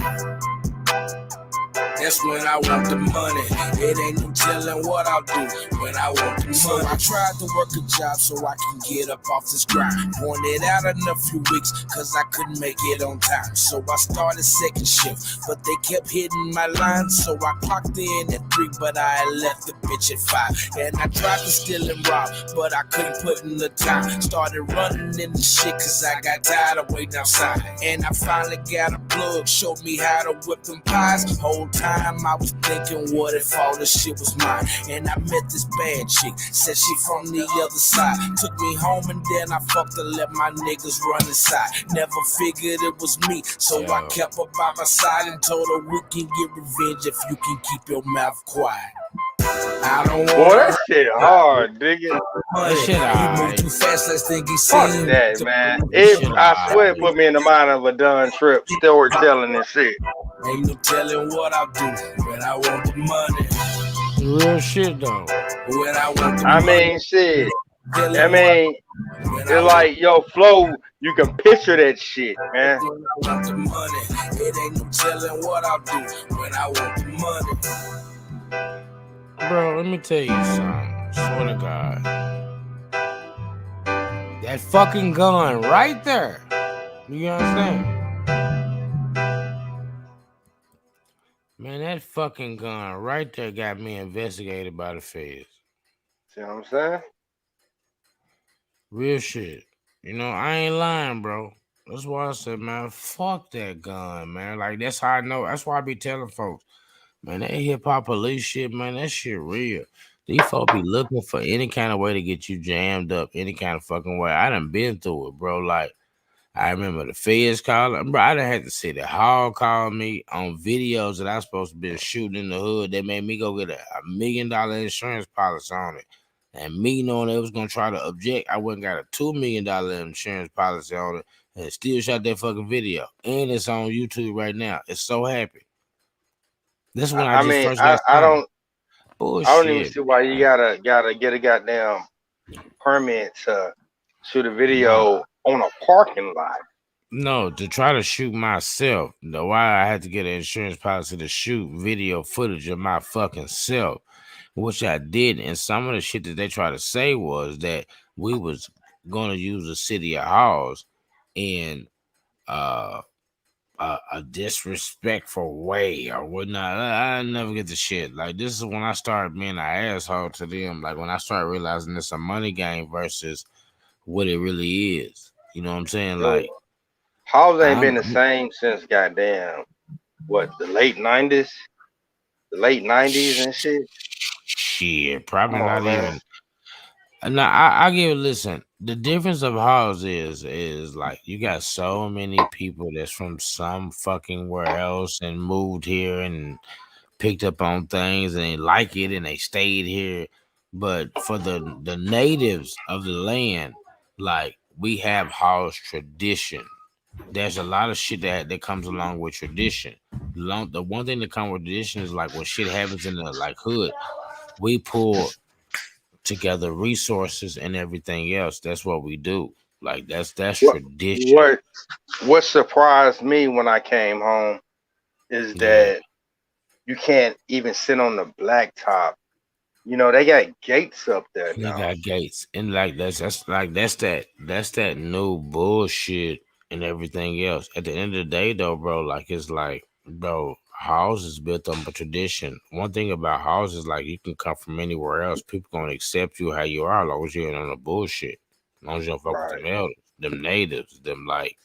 That's when I want the money. It ain't no telling what I'll do when I want the money. So I tried to work a job so I can get up off this grind. Pointed out in a few weeks cause I couldn't make it on time. So I started second shift, but they kept hitting my line. So I clocked in at 3, but I left the bitch at 5. And I tried to steal and rob, but I couldn't put in the time. Started running in the shit cause I got tired of waiting outside. And I finally got a plug, showed me how to whip them pies. Whole time I was thinking, what if all this shit was mine? And I met this bad chick, said she from the other side. Took me home and then I fucked her, let my niggas run inside. Never figured it was me, so I kept her by my side and told her we can get revenge if you can keep your mouth quiet. I don't want that shit hard, nigga. That shit hard. He moved too fast, let's think he fuck seen. That, man. I swear it put me in the mind of a done trip storytelling and shit. Ain't no telling what I'll do when I want the money. Real shit though. When I want the I money. mean, shit. I mean, it's like yo, Flow. You can picture that shit, man. When I want the money, it ain't no telling what I'll do when I want the money. Bro, let me tell you something. Swear to God. That fucking gun right there. You understand? Man, that fucking gun right there got me investigated by the feds. See what I'm saying? Real shit. You know, I ain't lying, bro. That's why I said, man, fuck that gun, man. Like, that's how I know. That's why I be telling folks, man, that hip-hop police shit, man, that shit real. These folks be looking for any kind of way to get you jammed up, any kind of fucking way. I done been through it, bro. Like, I remember the feds calling. Bro, I done had to see the hall call me on videos that I supposed to be shooting in the hood. They made me go get a $1 million insurance policy on it. And me knowing they was going to try to object, I went and got a $2 million insurance policy on it and still shot that fucking video. And it's on YouTube right now. It's so happy. This is when I just mean, first I don't bullshit. I don't even see why you gotta get a goddamn permit to shoot a video on a parking lot. No, to try to shoot myself. Why I had to get an insurance policy to shoot video footage of my fucking self, which I did. And some of the shit that they try to say was that we was going to use the city of Halls in a disrespectful way or whatnot. I never get the shit. Like, this is when I started being an asshole to them. Like, when I started realizing it's a money game versus what it really is. You know what I'm saying? Like, Halls ain't been the same since goddamn the late 90s? The late 90s and shit? Shit, probably not even. Now, I give it, listen, the difference of Halls is like you got so many people that's from some fucking where else and moved here and picked up on things and they like it and they stayed here. But for the natives of the land, like, we have Halls tradition. There's a lot of shit that comes along with tradition. The one thing that comes with tradition is like when shit happens in the like hood, we pull together resources and everything else. That's what we do. Like, that's tradition. What surprised me when I came home is that you can't even sit on the blacktop. You know, they got gates up there now. They got gates. And like that's that new bullshit and everything else. At the end of the day though, bro, like, it's like, bro, Halls is built on a tradition. One thing about Halls is like you can come from anywhere else. People gonna accept you how you are as long as you ain't on the bullshit. As long as you don't fuck with them elders, them natives, them like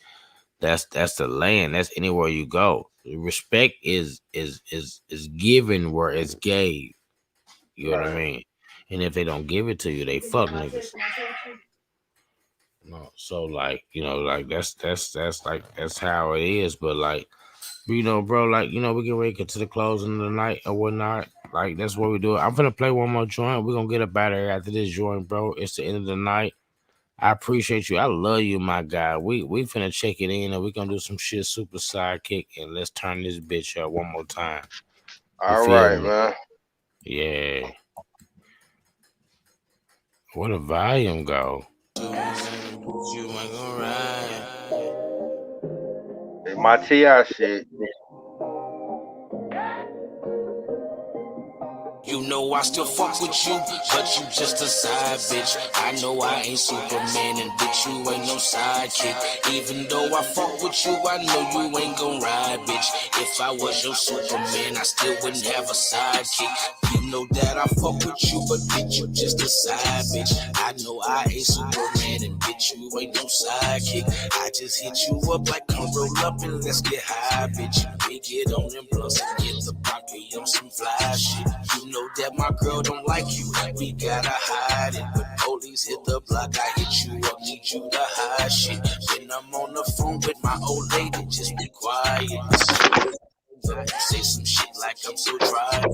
that's the land. That's anywhere you go. Respect is given where it's gave. You know what I mean? And if they don't give it to you, they fuck niggas. No, so like, you know, like that's how it is. But like, you know, bro, like, you know, we get ready to get to the closing of the night or whatnot. Like, that's what we do. I'm gonna play one more joint. We're gonna get up out of here after this joint, bro. It's the end of the night. I appreciate you. I love you, my guy. We finna check it in and we gonna do some shit super sidekick and let's turn this bitch up one more time. All right, man. Yeah. Where the volume go? My T.I. shit. You know I still fuck with you, but you just a side bitch. I know I ain't Superman, and bitch, you ain't no sidekick. Even though I fuck with you, I know you ain't gon' ride, bitch. If I was your Superman, I still wouldn't have a sidekick. You know that I fuck with you, but bitch, you just a side bitch. I know I ain't Superman, and bitch, you ain't no sidekick. I just hit you up like, come roll up and let's get high, bitch. We get on them blunts and get the poppy on some fly shit. You know that my girl don't like you, we gotta hide it. When police hit the block, I hit you up, need you to hide shit. When I'm on the phone with my old lady, just be quiet. You say some shit like I'm so dry.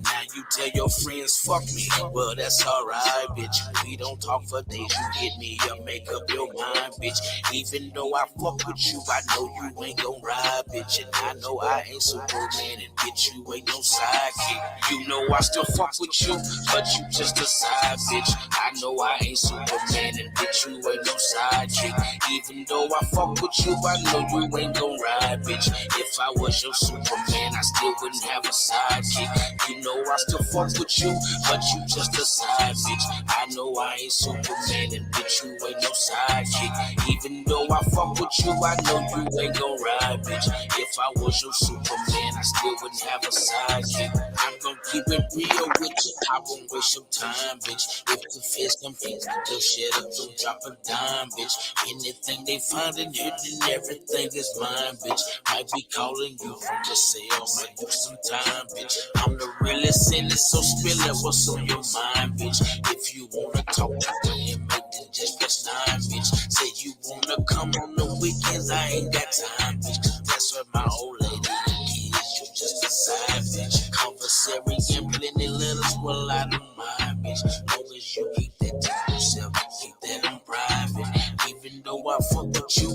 Now you tell your friends, fuck me. Well, that's alright, bitch. We don't talk for days. You hit me up, make up your mind, bitch. Even though I fuck with you, I know you ain't gon' ride, bitch. And I know I ain't Superman, and bitch, you ain't no sidekick. You know I still fuck with you, but you just a side bitch. I know I ain't Superman, and bitch, you ain't no sidekick. Even though I fuck with you, I know you ain't gon' ride, bitch. If I was your Superman, I still wouldn't have a sidekick. You know I still fuck with you, but you just a side bitch. I know I ain't Superman, and bitch, you ain't no sidekick. Even though I fuck with you, I know you ain't gon' ride, bitch. If I was your Superman, I still wouldn't have a sidekick. I'm gon' keep it real with you, I won't waste your time, bitch. If the feds come fix your shit up, don't drop a dime, bitch. Anything they find in here, then everything is mine, bitch. Might be calling you from the cell, might do some time, bitch. I'm the realest in it, so spill it, what's on your mind, bitch. If you wanna talk to me and make the just press 9, bitch. Say you wanna come on the weekends, I ain't got time, bitch. That's what my old lady is, you just a side, bitch. Conversary and plenty letters, well, I don't mind, bitch. Long as you keep that to yourself, keep that on private. Even though I fuck with you,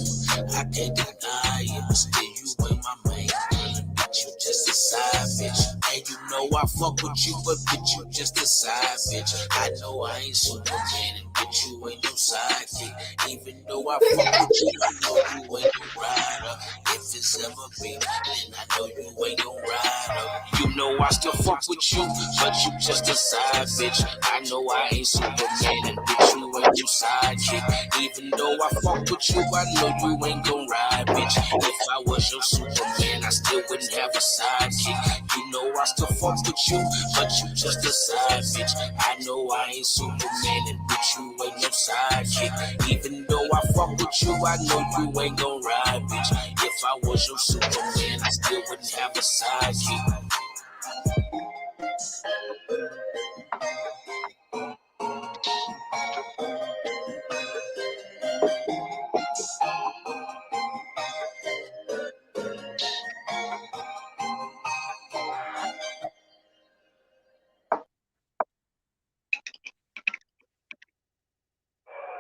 I can't deny it, but still you ain't my main girl, bitch, you just a side, bitch. And you know I fuck with you, but bitch, you just a side, bitch. I know I ain't Superman, and bitch, you ain't no sidekick. Even though I fuck with you, I know you ain't no rider. If it's ever been, then I know you ain't gon' ride up. You know I still fuck with you, but you just a side bitch. I know I ain't Superman, and bitch, you ain't no sidekick. Even though I fuck with you, I know you ain't gon' ride, bitch. If I was your Superman, I still wouldn't have a sidekick. You know I still fuck with you, but you just a side bitch. I know I ain't Superman, and bitch, you ain't no sidekick. Even though I fuck with you, I know you ain't gon' ride, bitch. If I was your Superman, I still wouldn't have a sidekick.